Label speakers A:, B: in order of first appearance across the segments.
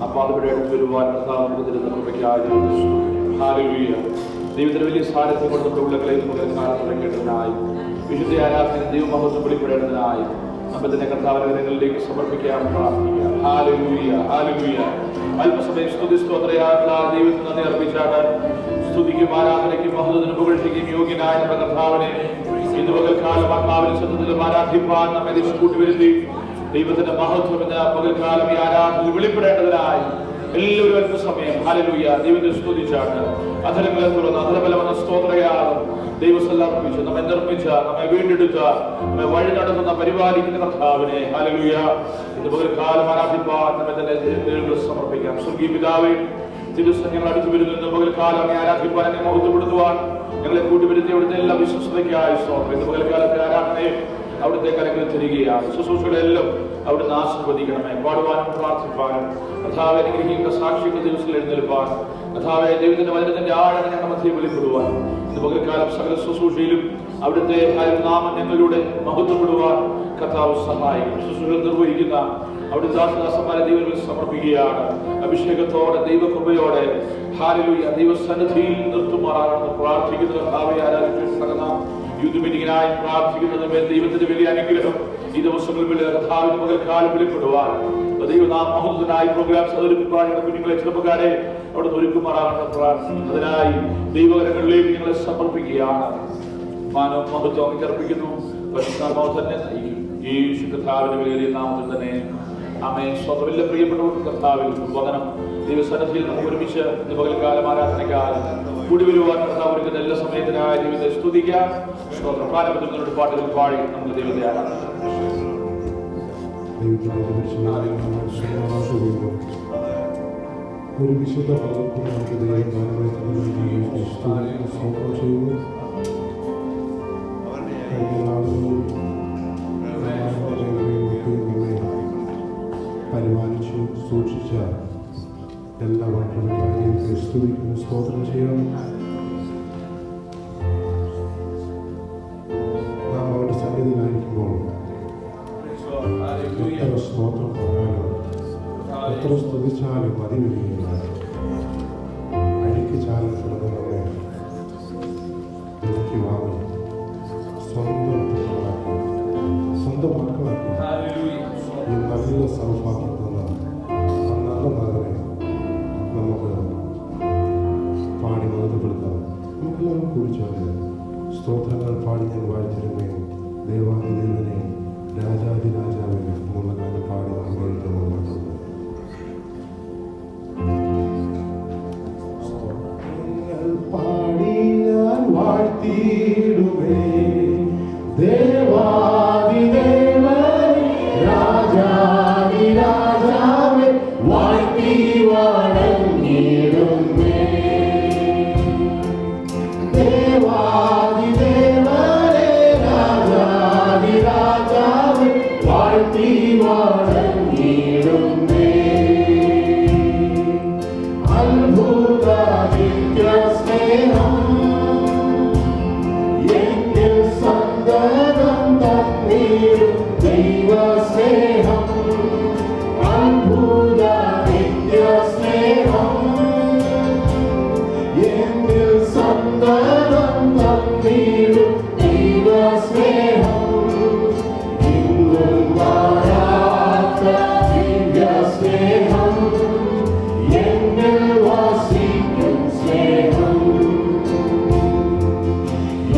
A: അപ്പോൾ അതിവിടെ അടുത്ത് വരുവാൻ ദൈവത്തിന് വലിയ സാന്നിധ്യം കൊണ്ട് നമ്മുടെ ഉള്ളകളെ കാലം തുടങ്ങേണ്ടതിനായി വിശുദ്ധ ആരാധന ദൈവമഹത്വം വെളിപ്പെടേണ്ടതിനായി നമ്മൾ തന്നെ കർത്താവിലേക്ക് സമർപ്പിക്കാൻ പ്രാർത്ഥിക്കാം. Hallelujah, hallelujah. അല്പസമയം സ്തുതി സ്തോത്രയായുള്ള ദൈവത്തിന് നന്ദി അർപ്പിച്ചാണ്. സ്തുതിക്കും ആരാധനയ്ക്കും മഹത്വത്തിനും പുകഴ്ചയ്ക്കും യോഗ്യനായ നമ്മുടെ കർത്താവിനെ ഇന്ന് പകൽക്കാലം ആത്മാവിനും സത്യത്തിലും ആരാധിപ്പാൻ നമ്മെ ദൈവം കൂട്ടിവരുത്തി ദൈവത്തിന്റെ മഹത്വം എന്ന പകൽക്കാലം ഈ ആരാധന വെളിപ്പെടേണ്ടതിനായി എല്ലാവരും അല്പസമയം ഹല്ലേലൂയ ദൈവത്തെ സ്തുതിച്ചാണ്. അധരങ്ങളെ തുറന്ന് അധരബലമെന്ന സ്തോത്രയാലും ദൈവസ്ഥലം അർപ്പിച്ച് നമ്മെ നിർമ്മിച്ച, നമ്മെ വീണ്ടെടുത്ത, നമ്മെ വഴി നടത്തുന്ന പരിപാലിക്കുന്ന കർത്താവിനെ ഹല്ലേലൂയ ഇന്ന് പകൽക്കാലം ആരാധിപ്പാൻ നമ്മെ തന്നെ സമർപ്പിക്കാം. സ്വർഗീയ പിതാവേ, ദിവസം ഞങ്ങൾ അടുത്ത് വരുന്ന പകൽക്കാലം ആരാധിപ്പാൻ എന്നെ മഹത്വപ്പെടുത്തുവാൻ ഞങ്ങളെ കൂട്ടിവരുത്തി അവിടുത്തെ എല്ലാ വിശ്വസ്തയ്ക്കായി സ്തോത്രം. ഇന്ന് പകൽക്കാലത്തെ ആരാധനയെ അവിടുത്തെ കരങ്ങളിൽ തരികയാണ്. ശുശ്രൂഷകളെല്ലാം അവിടുന്ന് ആശീർവദിക്കണമേ. പാടുവാനും പ്രാർത്ഥിപ്പാനും കർത്താവെ അനുഗ്രഹിക്കുന്ന സാക്ഷികൾ ദിവസത്തിൽ എഴുന്നേൽപ്പാൻ കർത്താവെ ദൈവത്തിന്റെ വചനത്തിന്റെ ആഴം ഞങ്ങളുടെ മധ്യേ വെളിപ്പെടുവാൻ ഇന്ന് പകൽക്കാലം സകല ശുശ്രൂഷയിലും അവിടുത്തെ നാമം ഞങ്ങളിലൂടെ മഹത്വപ്പെടുവാൻ കർത്താവ് സഹായിക്കും. ശുശ്രൂഷകൾ നിർവഹിക്കുന്ന അവിടുത്തെ ദാസദാസന്മാരെ ദൈവത്തിൽ സമർപ്പിക്കുകയാണ്. അഭിഷേകത്തോടെ ദൈവകൃപയോടെ ഹല്ലേലൂയ ദൈവസന്നിധിയിൽ നിർത്തുമാറാണെന്ന് പ്രാർത്ഥിക്കുന്ന കർത്താവെ ആരാധിച്ചു സകല യൂത്ത് മീറ്റിംഗിനായി പ്രാർത്ഥിക്കുന്നത് ദൈവത്തിന്റെ വലിയ അനുഗ്രഹം ഈ ദിവസങ്ങളിൽ കർത്താവിന്റെ പകൽക്കാലം വെളിപ്പെടുവാൻ ദൈവനാമ മഹത്വത്തിനായി പ്രോഗ്രാം അവതരിപ്പിക്കാൻ കുഞ്ഞുങ്ങളെ ചെറുപ്പക്കാരെ അവിടെ ഒരുക്കുമാറാണെന്ന് പ്രാർത്ഥിക്കുന്നു. അതിനായി ദൈവകരങ്ങളിലേക്ക് ഞങ്ങളെ സമർപ്പിക്കുകയാണ്. മാനവ മഹത്വം അർപ്പിക്കുന്നു. പരിശുദ്ധാത്മാവ് തന്നെ നയിക്കും. ഈ കർത്താവിന്റെ വലിയ നാമത്തിൽ തന്നെ ആമേൻ. സ്വതമില്ല പ്രിയപ്പെട്ടവർക്ക് കർത്താവിൽ വന്ദനം. ദൈവസന്നിധിയിൽ നമുക്ക് ഒരുമിച്ച് ഇന്ന് പകൽക്കാലം ആരാധനക്കാലം കൂടി വരുവാൻ കർത്താവ് ഒരുക്കുന്ന എല്ലാ സമയത്തിനായി ദൈവത്തെ സ്തുതിക്കാം. പാരമ്പര്യങ്ങളുടെ പാട്ടുകൾ പാടി നമുക്ക് ദൈവത്തെ ആരാധിക്കാം.
B: ഒരു വിശുദ്ധ പദത്തിൽ നമുക്ക് ദൈവം ചെയ്യുന്നു. പരിപാലിച്ചു സൂക്ഷിച്ച എല്ലാ വാക്കുകളും സ്തുതിക്കുന്നു, സ്തോത്രം ചെയ്യണം. നാം അവരുടെ സന്നിധിയിലായിരിക്കുമ്പോൾ എത്ര സ്തോത്രം പറഞ്ഞാലും എത്ര സ്തുതിച്ചാലും മതി വരികയില്ല. അഴിക്കിച്ചാലും നമ്മളെ എനിക്ക് വാങ്ങി സ്വന്തം മക്കളാക്കി ഈ നല്ല സൗഭാഗ്യം തന്ന ആ നല്ല നാഥനെ നമുക്ക് പാടി മഹത്വപ്പെടുത്താം. നമുക്കെല്ലാം കുറിച്ചാണ് സ്തോത്രങ്ങൾ പാടി ഞാൻ വാഴ്ത്തിരുന്നേ. ദേവാദിദേവനെ രാജാതിരാജാവിനെ എന്നുള്ള കാര്യം പാടി നമ്മൾ പാടി ഞാൻ വാഴ്ത്തിയിടുവേ. രാജാതിരാജാവേ വാഴ്ത്തി വണങ്ങിടുമേ. ദേവാദിദേവനേ രാജാതിരാജാവേ വാഴ്ത്തി വണങ്ങിടുമേ. അത്ഭുത നിത്യസ്നേഹം എന്നിൽ സന്തതം തന്നിടും ദൈവസ്നേഹം. അത്ഭുത നിത്യസ്നേഹം എന്നിൽ സന്തതം തന്നിടും ദൈവസ്നേഹം. ഇന്നും മാറാത്ത ദിവ്യസ്നേഹം എന്നിൽ വസിക്കും സ്നേഹം.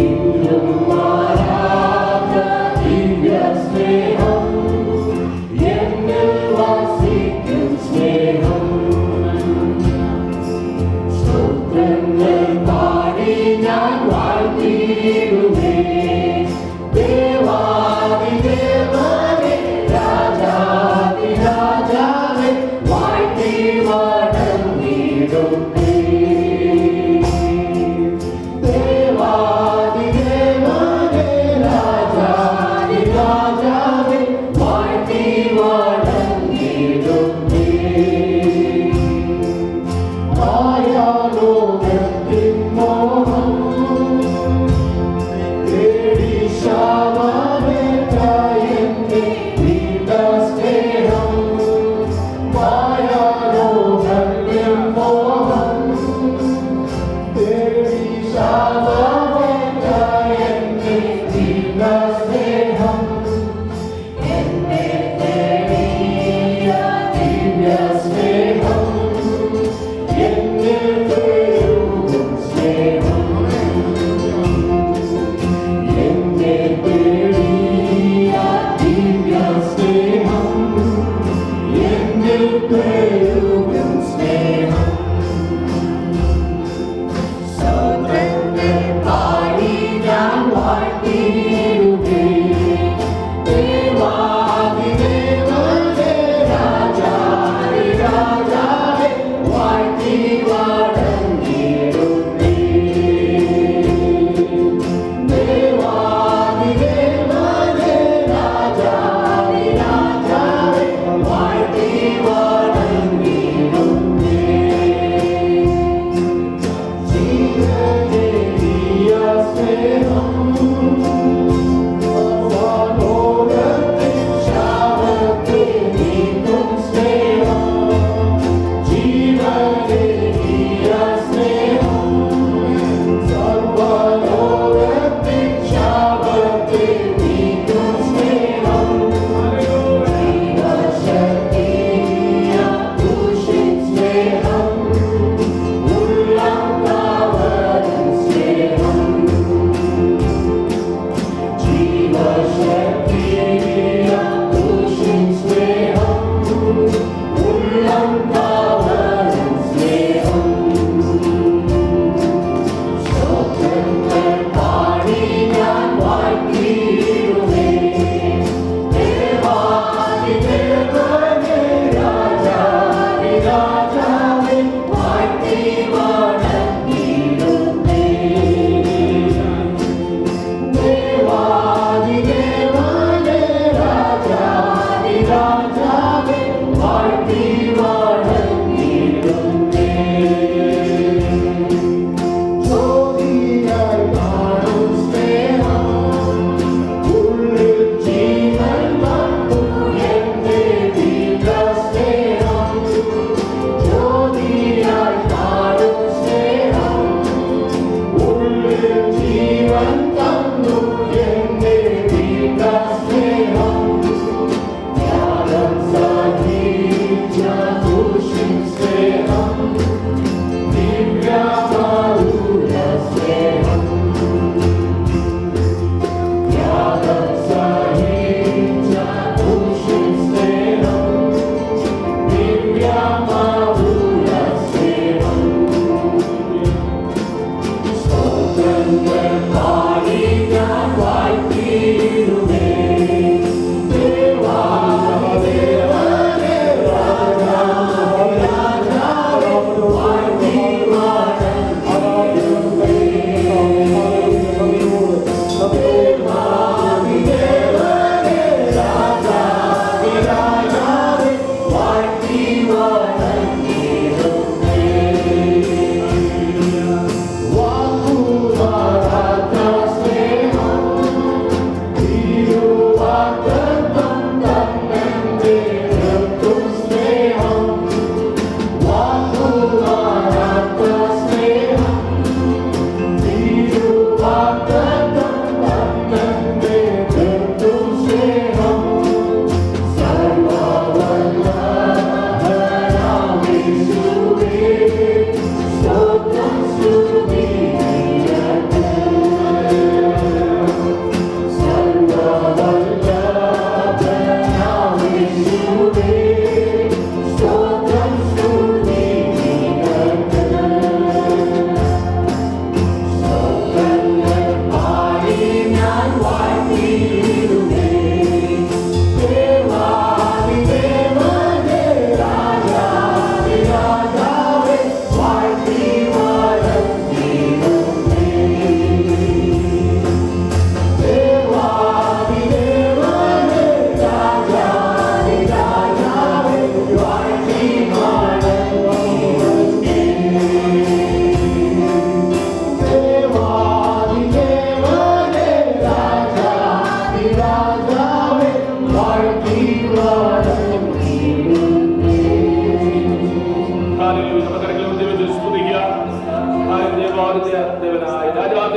B: ഇന്നും മാറാത്ത ദിവ്യസ്നേഹം എന്നിൽ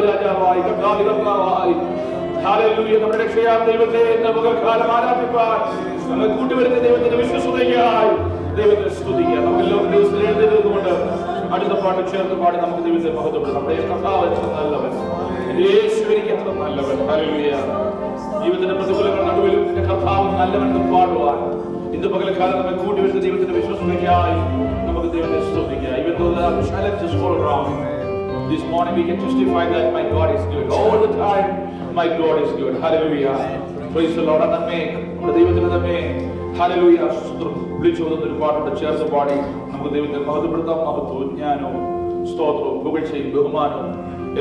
A: രാജാവായി കർത്താവായി നമ്മുടെ രക്ഷയാം ദൈവത്തെ പകൽക്കാലം ആരാധിപ്പാൻ നമ്മൾ കൂട്ടിവരുന്ന ദൈവത്തിന്റെ വിശ്വസതയ്ക്കായി ദൈവത്തെ സ്തുതിക്കുക. നമുക്കെല്ലാവരും ദിവസത്തിൽ എഴുന്നേൽക്കുന്നുകൊണ്ട് അടുത്ത പാട്ട് ചേർത്ത് പാടി നമുക്ക് ദൈവത്തെ മഹത്വപ്പെടും. നമ്മുടെ കർത്താവ് എത്ര നല്ലവൻ, യേശു എനിക്ക് എത്ര നല്ലവൻ. ഹല്ലേലൂയ. ജീവിതത്തിന്റെ പ്രതികൂലങ്ങളുടെ നടുവിലും എന്റെ കർത്താവ് നല്ലവനെന്ന് പാടുവാൻ ഇന്ന് പകൽക്കാലം നമ്മെ കൂട്ടിവരുന്ന ദൈവത്തിന്റെ വിശ്വസതയ്ക്കായി നമുക്ക് ദൈവത്തെ സ്തുതിക്കുക. Even though there are challenges all around, this morning we can testify that my God is good. All the time my God is good. Hallelujah. Praise the Lord. നമ്മെ നമ്മുടെ ദൈവത്തിന് നമ്മെ ഹല്ലേലൂയ വിളിച്ചു വന്ന ഒരു പാട്ടോടെ ചേർത്ത് പാടി നമുക്ക് ദൈവത്തെ മഹത്വപ്പെടുത്താം. മഹത്വവും ജ്ഞാനവും സ്തോത്രവും പുകഴ്ചയും ബഹുമാനവും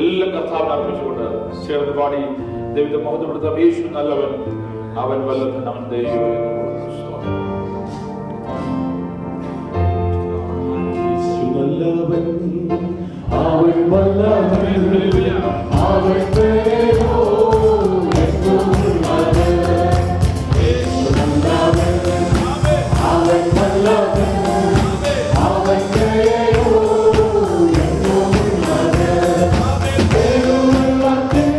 A: എല്ലാം കർത്താവിനെ അർപ്പിച്ചുകൊണ്ട് ചേർത്ത് പാടി ദൈവത്തെ മഹത്വപ്പെടുത്താം. യേശു നല്ലവൻ, അവൻ വല്ലഭൻ, അവൻ ദൈവം എന്ന്
C: നല്ലവൻ അവൻ വല്ലഭൻ അവൻ ദൈവോ എന്നും നല്ലവൻ യേശു നല്ലവൻ അവൻ വല്ലഭൻ അവൻ ദൈവോ എന്നും നല്ലവൻ ദൈവത്തിൽ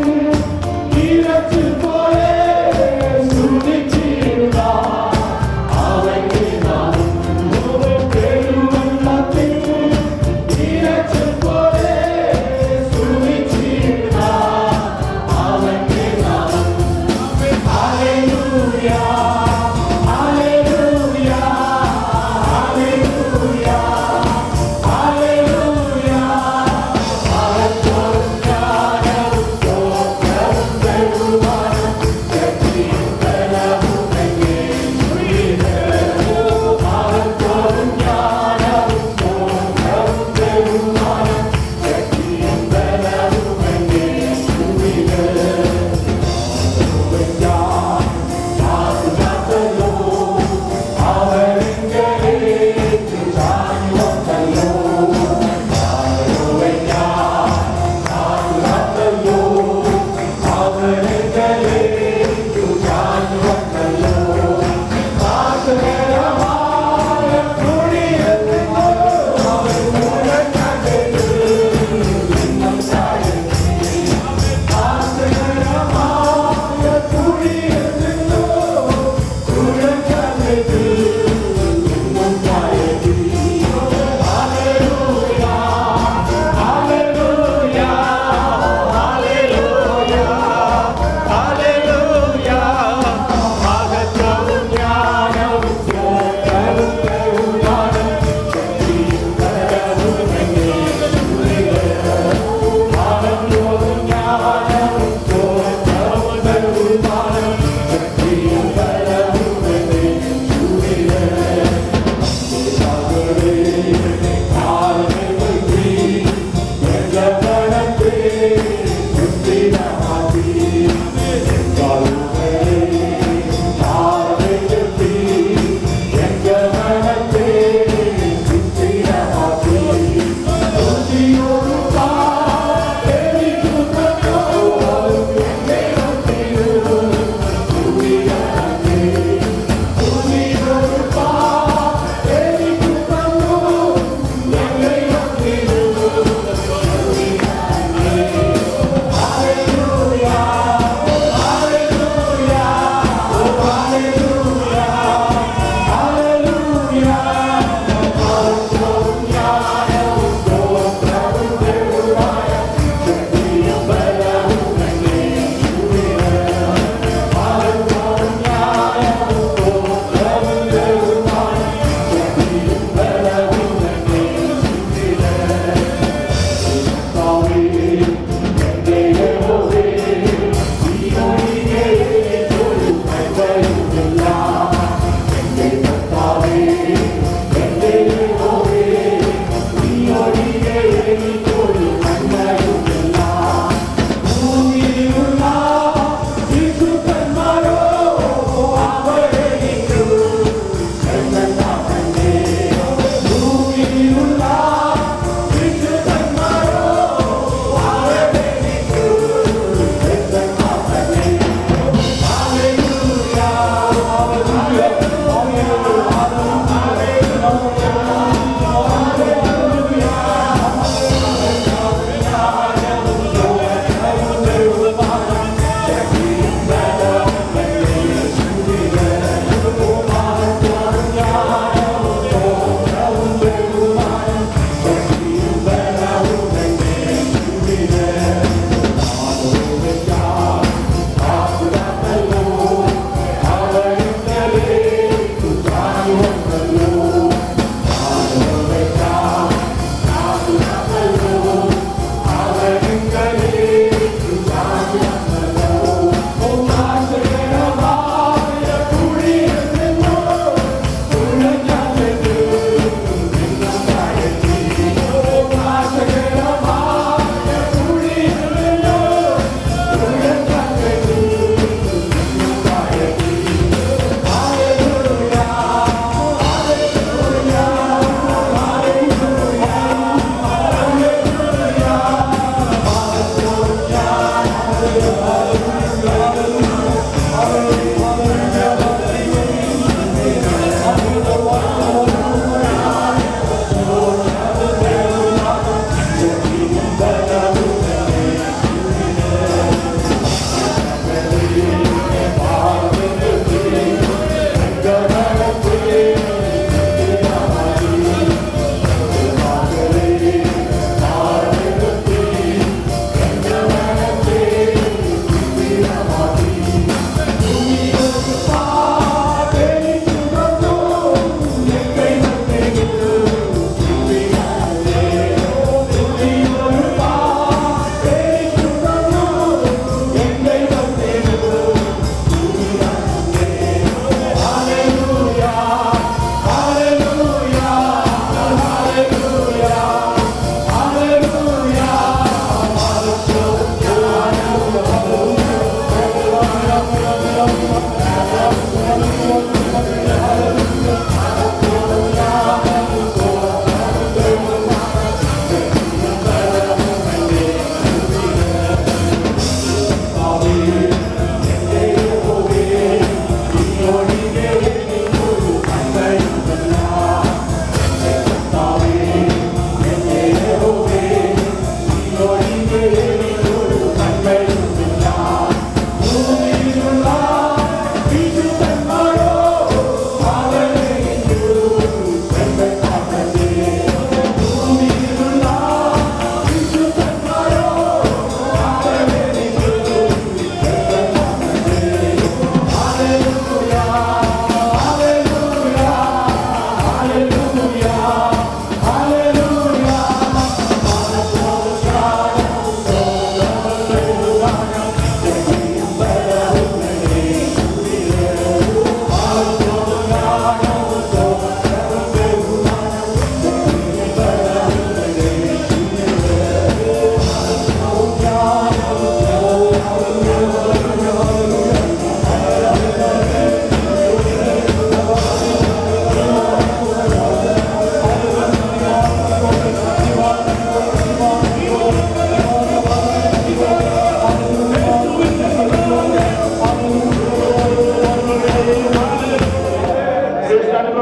C: ഇരച്ചു പോലെ സ്തുതിച്ചിടുക അവൻ Thank you.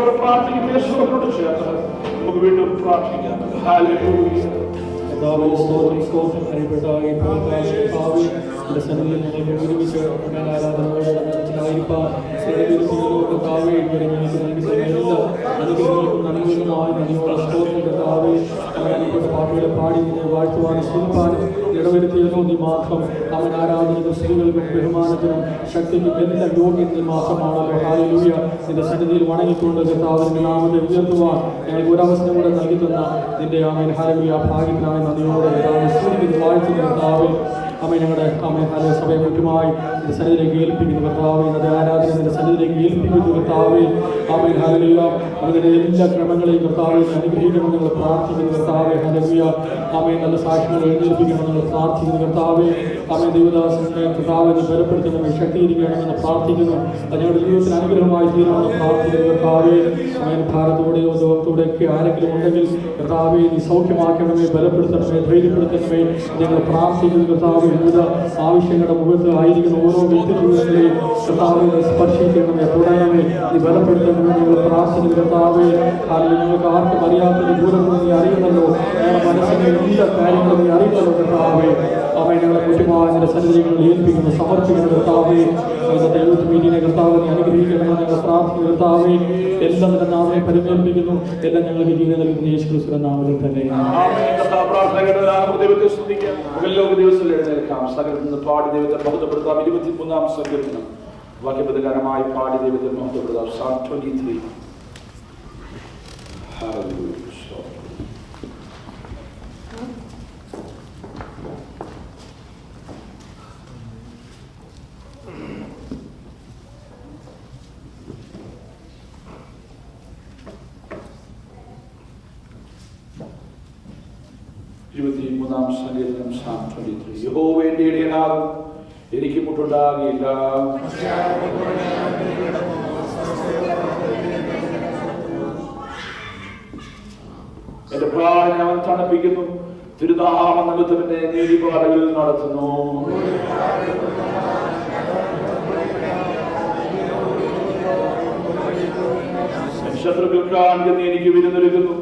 A: സ്നേഹത്തോടെ പ്രാർത്ഥിക്കുന്ന യേശുവിനോട് ചേർന്ന് നമുക്ക് വീണ്ടും പ്രാർത്ഥിക്കാം. ഹല്ലേലൂയ.
D: ഇടവരുത്തിയല്ലോ നീ മാത്രം അവൻ ആരാധനയും സ്ത്രീകൾക്കും ബഹുമാനത്തിനും ശക്തിക്കും എല്ലാം യോഗ്യൻ നീ മാത്രമാണല്ലോ. ഹല്ലേലൂയ. നിന്റെ സന്നിധിയിൽ വണങ്ങിക്കൊണ്ട് കർത്താവിന്റെ നാമത്തെ ഉയർത്തുവാൻ ഞങ്ങൾക്ക് ഒരവസരം കൂടെ നൽകി തന്ന നിന്റെ ആമേൻ ഹല്ലേലൂയ ഭാഗ്യത്തിനായി നന്ദിയോടെ സ്തുതിക്കുന്നു വാഴ്ത്തുന്നു കർത്താവേ. അമ്മ ഞങ്ങളുടെ അമ്മ ഹല്ലേലൂയ സഭയെ മുറ്റുമായി നിന്റെ സന്നിധിയിലേക്ക് ഏൽപ്പിക്കുന്നു കർത്താവേ. ഇന്നത്തെ ആരാധന നിന്റെ സന്നിധിയിലേക്ക് ഏൽപ്പിക്കുന്നു കർത്താവേ. Amen hallelujah. അതിന്റെ എല്ലാ ക്രമങ്ങളെയും കർത്താവേ അനുഗ്രഹിക്കണം ഞങ്ങൾ പ്രാർത്ഥിക്കുന്നു കർത്താവേ. ഹല്ലേലൂയ. ആമേൻ നല്ല സാക്ഷ്യങ്ങൾ എഴുന്നേൽപ്പിക്കണം ഞങ്ങൾ പ്രാർത്ഥിക്കുന്നു കർത്താവേ. ആമേൻ ദൈവദാസനെ കർത്താവേ നീ ബലപ്പെടുത്തണമേ ശക്തീകരിക്കണമെന്ന് പ്രാർത്ഥിക്കുന്നു. അത് ഞങ്ങളുടെ ജീവിതത്തിന് അനുഗ്രഹമായി തീരണമെന്ന് പ്രാർത്ഥിക്കുന്നു കർത്താവേ. ആമേൻ ഭാരത്തോടെയോ ദോഷത്തോടെയൊക്കെ ആരെങ്കിലും ഉണ്ടെങ്കിൽ കർത്താവേ നീ സൗഖ്യമാക്കണമേ, ബലപ്പെടുത്തണമേ, ധൈര്യപ്പെടുത്തണമേ ഞങ്ങൾ പ്രാർത്ഥിക്കുന്നു കർത്താവേ. വിവിധ ആവശ്യങ്ങളുടെ മുഖത്ത് ആയിരിക്കുന്ന ഓരോ വ്യക്തി ജീവിതങ്ങളെയും കർത്താവേ നീ സ്പർശിക്കണമേ, തുടരണമേ, നീ ബലപ്പെടുത്തണമേ ഞങ്ങൾ പ്രാർത്ഥിക്കുന്നു കർത്താവേ. അല്ലെങ്കിൽ ഞങ്ങൾക്ക് ആർക്കും അറിയാത്തൊരു ദൂരങ്ങൾ നീ അറിയുന്നല്ലോ, ഞങ്ങളുടെ മനസ്സിന്റെ എല്ലാ കാര്യങ്ങളും നീ അറിയുന്നല്ലോ കർത്താവേ. അവൻ ഞങ്ങളെ കുറ്റമായ നിന്റെ സന്നിധികളിൽ ഏൽപ്പിക്കുന്നു സമർപ്പിക്കുന്നു കർത്താവേ. ഇന്നത്തെ യൂത്ത് മീറ്റിനെ കർത്താവ് നീ അനുഗ്രഹിക്കണമെന്ന് ഞങ്ങൾ പ്രാർത്ഥിക്കുന്നു കർത്താവേ. എല്ലാം നിന്റെ നാമത്തെ പരിമേൽപ്പിക്കുന്നു, എല്ലാം ഞങ്ങൾക്ക് ജീവിതം നൽകുന്ന യേശു ക്രിസ്തുവിന്റെ നാമത്തിൽ തന്നെ.
A: പാടി ദൈവത്തെ മഹത്വപ്പെടുത്താം. 23-ാം സങ്കീർത്തനം വാക്യപ്രകാരമായി പാടി ദൈവത്തെ മഹത്വപ്പെടുത്താം. Psalm 23. Hallelujah. സങ്കീർത്തനം Psalm 23. യഹോവ എന്റെ ഇടയനാകും, എനിക്ക് മുട്ടുണ്ടാകുകയില്ല. എന്റെ പ്രാണനെ അവൻ തണുപ്പിക്കുന്നു, തിരുനാമ നിമിത്തം എന്നെ നീതിപാതകളിൽ നടത്തുന്നു. ശത്രുക്കൾക്ക് ആദ്യം എനിക്ക് വിരുന്നൊരുക്കുന്നു,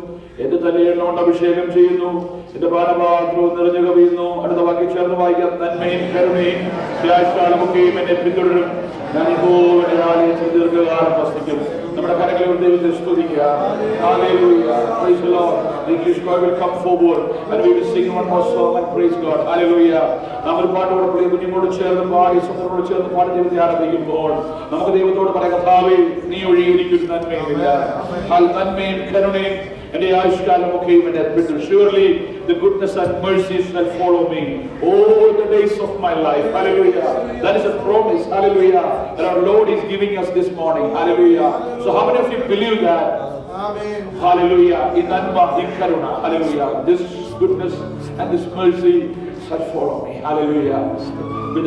A: എന്റെ തലയെണ്ണോണ്ട് അഭിഷേകം ചെയ്യുന്നു, എന്റെ പാനപാത്രവും നിറഞ്ഞു കവിയുന്നു. അടുത്ത വാക്യം ചേർന്ന് വായിക്കാം. നന്മയും കരുണയും ശാശ്വതമൊക്കെയും എന്നെ പിന്തുടരും, ഞാൻ ഇപ്പോൾ എന്റെ ആലയത്തിൽ ദീർഘകാലം വസിക്കും. നമ്മുടെ കരങ്ങളിൽ ദൈവത്തെ സ്തുതിക്കാം. Hallelujah. Praise the Lord. The English choir will come forward and we will sing one more song and praise God. Hallelujah. നാം ഒരു പാട്ടോടെ പ്രിയ കുഞ്ഞുങ്ങളോട് ചേർന്ന് പാടി സ്വന്തത്തോട് ചേർന്ന് പാടി ദൈവത്തെ ആരാധിക്കുമ്പോൾ നമുക്ക് ദൈവത്തോട് പറയാം, കർത്താവേ നീ ഒഴികെ എനിക്കൊരു നന്മയുമില്ല. നന്മയും കരുണയും എന്റെ ആയുഷ്കാലമൊക്കെയും എന്നെ പിന്തുടരും. Surely the goodness and mercy shall follow me all the days of my life. Hallelujah. That is a promise. Hallelujah. That our Lord is giving us this morning. Hallelujah. So how many of you believe that? Amen. Hallelujah. In Nanma, in Karuna. Hallelujah. This goodness and this mercy shall follow me. Hallelujah. With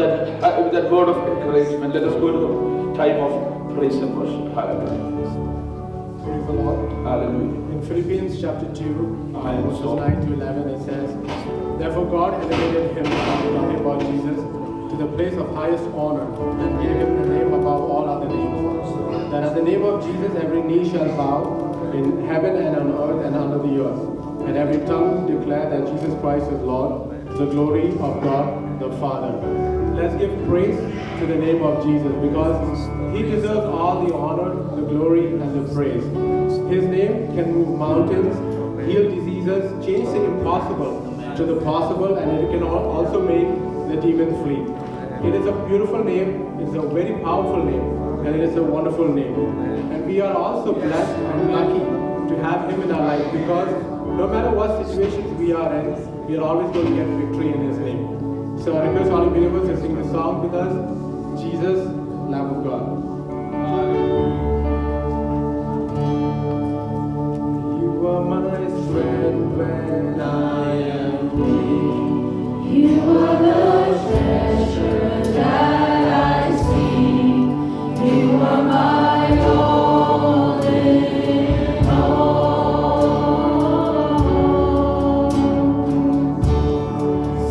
A: that word of encouragement, let us go to the time of praise and worship. Hallelujah.
E: Praise the Lord.
A: Hallelujah.
E: In Philippians chapter 2, verses 9 to 11, it says, "Therefore God elevated him, talking about Jesus, to the place of highest honor, and gave him the name above all other names, that at the name of Jesus every knee shall bow, in heaven and on earth and under the earth, and every tongue declare that Jesus Christ is Lord, to the glory of God the Father." Let's give praise to the name of Jesus, because he deserves all the honor, the glory, and the praise. His name can move mountains, heal diseases, change the impossible to the possible, and it can also make the demons flee. It is a beautiful name, it is a very powerful name, and it is a wonderful name. And we are also blessed and lucky to have him in our life, because no matter what situations we are in, we are always going to get victory in his name. So I request all the believers to sing the song with us, Jesus, Lamb of God. You are my strength when I am weak.
F: You are the treasure that I seek. You are my all in all.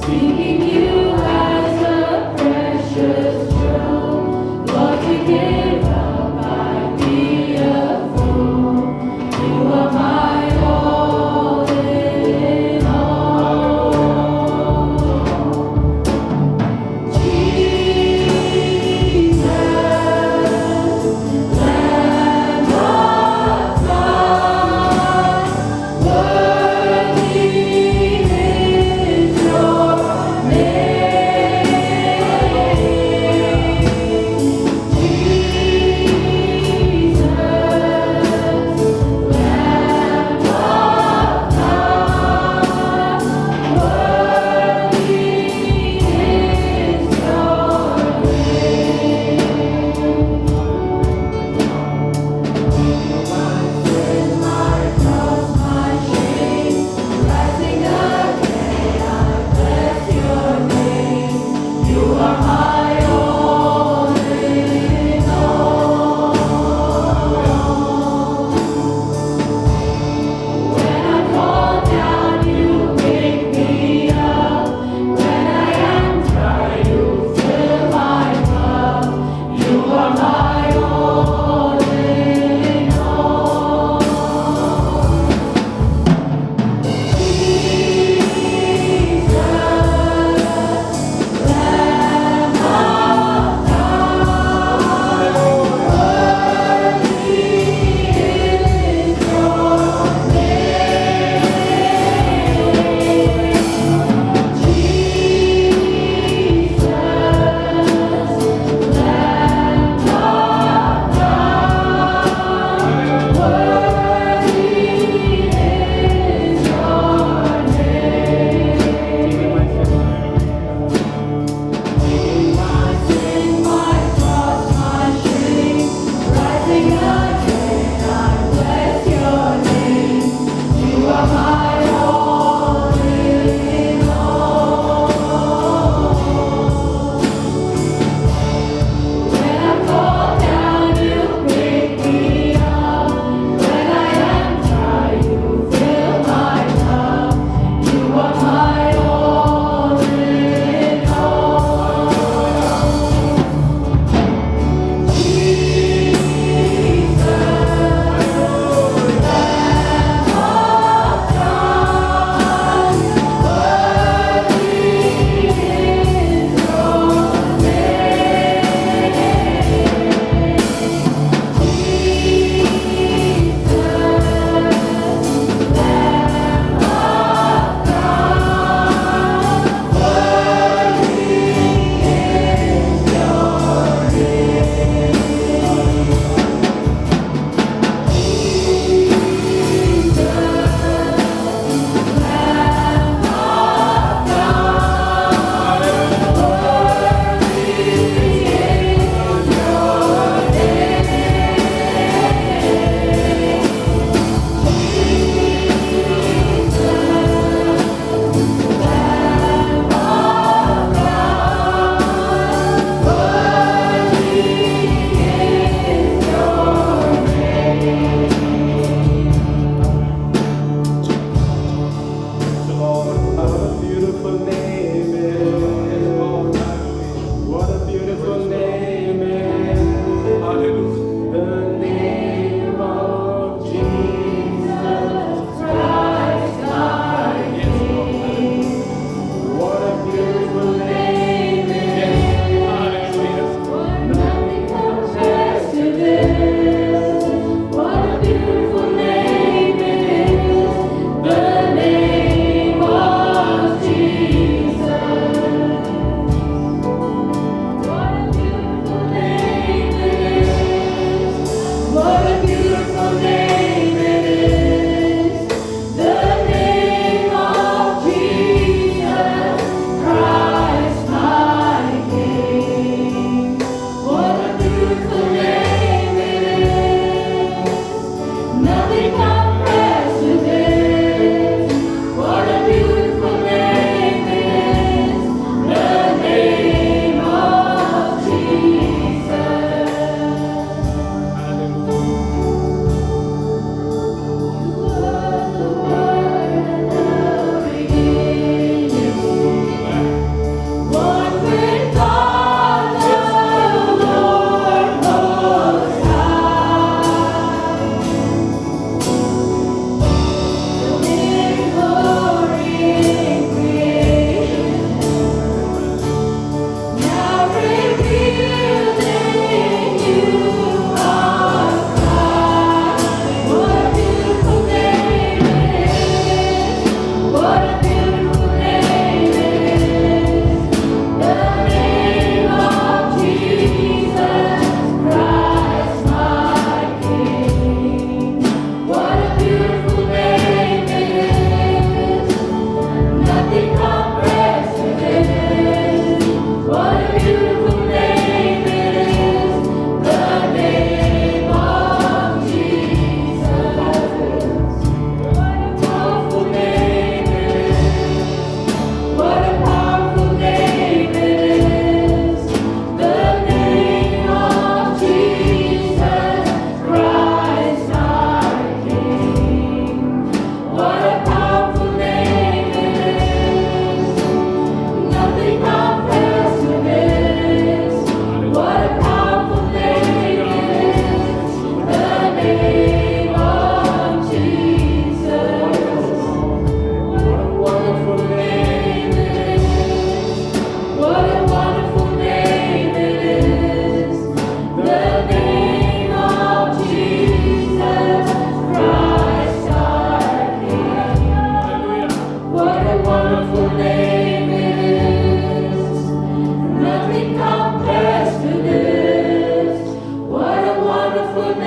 F: Seeking you as a precious jewel, Lord, to give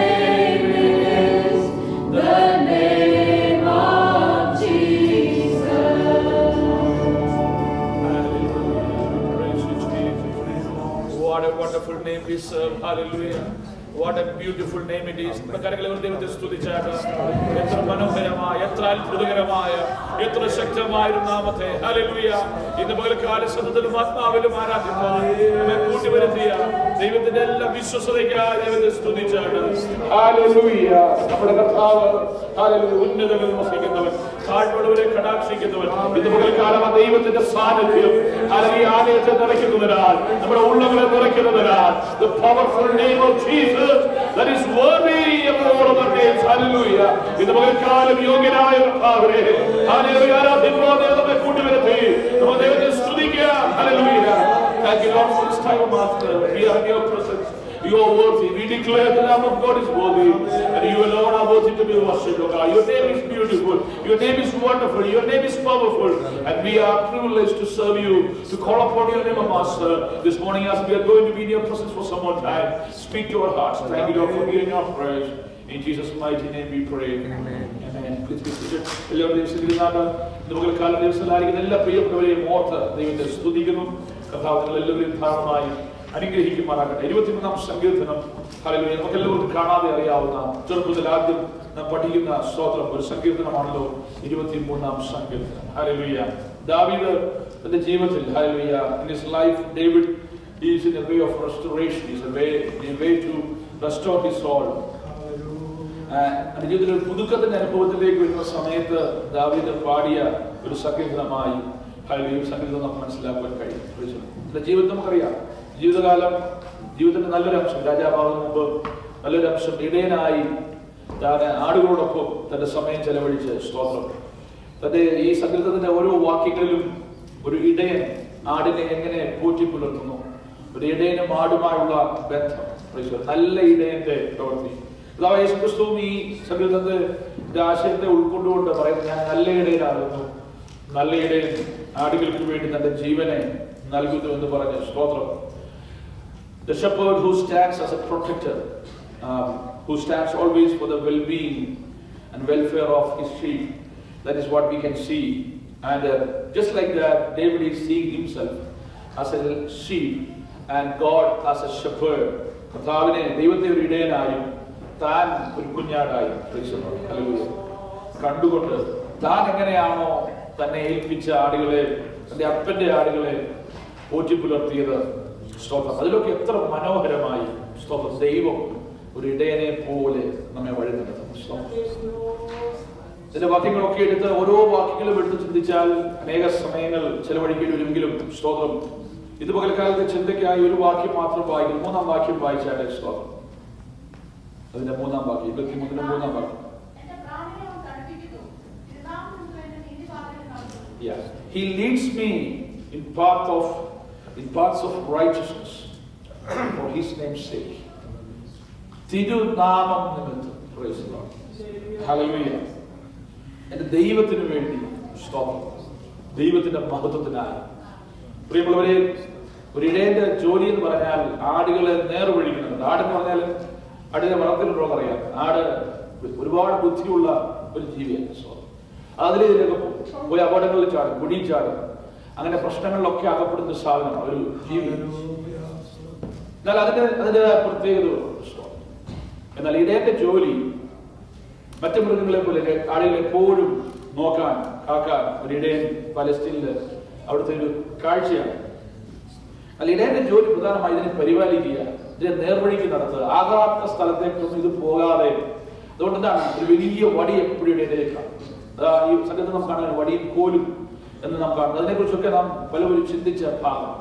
F: name is the name of Jesus.
A: Praise you, Jesus. What a wonderful name we serve. Hallelujah. What a beautiful name it is. ദൈവത്തെ സ്തുതിച്ചാണ്. എത്ര മനോഹരമായ, എത്ര അത്ഭുതകരമായ, എത്ര ശക്തമായ ഒരു നാമത്തെ. Hallelujah. ഇന്ന് പകൽക്കാല സദത്തിലും ആത്മാവിലും ആരാധിക്കാൻ നമ്മെ കൂട്ടിവരുത്തിയ ദൈവത്തിന്റെ എല്ലാ വിശ്വസതയ്ക്കായി ദൈവത്തെ സ്തുതിച്ചാണ്. ഹല്ലേലൂയ. നമ്മുടെ കർത്താവ് ഹല്ലേലൂയ ഉന്നതങ്ങളിൽ വസിക്കുന്നവൻ, താഴ്മയുള്ളവരെ കടാക്ഷിക്കുന്നവൻ. ഇന്ന് പകൽക്കാലം ആ ദൈവത്തിന്റെ സാന്നിധ്യം ഹല്ലേലൂയ ആലയത്തെ നിറയ്ക്കുന്നതിനാൽ, നമ്മുടെ ഉള്ളങ്ങളെ നിറയ്ക്കുന്നതിനാൽ, the powerful name of Jesus that is worthy of all other names. Hallelujah. ഇന്ന് പകൽക്കാലം യോഗ്യനായ കർത്താവേ ഹല്ലേലൂയ ആരാധിക്കുവാൻ ദൈവത്തെ കൂട്ടിവരുത്തി നമ്മൾ ദൈവത്തെ സ്തുതിക്കാം. Hallelujah. Thank you Lord for this time, Master. We are in your presence. You are worthy. We declare the Lamb of God is worthy, and you alone are worthy to be worshipped, O God. Your name is beautiful. Your name is wonderful. Your name is powerful, and we are privileged to serve you, to call upon your name, Master. This morning, as we are going to be in your presence for some more time, speak to our hearts. Thank you, Lord, for hearing our prayers. In Jesus' mighty name, we pray. Amen. Please be seated. എല്ലാവരുടെയും സ്ഥിതിനാണ് നമുക്ക് കാലം ദിവസമായിരിക്കുന്ന എല്ലാ പ്രിയപ്പെട്ടവരെയും ഓർത്ത് ദൈവത്തെ സ്തുതിക്കുന്നു. കർത്താവ് എല്ലാവരെയും ധാരണമായി അനുഗ്രഹിക്കുമാറാകട്ടെ. 23-ാം സങ്കീർത്തനം ഹല്ലേലൂയ. നമുക്ക് എല്ലാവർക്കും കാണാതെ അറിയാവുന്ന, ചെറുപ്പത്തിൽ ആദ്യം നാം പഠിക്കുന്ന സ്തോത്രം ഒരു സങ്കീർത്തനമാണല്ലോ 23-ാം സങ്കീർത്തനം. ഹല്ലേലൂയ. ദാവീദ് തന്റെ ജീവിതത്തിൽ hallelujah in his life David is in a way of restoration, is a way to restore his soul. ജീവിതത്തിൽ ഒരു പുതുക്കത്തിന്റെ അനുഭവത്തിലേക്ക് വരുന്ന സമയത്ത് ദാവീദ് പാടിയ ഒരു സങ്കീർത്തനമായി ഹല്ലേലൂയ സങ്കീർത്തനം നമുക്ക് മനസ്സിലാക്കാൻ കഴിയും. എന്റെ ജീവിതം നമുക്കറിയാം, ജീവിതത്തിന്റെ നല്ലൊരു അംശം, രാജാവാകുന്ന മുമ്പ് നല്ലൊരു അംശം ഇടയനായി താൻ ആടുകളോടൊപ്പം തന്റെ സമയം ചെലവഴിച്ച് സ്തോത്രം. തന്റെ ഈ സങ്കീർത്തനത്തിന്റെ ഓരോ വാക്യങ്ങളിലും ഒരു ഇടയൻ ആടിനെ എങ്ങനെ പോറ്റി പുലർത്തുന്നു, ഒരു ഇടയനും ആടുമായുള്ള ബന്ധം, നല്ല ഇടയന്റെ പ്രവൃത്തി. യേശുക്രിസ്തുവും ഈ സങ്കീർത്തനത്തിന്റെ ആശയത്തെ ഉൾക്കൊണ്ടുകൊണ്ട് പറയുന്നത്, ഞാൻ നല്ല ഇടയനാകുന്നു, നല്ല ഇടയൻ ആടുകൾക്ക് വേണ്ടി തന്റെ ജീവനെ നൽകുന്നു എന്ന് പറഞ്ഞ സ്തോത്രം. The shepherd who stands as a protector, who stands always for the well-being and welfare of his sheep. That is what we can see. And just like that, David is seeing himself as a sheep and God as a shepherd. കർത്താവിനെ ദൈവത്തെ ഒരു ഇടയനായും താൻ ഒരു കുഞ്ഞാടായും കണ്ടുകൊണ്ട് താൻ എങ്ങനെയാണോ തന്നെ ഏൽപ്പിച്ച ആടുകളെ, തന്റെ അപ്പന്റെ ആടുകളെ പോറ്റി പുലർത്തിയത് സ്തോത്രം. അതിലൊക്കെ എത്ര മനോഹരമായി സ്തോത്രം ദൈവം ഒരു ഇടയനെ പോലെ നമ്മെ വഴി നടത്തുന്നു. ഇതിന്റെ വാക്യങ്ങളൊക്കെ എടുത്ത് ഓരോ വാക്യങ്ങളും എടുത്ത് ചിന്തിച്ചാൽ അനേക സമയങ്ങൾ ചെലവഴിക്കേണ്ടി വരുമെങ്കിലും സ്തോത്രം ഇത് പകൽക്കാലത്തെ ചിന്തയ്ക്കായി ഒരു വാക്യം മാത്രം വായിക്കും. 3-ാം വാക്യം വായിച്ചാൽ സ്തോത്രം. അതിന്റെ 3-ാം വാക്യം, 23-ന്റെ 3-ാം വാക്യം. Yes. He leads me in paths of righteousness for his name's sake. തിരുനാമം നിമിത്തം. Praise the Lord. Hallelujah. എന്റെ ദൈവത്തിന് വേണ്ടി സ്തോത്രം, ദൈവത്തിന്റെ മഹത്വത്തിനായി. പ്രിയമുള്ളവരെ, ഒരു ഇടയന്റെ ജോലി എന്ന് പറഞ്ഞാൽ ആടുകളെ നേർവഴിക്കുന്നത്. ആടെന്ന് പറഞ്ഞാൽ ആടിനെ വളർത്തിയിട്ടുണ്ടോ അറിയാം. ആട് ഒരുപാട് ബുദ്ധിയുള്ള ഒരു ജീവിയാണ്. അതിലേക്ക് പോയി അപകടങ്ങളിൽ ചാടും, കുടിയിൽ ചാടും, അങ്ങനെ പ്രശ്നങ്ങളിലൊക്കെ അകപ്പെടുന്ന സാധനമാണ് ഒരു ജീവി. എന്നാൽ അതിന്റെ പ്രത്യേകതകളുണ്ട്. എന്നാൽ ഇടയന്റെ ജോലി മറ്റു മൃഗങ്ങളെ പോലെ ആടുകളെ എപ്പോഴും നോക്കാൻ, കാക്കാൻ ഒരു ഇടയൻ പലസ്തീനില് അവിടുത്തെ ഒരു കാഴ്ചയാണ്. അല്ല, ഇടയന്റെ ജോലി പ്രധാനമായി ഇതിനെ പരിപാലിക്കുക, ഇതിനെ നേർവഴിക്ക് നടത്തുക, ആകാത്ത സ്ഥലത്തേക്കൊന്നും ഇത് പോകാതെ. അതുകൊണ്ട് എന്താണ് ഒരു വലിയ വടി എപ്പോഴും ഇടയിലേക്കാണ്. ഈ സംഘത്തിൽ നാം കാണുന്ന വടിയും കോലും എന്ന് നാം കാണുന്നത്. അതിനെക്കുറിച്ചൊക്കെ നാം പലവരും ചിന്തിച്ച ഭാഗം.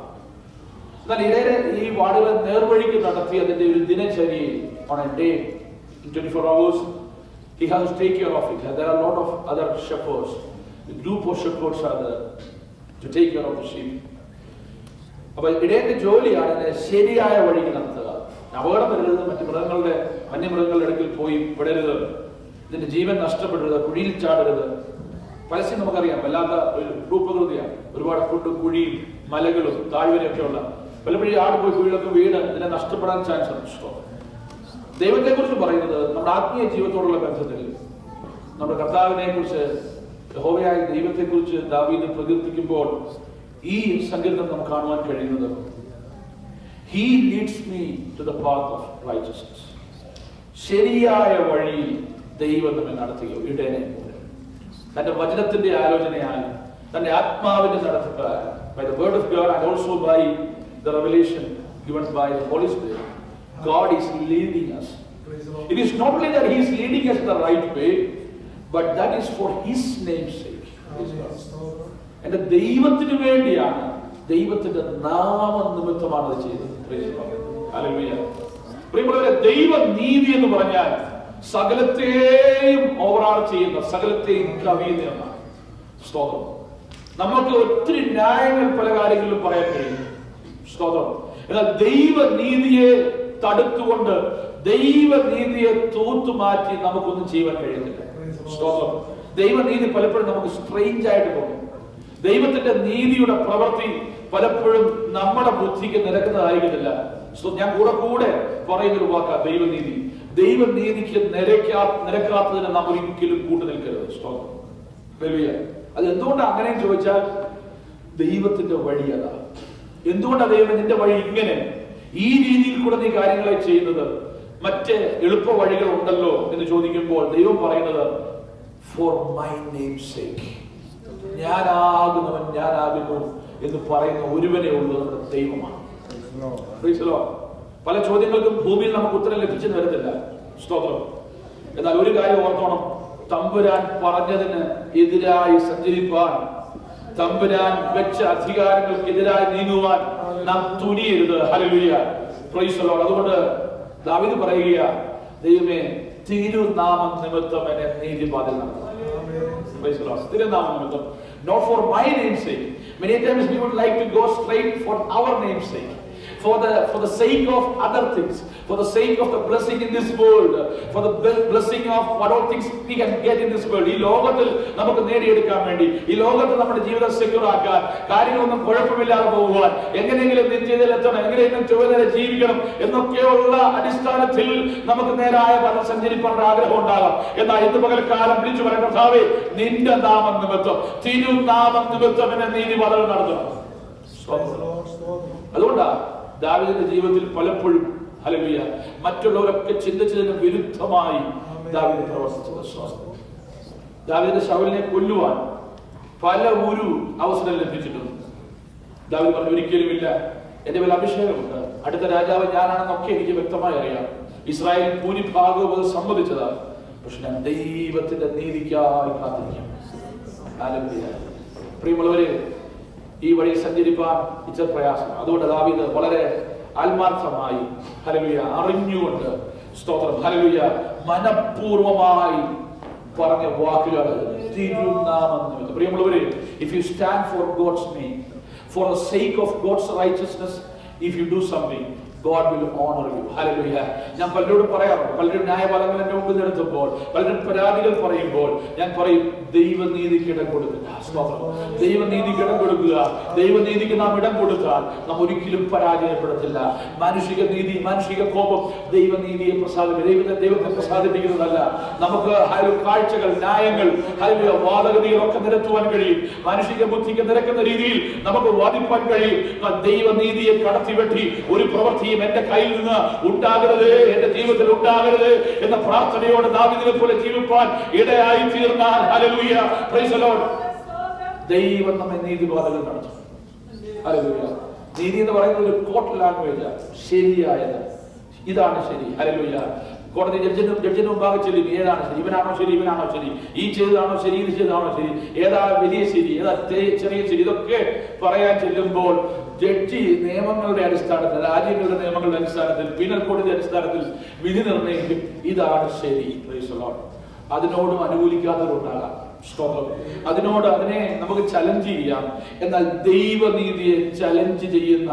A: എന്നാൽ ഇടയെ ഈ വാടുകളെ നേർവഴിക്ക് നടത്തി അതിന്റെ ഒരു ദിനചര്യയിൽ on a day in 24 hours he has to take care of it. There are a lot of other shepherds. The group of shepherds are there to take care of the sheep. അപ്പോൾ ഇടയന്റെ ജോലിയാണ് ഇതിനെ ശരിയായ വഴിക്ക് നടത്തുക. അപകടം വരരുത്, മറ്റു വന്യമൃഗങ്ങളുടെ അടുക്കൽ പോയി പെടരുത്, ഇതിന്റെ ജീവൻ നഷ്ടപ്പെടരുത്, കുഴിയിൽ ചാടരുത്. പലസ്തീൻ നമുക്കറിയാം, വല്ലാത്ത ഒരു ഭൂപ്രകൃതിയാണ്. ഒരുപാട് കുണ്ടും കുഴിയും മലകളും താഴ്വരയൊക്കെ ഉള്ള. പലപ്പോഴും ആട് പോയി കുഴിയിലൊക്കെ വീട് ഇതിനെ നഷ്ടപ്പെടാൻ ചാൻസ് ഉണ്ട്. ദൈവത്തെക്കുറിച്ച് പറയുന്നത് നമ്മുടെ ആത്മീയ ജീവിതത്തോടുള്ള ബന്ധത്തിൽ നമ്മുടെ കർത്താവിനെ കുറിച്ച്, യഹോവയായ ദൈവത്തെക്കുറിച്ച് ദാവീദ് പ്രകീർത്തിക്കുമ്പോൾ ഈ സങ്കീർത്തനം നമുക്ക് കാണുവാൻ കഴിയുന്നത്, He leads me to the path of righteousness. ശരിയായ വഴിയിൽ ദൈവം നമ്മെ നടത്തുകയോ ഇടേനെ പോലെ തന്റെ വചനത്തിന്റെ ആലോചനയാൽ, തന്റെ ആത്മാവിന്റെ നടത്തിപ്പാൽ, by the word of God and also by the revelation given by the Holy Spirit, God is leading us. It is not only that He is leading us the right way, but that is for His name's sake. എന്റെ ദൈവത്തിന് വേണ്ടിയാണ്, ദൈവത്തിന്റെ നാമനിമിത്തമാണ് അത് ചെയ്തത്. Hallelujah. പ്രിയമുള്ളവരെ, ദൈവനീതി എന്ന് പറഞ്ഞാൽ സകലത്തെയും ഓവറാൾ ചെയ്യുന്ന, സകലത്തെയും കവിയുന്ന എന്നാണ്. സ്തോത്രം. നമുക്ക് ഒത്തിരി ന്യായങ്ങൾ പല കാര്യങ്ങളിലും പറയാൻ കഴിയും. സ്തോത്രം. എന്നാൽ ദൈവനീതിയെ തടുത്തുകൊണ്ട്, ദൈവനീതിയെ തൂത്തുമാറ്റി നമുക്കൊന്നും ചെയ്യാൻ കഴിയുന്നില്ല. സ്തോത്രം. ദൈവനീതി പലപ്പോഴും നമുക്ക് സ്ട്രെയിഞ്ച് ആയിട്ട് തോന്നും. ദൈവത്തിന്റെ നീതിയുടെ പ്രവൃത്തി പലപ്പോഴും നമ്മുടെ ബുദ്ധിക്ക് നിരക്കുന്നതായിരിക്കുന്നില്ല. ഞാൻ കൂടെ പറയുന്നൊരു വാക്കാ ദൈവനീതി. ദൈവനീതിക്ക് നിരക്കാത്തതിന് നാം ഒരിക്കലും കൂട്ടു നിൽക്കരുത്. സ്തോത്രം. അത് എന്തുകൊണ്ടാണ് അങ്ങനെ ചോദിച്ചാൽ, ദൈവത്തിന്റെ വഴി അതാ. എന്തുകൊണ്ടാണ് ദൈവം നിന്റെ വഴി ഇങ്ങനെ ഈ രീതിയിൽ കൂടെ നീ കാര്യങ്ങളെ ചെയ്യുന്നത്? മറ്റ് എളുപ്പ വഴികൾ ഉണ്ടല്ലോ എന്ന് ചോദിക്കുമ്പോൾ ദൈവം പറയുന്നത്, ഫോർ മൈ നെയിംസ് സേക്ക്, ഞാനാകുന്നവൻ ഞാനാകുന്നു എന്ന് പറയുന്ന ഒരുവനെ ഉള്ളൂ, നമ്മുടെ ദൈവമാണ്. പല ചോദ്യങ്ങൾക്കും ഭൂമിയിൽ നമുക്ക് ഉത്തരം ലഭിച്ചെന്ന് വരത്തില്ല. സ്തോത്രം. എന്നാൽ ഒരു കാര്യം ഓർത്തോണം, തമ്പുരാൻ പറഞ്ഞതിന് എതിരായി സഞ്ചരിപ്പാൻ, തമ്പുരാൻ വെച്ച അധികാരങ്ങൾക്കെതിരായി നീങ്ങുവാൻ നാം തുനിയരുത്. ഹല്ലേലൂയ. Praise the Lord. അതുകൊണ്ട് ദാവീദ് പറയുക, ദൈവമേ തിരുനാമം നിമിത്തം എന്നെ നീതിപാതയിൽ നടത്തുക. Praise the Lord. തിരുനാമം നിമിത്തം. Not for my name's sake. Many times we would like to go straight for our name's sake, for the sake of other things, for the sake of the blessing in this world, for the blessing of what all things we can get in this world. ഈ ലോകത്തിൽ നമുക്ക് നേടിയെടുക്കാൻ വേണ്ടി, ഈ ലോകത്തിൽ നമ്മുടെ ജീവിതം secure ആക്കാൻ, കാര്യങ്ങളൊന്നും കുഴപ്പമില്ലാതെ പോകുവാൻ, എങ്ങനെയെങ്കിലും നിശ്ചയത്തിൽ എത്തണം, എങ്ങനെയെങ്കിലും ചുവതല ജീവിക്കണം എന്നൊക്കെയുള്ള അടിസ്ഥാനത്തിൽ നമുക്ക് നേരായ പദം സഞ്ചരിക്കാനുള്ള ആഗ്രഹം ഉണ്ടാകാം. എന്നാൽ ഇന്ന് പകൽക്കാലം വിളിച്ചു പറയുന്ന കർത്താവേ, നിന്റെ നാമം നിമിത്തം, തിരുനാമം നിമിത്തം എന്നെ നീതിപാതകൾ നടത്തണം. അതുകൊണ്ടാണ് ദാവീദിന്റെ ജീവിതത്തിൽ പലപ്പോഴും, ഹല്ലേലൂയ, മറ്റുള്ളവരൊക്കെ ചിന്തിച്ചതിന് വിരുദ്ധമായി ദാവീദ് പ്രവർത്തിച്ചത്. ദാവീദിന്റെ ശൗലിനെ കൊല്ലുവാൻ പല ഒരു അവസരം ലഭിച്ചിട്ടുണ്ട്. ദാവീദ് പറഞ്ഞു, ഒരിക്കലുമില്ല, എന്റെ മേൽ അഭിഷേകമുണ്ട്, അടുത്ത രാജാവ് ഞാനാണെന്നൊക്കെ എനിക്ക് വ്യക്തമായി അറിയാം. ഇസ്രായേൽ ഭൂരിഭാഗവും അത് സമ്മതിച്ചതാണ്. പക്ഷെ ഞാൻ ദൈവത്തിന്റെ നീതിക്കായി കാത്തിരിക്കാം. ഹല്ലേലൂയ. പ്രിയമുള്ളവരെ, ഈ വഴി സഞ്ചരിപ്പാൻ ഇച്ചിരി പ്രയാസം. അതുകൊണ്ട് ദാവീദ് വളരെ ആത്മാർത്ഥമായി, ഹല്ലേലൂയ, അറിഞ്ഞുകൊണ്ട്, സ്തോത്രം, ഹല്ലേലൂയ, മനഃപൂർവമായി പറഞ്ഞ വാക്കുകൾ തിരുനാമം നിമിത്തം. പ്രിയമുള്ളവരെ, if you stand for God's name, for the sake of God's righteousness, if you do something, God will honor you. Hallelujah. ഞാൻ പലരോടും പറയാറുണ്ട്, പലരും ന്യായപാലങ്ങൾ എന്റെ മുമ്പിൽ നിർത്തുമ്പോൾ, പലരും പരാതികൾ പറയുമ്പോൾ ഞാൻ പറയും, ദൈവനീതിക്ക് ഇടം കൊടുക്കുക. ദൈവനീതിക്ക് ഇടം കൊടുക്കുക. ദൈവനീതിക്ക് നാം ഇടം കൊടുത്താൽ നാം ഒരിക്കലും പരാജയപ്പെടത്തില്ല. മാനുഷിക നീതി, മാനുഷിക കോപം ദൈവനീതിയെ ദൈവത്തെ പ്രസാദിപ്പിക്കുന്നതല്ല. നമുക്ക് കാഴ്ചകൾ, ന്യായങ്ങൾ, വാദഗതികളൊക്കെ നിരത്തുവാൻ കഴിയും. മാനുഷിക ബുദ്ധിക്ക് നിരക്കുന്ന രീതിയിൽ നമുക്ക് വാദിപ്പാൻ കഴിയും. ദൈവനീതിയെ കടത്തിവെട്ടി ഒരു പ്രവൃത്തി എന്റെ കയ്യിൽ നിന്ന് ഉണ്ടാകരുത്, എന്റെ ജീവിതത്തിൽ ഉണ്ടാകരുത് എന്ന പ്രാർത്ഥനയോടെ ദാവീദിനെ പോലെ ജീവിപ്പാൻ ഇടയായി തീർന്നാൽ, ഹല്ലേലൂയ, പ്രൈസ് ദി ലോർഡ്, ദൈവം നമ്മെ നീതിപാതകൾ നടത്തും. ഹല്ലേലൂയ. നീതി എന്ന് പറയുന്നത് ഒരു കോർട്ട് ലാംഗ്വേജ്, ശരിയായത്, ഇതാണ് ശരി. ഹല്ലേലൂയ. കോടതി ജഡ്ജിന് മുമ്പാകെ ചെല്ലും, ഏതാണ് ശരി, ഇവനാണോ ശരി, ഇവനാണോ ശരി, ഈ ചെയ്തതാണോ ശരി, ഇത് ചെയ്തതാണോ ശരി, ഏതാ വലിയ ശരി, ഏതാ ചെറിയ ശരി, ഇതൊക്കെ പറയാൻ ചെല്ലുമ്പോൾ ജഡ്ജി നിയമങ്ങളുടെ അടിസ്ഥാനത്തിൽ, രാജ്യങ്ങളുടെ നിയമങ്ങളുടെ അടിസ്ഥാനത്തിൽ, പീനൽ കോഡിന്റെ അടിസ്ഥാനത്തിൽ വിധി നിർണ്ണയിക്കും, ഇതാണ് ശരി. Praise the lord. അതിനോടും അനുകൂലിക്കാത്തവരുണ്ടാകാം. അതിനെ നമുക്ക് ചലഞ്ച് ചെയ്യാം. എന്നാൽ ദൈവനീതിയെ ചലഞ്ച് ചെയ്യുന്ന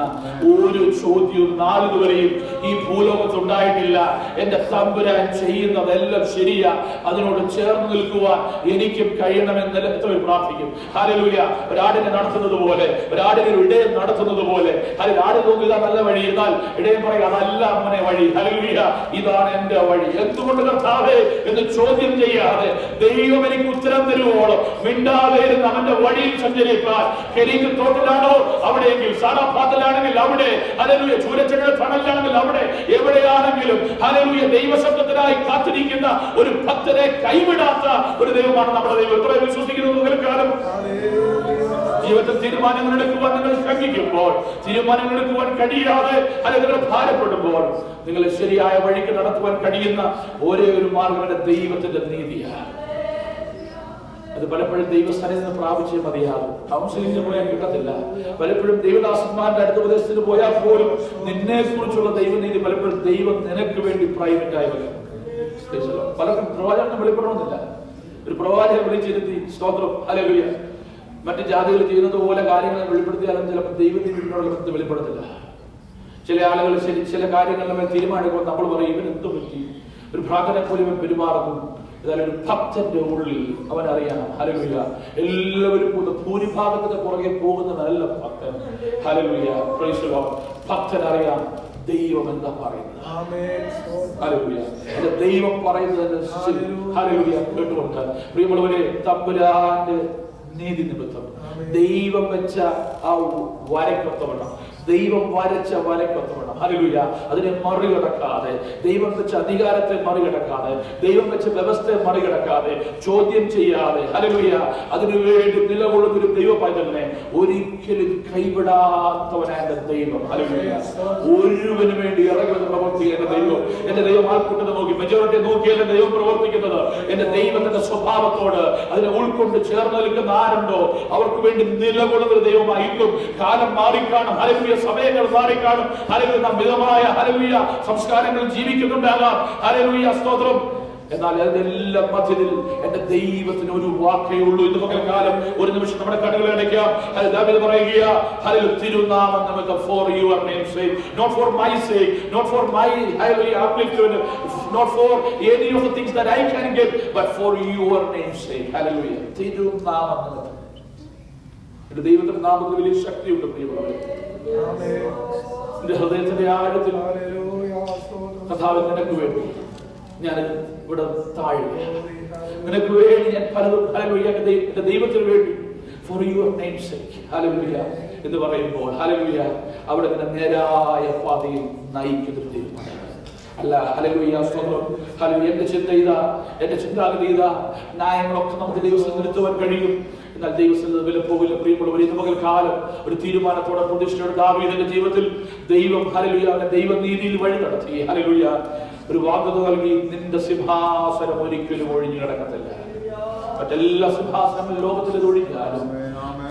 A: ഒരു ചോദ്യവും നാളിതുവരെയും ഈ ഭൂലോകത്ത് ഉണ്ടായിട്ടില്ല. എന്റെ തമ്പുരാൻ ചെയ്യുന്നതെല്ലാം ശരിയാ, അതിനോട് ചേർന്ന് നിൽക്കുവാൻ എനിക്കും കഴിയണമെന്ന് എത്ര പ്രാർത്ഥിക്കും. ഹല്ലേലൂയ. ഒരാടിനെ നടത്തുന്നത് പോലെ, ഒരാടിനെ ഒരു ഇടയൻ നടത്തുന്നത് പോലെ, അല്ലെങ്കിൽ ആട് നോക്കുക നല്ല വഴി, എന്നാൽ ഇടയൻ പറയുക അതല്ല അങ്ങനെ വഴി. ഹല്ലേലൂയ, ഇതാണ് എന്റെ വഴി. എന്തുകൊണ്ട് കർത്താവേ എന്ന് ചോദ്യം ചെയ്യാതെ ദൈവം എനിക്ക് ഉത്തരം തരുവോളം മിണ്ടാതെ ഇരുന്ന് അവന്റെ വഴിയിൽ സഞ്ചരിക്കാൻ. കെരീത്ത് തോട്ടിലാണോ അവിടെയെങ്കിൽ, സാറാഫാത്തിലാണെങ്കിൽ അവിടെ, ഹല്ലേലൂയ, ചൂരച്ചെടിയുടെ തണലിലാണെങ്കിൽ അവിടെ, എവിടെയാണെങ്കിലും ഹല്ലേലൂയ ദൈവശബ്ദത്തിനായി കാത്തിരിക്കുന്ന ഒരു ഭക്തരെ കൈവിടാത്ത ഒരു ദൈവമാണ് നമ്മുടെ ദൈവം. എത്ര വിശ്വസിക്കുന്നത് കേൾക്കാനും. ജീവിതത്തിൽ തീരുമാനങ്ങൾ എടുക്കുവാൻ നിങ്ങൾ ശ്രമിക്കുമ്പോൾ, തീരുമാനങ്ങൾ എടുക്കുവാൻ കഴിയാതെ അല്ലെങ്കിൽ നിങ്ങൾ ഭാരപ്പെടുമ്പോൾ, നിങ്ങളെ ശരിയായ വഴിക്ക് നടത്തുവാൻ കഴിയുന്ന ഒരേ ഒരു മാർഗം ദൈവത്തിന്റെ നീതിയാണ്. അത് പലപ്പോഴും ദൈവസ്ഥാനത്ത് നിന്ന് പ്രാപിച്ചേ മതിയാകും. കൗൺസിലിംഗിന് പോയാൽ കിട്ടത്തില്ല. പലപ്പോഴും ദൈവദാസന്മാരുടെ അടുത്ത ഉപദേശത്തിന് പോയാൽ പോലും നിന്നെ കുറിച്ചുള്ള ദൈവനീതി പലപ്പോഴും ദൈവം നിനക്ക് വേണ്ടി പ്രൈവറ്റ് ആയി വരും. പലർക്കും പ്രവാചകനെ വെളിപ്പെടണമെന്നില്ല. ഒരു പ്രവാചകനെ വിളിച്ചിരുത്തി സ്തോത്രം ഹല്ലേലൂയ മറ്റു ജാതികൾ ചെയ്യുന്നത് പോലെ കാര്യങ്ങൾ വെളിപ്പെടുത്തിയാലും ചിലപ്പോൾ ദൈവനീതിയോടുള്ള ബന്ധം വെളിപ്പെടുത്തില്ല. ചില ആളുകൾ ചില കാര്യങ്ങൾ നമ്മൾ തീരുമാനിക്കുമ്പോൾ നമ്മൾ പറയും ഇവൻ എന്ത് പറ്റി, ഒരു ഭ്രാന്തനെ പോലെ ഇവൻ പെരുമാറുന്നു. എന്നാലും ഒരു ഭക്തന്റെ ഉള്ളിൽ അവനറിയാം ഹല്ലേലൂയ എല്ലാവരും ഭൂരിഭാഗത്തിന്റെ പുറകെ പോകുന്നതല്ല ഭക്തൻ. Hallelujah praise the lord. ഭക്തനറിയാം ദൈവം എന്താ പറയുന്നത്. ഹല്ലേലൂയ. എന്റെ ദൈവം പറയുന്നത് ഹല്ലേലൂയ കേട്ടുകൊണ്ട് പ്രിയമുള്ളവരെ, തമ്പുരാന്റെ നീതി നിമിത്തം ദൈവം വെച്ച ആ വരക്കൊത്തവണ്ണം, ദൈവം വരച്ച വരക്കൊത്തവണ്ണം ഹല്ലേലൂയ അതിനെ മറികടക്കാതെ, ദൈവം വെച്ച അധികാരത്തെ മറികടക്കാതെ, ദൈവം വെച്ച വ്യവസ്ഥയെ മറികടക്കാതെ, ചോദ്യം ചെയ്യാതെ ഹല്ലേലൂയ അതിനുവേണ്ടി നിലകൊള്ളുന്ന ഒരു ദൈവ പൈതലിനെ ഒരിക്കലും കൈവിടാത്തവനായ ദൈവം. ഹല്ലേലൂയ. ഒരുവന് വേണ്ടി ഇറങ്ങി പ്രവർത്തിക്കുന്ന ദൈവം. എന്റെ ദൈവം ആൾക്കൂട്ടത്തെ നോക്കി മെജോറിറ്റി നോക്കിയല്ല ദൈവം പ്രവർത്തിക്കുന്നത്. എന്റെ ദൈവത്തിന്റെ സ്വഭാവത്തോട് അതിനെ ഉൾക്കൊണ്ട് ചേർന്ന് നിൽക്കുന്ന ആരുണ്ടോ അവർക്ക് വേണ്ടി നിലകൊള്ളുന്ന ഒരു ദൈവമായി. ഇന്നും കാലം മാറിക്കാണും, ഹല്ലേലൂയ സമയങ്ങൾ മാറിക്കാണും, ഹല്ലേലൂയ നാം മിതമായ ഹല്ലേലൂയ സംസ്കാരങ്ങൾ ജീവിക്കുന്നുണ്ടാകാം. ഹല്ലേലൂയ സ്തോത്രം. എന്നാൽ അതിനെല്ലാം മധ്യത്തിൽ എന്റെ ദൈവത്തിന് ഒരു വാക്കേ ഉള്ളൂ. ഇന്ന് പകൽക്കാലം ഒരു നിമിഷം നമ്മുടെ കണ്ണുകളെ അടയ്ക്കാം. ദാവീദ് പറയുക ഹല്ലേലൂയ തിരുനാമം നമുക്ക് for your name's sake, not for my sake, not for my hallelujah upliftment, not for any of the things that I can get, but for your name's sake. hallelujah തിരുനാമം നമുക്ക്. എന്റെ ദൈവത്തിന്റെ നാമത്തിൽ വലിയ ശക്തിയുണ്ട് പ്രിയമുള്ളവരെ. എന്റെ ഹൃദയത്തിന്റെ ആഴത്തിൽ കർത്താവേ നിനക്ക് വേണ്ടി ഞാൻ ഇവിടെ താഴുകയാണ്. നിനക്ക് വേണ്ടി ഞാൻ പലതും ഹല്ലേലൂയ എന്റെ ദൈവത്തിന് വേണ്ടി for your name's sake hallelujah എന്ന് പറയുമ്പോൾ ഹല്ലേലൂയ അവിടെ നിന്നെ നേരായ പാതയിൽ നയിക്കുന്ന ഒരു ദൈവമാണ്. അല്ല ഹല്ലേലൂയ സ്തോത്രം. ഹല്ലേലൂയ എന്റെ ചിന്ത ഇതാ, എന്റെ ചിന്താഗതി ഇതാ, ന്യായങ്ങളൊക്കെ നമുക്ക് ദൈവത്തിൽ നിർത്തുവാൻ കഴിയും. എന്നാൽ ദൈവത്തിൽ വില പോകില്ല പ്രിയമുള്ളവർ. ഇന്ന് പകൽക്കാലം ഒരു തീരുമാനത്തോടെ പ്രതിഷ്ഠയുടെ ദാവീദിന്റെ ജീവിതത്തിൽ ദൈവം ഹല്ലേലൂയ അവനെ ദൈവനീതിയിൽ വഴി നടത്തി. ഹല്ലേലൂയ ഒരു വാഗ്ദത്തം നൽകി, നിന്റെ സിംഹാസനം ഒരിക്കലും ഒഴിഞ്ഞു കിടക്കത്തില്ല. മറ്റെല്ലാ സിംഹാസനങ്ങളും ലോകത്തിൽ ഒഴിഞ്ഞാലും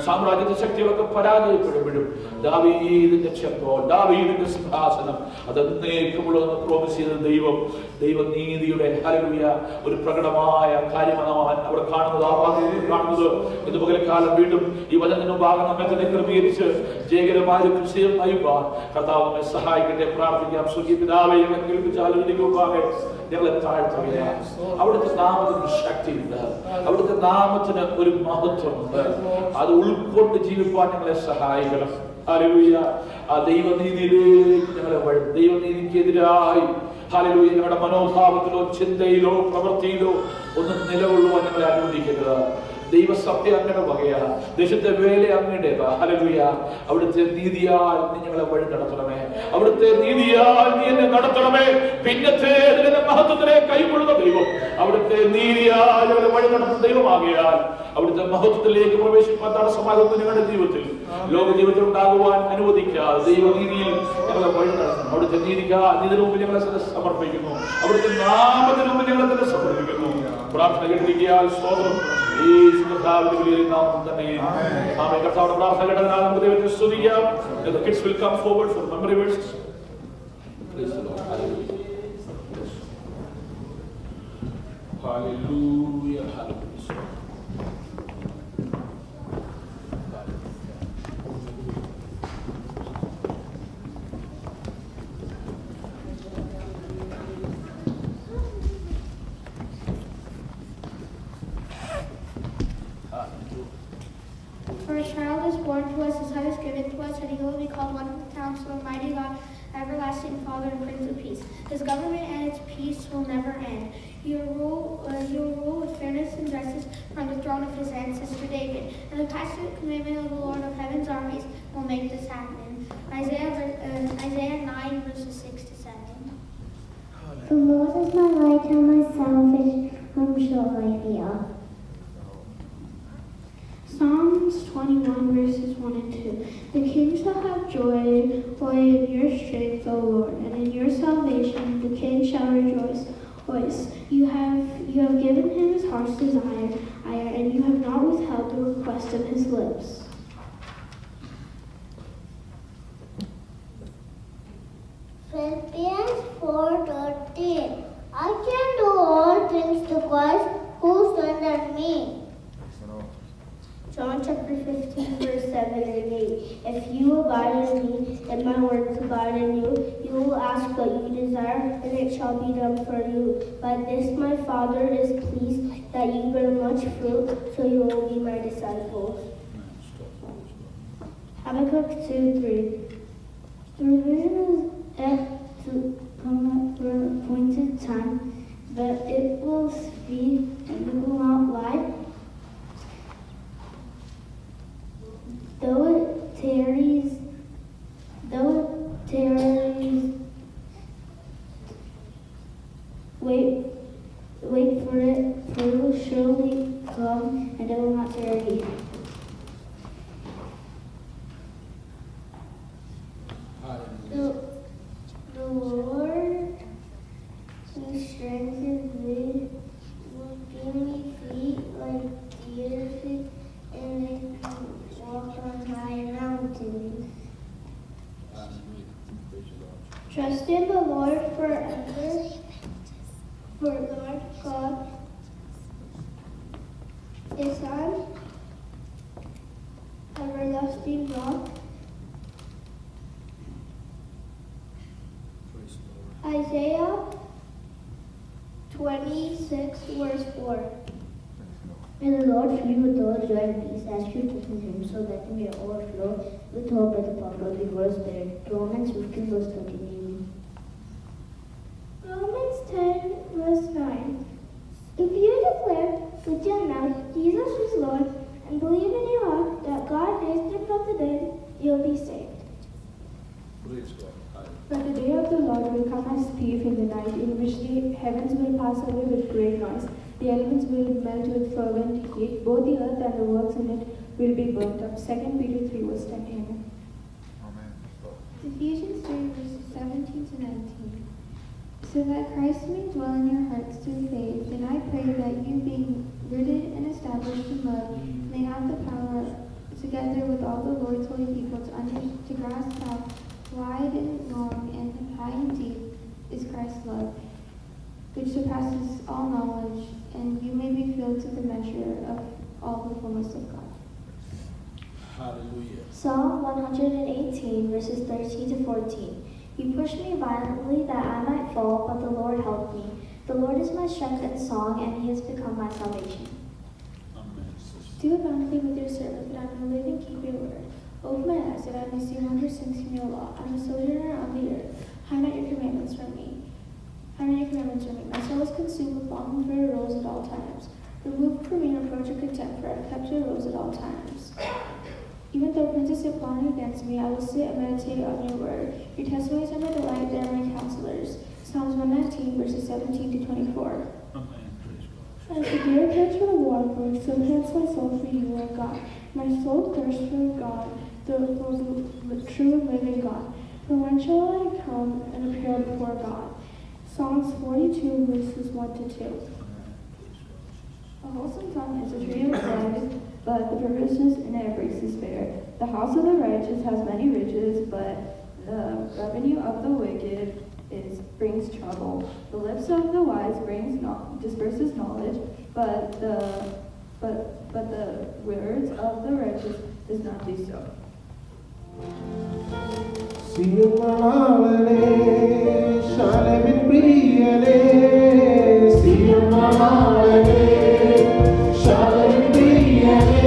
A: സാമ്രാജ്യത്തിന്റെ ശക്തികളൊക്കെ പരാജയപ്പെടുമ്പോഴും ദാവീദിന്റെ ക്ഷേത്രം, ദാവീദിന്റെ സിംഹാസനം അതെന്നേക്കുമുള്ളതെന്ന് പ്രോമിസ് ചെയ്ത ദൈവം ദൈവനീതിയുടെ ഹല്ലേലൂയ ഒരു പ്രകടമായ കാര്യമാണ് അവിടെ കാണുന്നത്. ഇന്ന് പകൽക്കാലം വീണ്ടും ഈ വചനത്തിന് മുമ്പാകെ നമ്മെ തന്നെ ക്രമീകരിച്ച് ജയകരമായ കൃഷിയും നയിപ്പാൻ കർത്താവ് നമ്മെ സഹായിക്കട്ടെ. പ്രാർത്ഥിക്കാം. സ്വർഗീയ പിതാവേ, ഞങ്ങളെ കേൾപ്പിച്ചാലും മുമ്പാകെ ഞങ്ങളെ താഴ്ത്തുകയാണ്. അവിടുത്തെ നാമത്തിന് ശക്തിയുണ്ട്, അവിടുത്തെ നാമത്തിന് ഒരു മഹത്വമുണ്ട്. അത് ഉൾക്കൊണ്ട് ജീവിക്കാൻ ഞങ്ങളെ സഹായിക്കണം. ഹല്ലേലൂയ. ആ ദൈവനീതിയിലേക്ക് ഞങ്ങളെ ദൈവനീതിക്കെതിരായി ഹല്ലേലൂയ ഞങ്ങളുടെ മനോഭാവത്തിലോ ചിന്തയിലോ പ്രവൃത്തിയിലോ ഒന്നും നിലകൊള്ളുവാൻ ഞങ്ങളെ അനുവദിക്കരുത്. ദൈവസഭ അങ്ങയുടെ വകയാണ്, ദേശത്തെ വേല അങ്ങയുടേതാ. ഹല്ലേലൂയ. അവിടുത്തെ നീതിയാൽ നീ ഞങ്ങളെ വഴി നടത്തണമേ, അവിടുത്തെ നീതിയാൽ നീ എന്നെ നടത്തണമേ. പിന്നത്തെ മഹത്വത്തിനെ കൈക്കൊള്ളുന്ന ദൈവം, അവിടുത്തെ നീതിയാൽ ഞങ്ങളെ വഴി നടത്തുന്ന ദൈവമാകിയാൽ അവിടുത്തെ മഹത്വത്തിലേക്ക് പ്രവേശിക്കാൻ തടസ്സമാകുന്ന ഞങ്ങളുടെ ജീവിതത്തിൽ ലോക ജീവിതത്തിൽ ഉണ്ടാകുവാൻ അനുവദിക്കാതെ ദൈവനീതിയിൽ ഞങ്ങളെ വഴി നടത്തണം. അവിടുത്തെ നീതിന് മുമ്പിൽ ഞങ്ങളെ സമർപ്പിക്കുന്നു, അവിടുത്തെ നാമത്തിന് മുമ്പിൽ ഞങ്ങളെ തന്നെ സമർപ്പിക്കുന്നു. പ്രാർത്ഥന കേട്ടിരിക്കാൻ സ്തോത്രം. The kids will come forward for memory verses. Praise the Lord. Hallelujah. Hallelujah. Hallelujah.
G: For a child is born to us, a son is given to us, and he will be called Wonderful Counselor, Mighty God, Everlasting Father, and Prince of Peace. His government and its peace will never end. He will rule with fairness and justice from the throne of his ancestor David. And the passionate commandment of the Lord of heaven's armies will make this happen. Isaiah 9, verses 6 to 7.
H: The Lord is my light and my salvation, whom shall I fear?
G: Psalms 21, verses 1 and 2. The king shall have joy in your strength, O Lord, and in your salvation the king shall rejoice. You have given him his heart's desire, and you have not withheld the request of his lips.
H: Philippians 4:13. I can do all things through Christ who strengthens me.
G: John chapter 15, verse 7 and 8. If you abide in me, and my words abide in you, you will ask what you desire, and it shall be done for you. By this my Father is pleased, that you bear much fruit, so you will be my disciples. Habakkuk 2:3. The revision is to come at an appointed time, but it will speed and it will not lie. Though it tarries, wait for it, for it will surely come, and it will not tarry. The Lord who strengthens me will give me feet like deer feet, and I can walk on high mountains. Trust in the Lord forever, for Lord God is our everlasting rock. Isaiah 26, verse 4.
H: May the Lord fill you with all joy and peace as you trust in him, so that you may overflow with hope by the power of the Holy Spirit. Romans 15, verse 13.
G: Romans 10, verse 9. If you declare with your mouth Jesus is Lord, and believe in your heart that God raised him from the dead, you'll be saved.
I: But the day of the Lord will come as thief in the night, in which the heavens will pass away with great noise, the elements will melt with fervent heat, both the earth and the works in it will be burnt up. 2 Peter 3, verse 10. Amen.
G: Ephesians 3, verses 17 to 19. So that Christ may dwell in your hearts through faith, and I pray that you, being rooted and established in love, may have the power, together with all the Lord's holy people, to grasp how wide and long and high and deep is Christ's love, which surpasses all knowledge, and you may be filled to the measure of all the fullness of God.
A: Hallelujah.
G: Psalm 118, verses 13 to 14. You pushed me violently that I might fall, but the Lord helped me. The Lord is my strength and song, and he has become my salvation.
A: Amen.
G: Do bountifully with your servant, that I may live and keep your word. Open my eyes, that I may see wondrous things in your law. I'm a sojourner on the earth. Hide not your commandments from me. Hide not your commandments from me. My soul is consumed with longing for your rules at all times. Remove from me reproach or contempt, for I have kept your rules at all times. Even though princes have plotted against me, I will sit and meditate on your word. Your testimonies are my delight, they are my counselors. Psalms 119, verses 17 to 24. As the deer pants for the water, so pants my soul for you, O God. My soul thirsts for God, the true and living God. For when shall I come and appear before God? Psalms 42, verses 1 to 2.
I: A wholesome tongue is a tree of life, but the perverseness in it breaks the spirit. The house of the righteous has many riches, but the revenue of the wicked brings trouble. The lips of the wise disperses knowledge, but the words of the righteous does not do so.
C: Siyammalane, Shalamin Priyane, Siyammalane, Shalamin Priyane,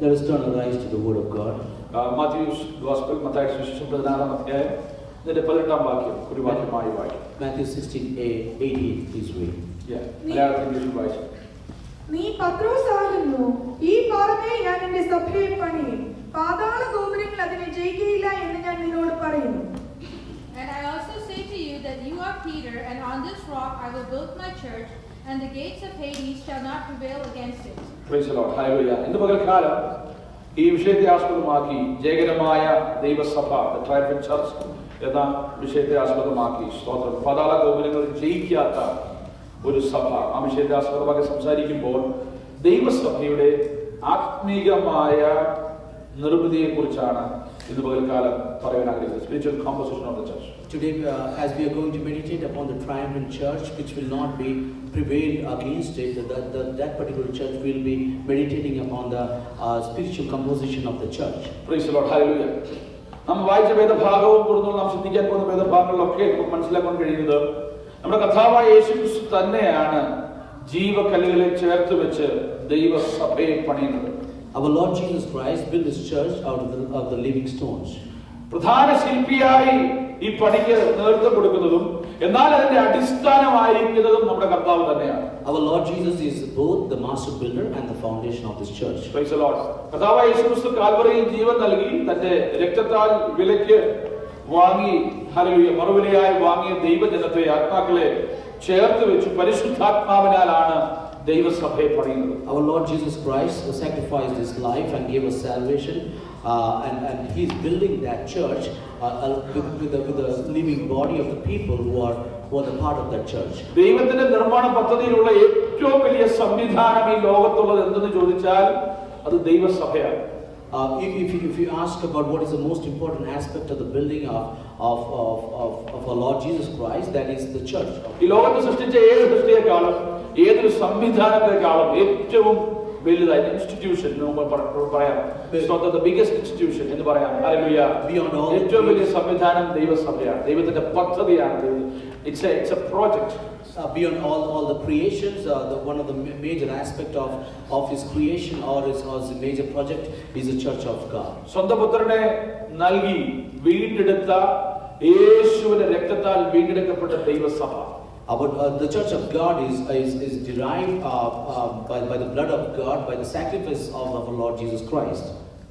J: Let us turn our eyes to the Word of God.
A: Matthew's Gospel, മത്തായിയുടെ സുവിശേഷം 16-ാം അധ്യായം ഇതിന്റെ 18-ാം വാക്യം ഒരു വാക്യമായി വായിക്കും.
J: Matthew 16:18, please read.
A: മലയാളത്തിൽ ഇംഗ്ലീഷിൽ വായിച്ചു.
K: നീ പത്രോസാകുന്നു, ഈ പാറമേൽ ഞാൻ എന്റെ സഭയെ പണിയും, പാതാള ഗോപുരങ്ങൾ അതിനെ ജയിക്കുകയില്ല എന്ന് ഞാൻ നിന്നോട് പറയുന്നു.
F: And I also say to you that you are Peter, and on this rock I will build my church, and the gates of Hades shall not prevail against it.
A: Praise the Lord. Hallelujah. ഇന്ന് പകൽക്കാലം ഈ വിഷയത്തെ ആസ്പദമാക്കി ജയകരമായ ദൈവസഭ the triumphant church എന്ന വിഷയത്തെ ആസ്പദമാക്കി സ്തോത്രം പാതാള ഗോപുരങ്ങൾ ജയിക്കാത്ത ഒരു സഭ ആ വിഷയത്തെ ആസ്പദമാക്കി സംസാരിക്കുമ്പോൾ ദൈവസഭയുടെ ആത്മീകമായ നിർമ്മിതിയെക്കുറിച്ചാണ് ഇന്ന് പകൽക്കാലം പറയാൻ ആഗ്രഹിക്കുന്നത്. Spiritual composition of the church.
J: Today, as we are going to meditate upon the triumphant church, which will not be prevailed against it, that particular church will be meditating upon the spiritual composition of the church.
A: Praise the Lord. Hallelujah. നാം വായിച്ച വേദഭാഗവും തുടർന്ന് നാം ചിന്തിക്കാൻ പോകുന്ന വേദഭാഗങ്ങളിലൊക്കെ നമുക്ക് മനസ്സിലാക്കാൻ കഴിയുന്നത് നമ്മുടെ കർത്താവായ യേശുക്രിസ്തു തന്നെയാണ് ജീവകല്ലുകളെ ചേർത്ത് വെച്ച് ദൈവസഭയെ പണിയുന്നത്.
J: Our Lord Jesus Christ built His church out of the living stones.
A: പ്രധാന ശില്പിയായി ഈ പണിക്ക് നേതൃത്വം കൊടുക്കുന്നതും എന്നാൽ അതിന്റെ അടിസ്ഥാനമായിരിക്കുന്നതും നമ്മുടെ കർത്താവ് തന്നെയാണ്.
J: Our Lord Jesus is both the master builder and the foundation of this church.
A: Praise the Lord. കർത്താവായ യേശുക്രിസ്തു കാൽവറിയിൽ ജീവൻ നൽകി തന്റെ രക്തത്താൽ വിലയ്ക്ക് വാങ്ങി ഹല്ലേലൂയ മറുവിലയായി വാങ്ങിയ ദൈവജനത്തെ ആത്മാക്കളെ ചേർത്ത് വെച്ച് പരിശുദ്ധാത്മാവിനാലാണ് ദൈവസഭയെ പണിയുന്നത്.
J: Our Lord Jesus Christ sacrificed His life and gave us salvation, and He is building that church with the living body of the people who are the part of that church.
A: ദൈവത്തിന്റെ നിർമ്മാണ പദ്ധതിയിലുള്ള ഏറ്റവും വലിയ സംവിധാനം ഈ ലോകത്തുള്ളത് എന്തെന്ന് ചോദിച്ചാൽ അത് ദൈവസഭയാണ്.
J: If you ask about what is the most important aspect of the building of our Lord Jesus Christ, that is the church.
A: ഈ ലോകത്തെ സൃഷ്ടിച്ച ഏത് സൃഷ്ടിയെക്കാളും ഏതൊരു സംവിധാനത്തെക്കാളും ഏറ്റവും വലുതായ ഇൻസ്റ്റിറ്റ്യൂഷൻ പറയാം. the biggest institution എന്ന് പറയാം. ഹല്ലേലൂയ. ഏറ്റവും വലിയ സംവിധാനം ദൈവസഭയാണ്. ദൈവത്തിന്റെ പദ്ധതിയാണ്. It's a project.
J: Beyond all the creations, one of the major aspect of His creation or His major project is the church of God.
A: സ്വന്തം പുത്രനെ നൽകി വീണ്ടെടുത്ത യേശുവിന്റെ രക്തത്താൽ വീണ്ടെടുക്കപ്പെട്ട ദൈവസഭ.
J: The church of God is derived by the blood of God, by the sacrifice of our Lord Jesus Christ.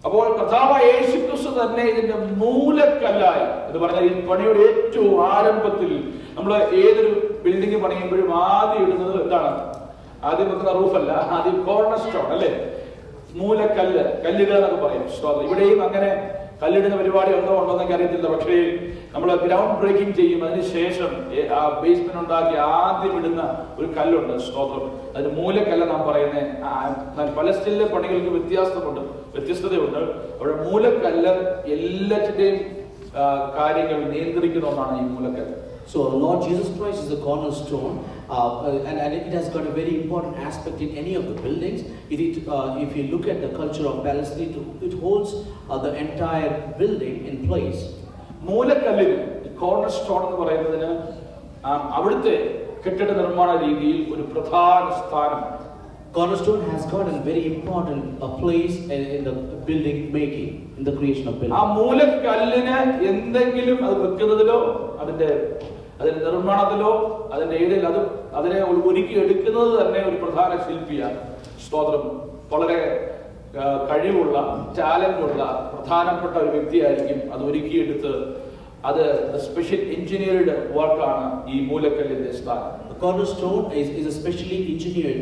A: അപ്പോൾ കർത്താവായ യേശുക്രിസ്തു തന്നെ ഇതിന്റെ മൂലക്കല്ലായി എന്ന് പറഞ്ഞാൽ ഈ പണിയുടെ ഏറ്റവും ആരംഭത്തിൽ നമ്മൾ ഏതൊരു ബിൽഡിംഗ് പണിയുമ്പോഴും ആദ്യം ഇടുന്നത് എന്താണ്? ആദ്യം വെക്കുന്ന റൂഫല്ല, ആദ്യം കോർണർ സ്റ്റോൺ അല്ലേ, മൂലക്കല്ല്, കല്ലുകൾ എന്നൊക്കെ പറയും. ഇവിടെയും അങ്ങനെ കല്ലിടുന്ന പരിപാടി ഉണ്ടോ എന്നൊക്കെ അറിയത്തില്ല. പക്ഷേ നമ്മൾ ഗ്രൗണ്ട് ബ്രേക്കിംഗ് ചെയ്യും, അതിനുശേഷം ആ ബേസ്മെന്റ് ഉണ്ടാക്കി ആദ്യം ഇടുന്ന ഒരു കല്ലുണ്ട്. സ്തോത്രം. അതിന് മൂലക്കല്ല നാം പറയുന്നത്. പലസ്തീനിലെ പണികൾക്ക് വ്യത്യസ്തതയുണ്ട്. അവിടെ മൂലക്കല്ല് എല്ലാറ്റിന്റെയും കാര്യങ്ങൾ നിയന്ത്രിക്കുന്ന ഒന്നാണ് ഈ മൂലക്കല്ല്.
J: So Lord Jesus Christ is the cornerstone, and it has got a very important aspect in any of the buildings. If you look at the culture of Palestine, it holds the entire building in place.
A: മൂലക്കല്ലിന് corner stone എന്ന് പറയുന്നതിന് അവിടുത്തെ കെട്ടിട നിർമ്മാണ രീതിയിൽ ഒരു പ്രധാന സ്ഥാനം.
J: Cornerstone has got a very important place in the building making, in the creation of building.
A: ആ മൂലക്കല്ലിന് എന്തെങ്കിലും അത് വെക്കുന്നതിലോ അതിന്റെ നിർമ്മാണത്തിലോ അതിന്റെ ഏതെങ്കിലും അതിനെ ഒരുക്കി എടുക്കുന്നത് തന്നെ ഒരു പ്രധാന ശില്പിയാണ്. സ്തോത്രം. വളരെ കഴിവുള്ള ടാലന്റുള്ള പ്രധാനപ്പെട്ട ഒരു വ്യക്തിയായിരിക്കും അത് ഒരുക്കിയെടുത്ത്. അത് സ്പെഷ്യൽ എഞ്ചിനീയർഡ് വർക്കാണ് ഈ മൂലക്കല്ലിന്റെ സ്ഥാനം.
J: Cornerstone is a specially engineered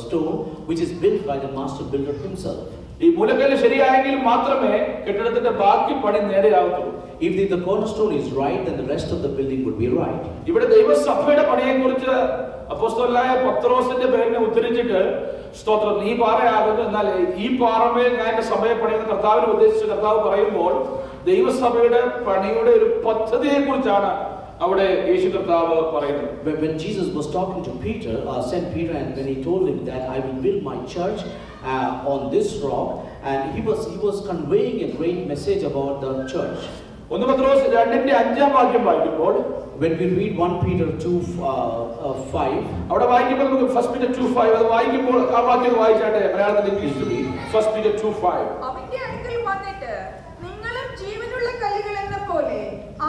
J: stone which is built by the master builder himself.
A: ഈ മൂലക്കല്ല് ശരിയായെങ്കിൽ മാത്രമേ കെട്ടിടത്തിന്റെ ബാക്കി പണി നേരെയാവത്തുള്ളൂ.
J: If the cornerstone is right, then the rest of the building would be right.
A: ഇവിടെ ദൈവസഭയുടെ പണിയെക്കുറിച്ച് അപ്പോസ്തലനായ പത്രോസിന്റെ പേരിനെ ഉദ്ധരിച്ചിട്ട് സ്തോത്രം ഈ പാറയാകുന്നു, എന്നാൽ ഈ പാറമേൽ ഞാൻ എന്റെ സഭയെ പണിയുന്ന കർത്താവിനെ ഉദ്ദേശിച്ച് കർത്താവ് പറയുമ്പോൾ ദൈവസഭയുടെ പണിയുടെ ഒരു പദ്ധതിയെ കുറിച്ചാണ് അവിടെ യേശു കർത്താവ് പറയുന്നത്.
J: When Jesus was talking to Peter, Saint Peter, and when he told him that I will build my church on this rock, and he was conveying a great message about the church.
A: 1 പത്രോസ് 2:5 വാക്യം വായിക്കുമ്പോൾ,
J: when we read 1 Peter 2:5,
A: അവിടെ വായിക്കുമ്പോൾ നമുക്ക് 1 Peter 2:5 അത് വായിക്കുമ്പോൾ ആ വാക്യം വായിച്ചാട്ടെ മലയാളത്തിൽ ഇംഗ്ലീഷിൽ 1 Peter 2:5.
K: അവന്റെ അടുക്കൽ വന്നിട്ട് നിങ്ങളും ജീവനുള്ള കല്ലുകൾ എന്ന പോലെ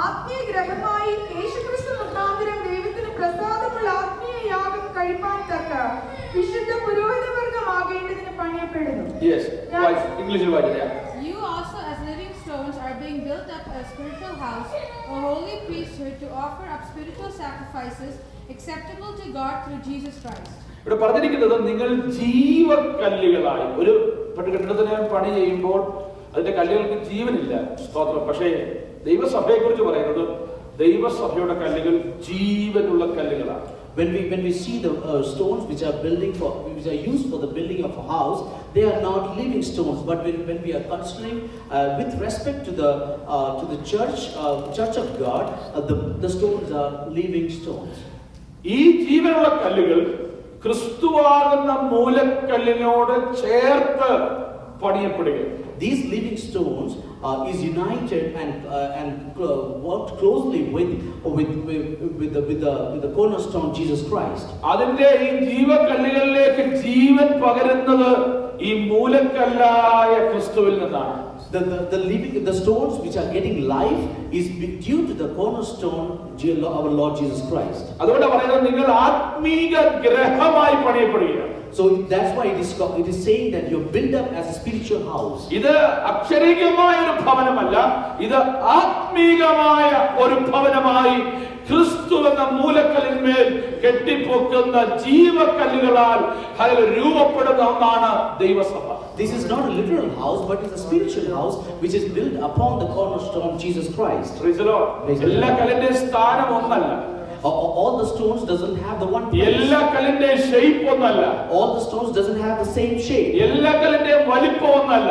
K: ആത്മീയ ഗ്രഹമായി യേശുക്രിസ്തു മുഖാന്തരം ദൈവത്തിന് പ്രസാദമുള്ള ആത്മീയ യാഗം കഴിപ്പാൻ തക്ക വിശുദ്ധ പുരോഹിതവർഗമാകേണ്ടതിന് പണിയപ്പെടുന്നു.
A: Yes, ഇംഗ്ലീഷിൽ വായിച്ചാട്ടെ.
F: You also as living stones are being built up a spiritual house, a holy priesthood, to offer up spiritual sacrifices acceptable to God through Jesus Christ.
A: ഇവിടെ പറഞ്ഞിരിക്കുന്നത് നിങ്ങൾ ജീവക്കല്ലുകളായി. ഒരു കെട്ടിടത്തിന് പണി ചെയ്യുമ്പോൾ അതിന്റെ കല്ലുകൾക്ക് ജീവനില്ല. സ്തോത്രം. പക്ഷേ ദൈവസഭയെ കുറിച്ച് പറയുന്നത് ദൈവസഭയുടെ കല്ലുകൾ ജീവനുള്ള കല്ലുകളാണ്.
J: When we see the stones which are used for the building of a house, they are not living stones. But when we are considering with respect to the church of God, the stones are living stones.
A: ഈ ജീവനുള്ള കല്ലുകൾ ക്രിസ്തുവാകുന്ന മൂലക്കല്ലിനോട് ചേർത്ത് പണിയപ്പെടുകയാണ്.
J: These living stones is united and worked closely with the cornerstone Jesus Christ.
A: അതിന്റെ ഈ ജീവക്കല്ലുകളിലേക്ക് ജീവൻ പകരുന്നത് ഈ മൂലക്കല്ലായ ക്രിസ്തുവിൽ നിന്നാണ്.
J: The stones which are getting life is due to the cornerstone, our Lord Jesus Christ.
A: അതുകൊണ്ട് പറയുന്നത് നിങ്ങൾ ആത്മീക ഗ്രഹമായി പണിയപ്പെടുകയാണ്.
J: So that's why it is saying that you're built up as a spiritual house.
A: ഇത് അക്ഷരികമായ ഒരു ഭവനമല്ല, ഇത് ആത്മീകമായ ഒരു ഭവനമായി ക്രിസ്തു എന്ന മൂലക്കല്ലിന്മേൽ കെട്ടിപ്പൊക്കുന്ന ജീവക്കല്ലുകളാൽ രൂപപ്പെടുന്ന ഒന്നാണ് ദൈവസഭ.
J: This is not a literal house, but it's a spiritual house which is built upon the cornerstone Jesus Christ.
A: Praise the Lord. എല്ലാ കല്ലിന്റെയും സ്ഥാനം ഒന്നല്ല.
J: All the stones doesn't have the one place.
A: എല്ലാ കല്ലിന്റെയും ഷേപ്പ് ഒന്നല്ല.
J: All the stones doesn't have the same shape.
A: എല്ലാ കല്ലിന്റെയും വലിപ്പം ഒന്നല്ല.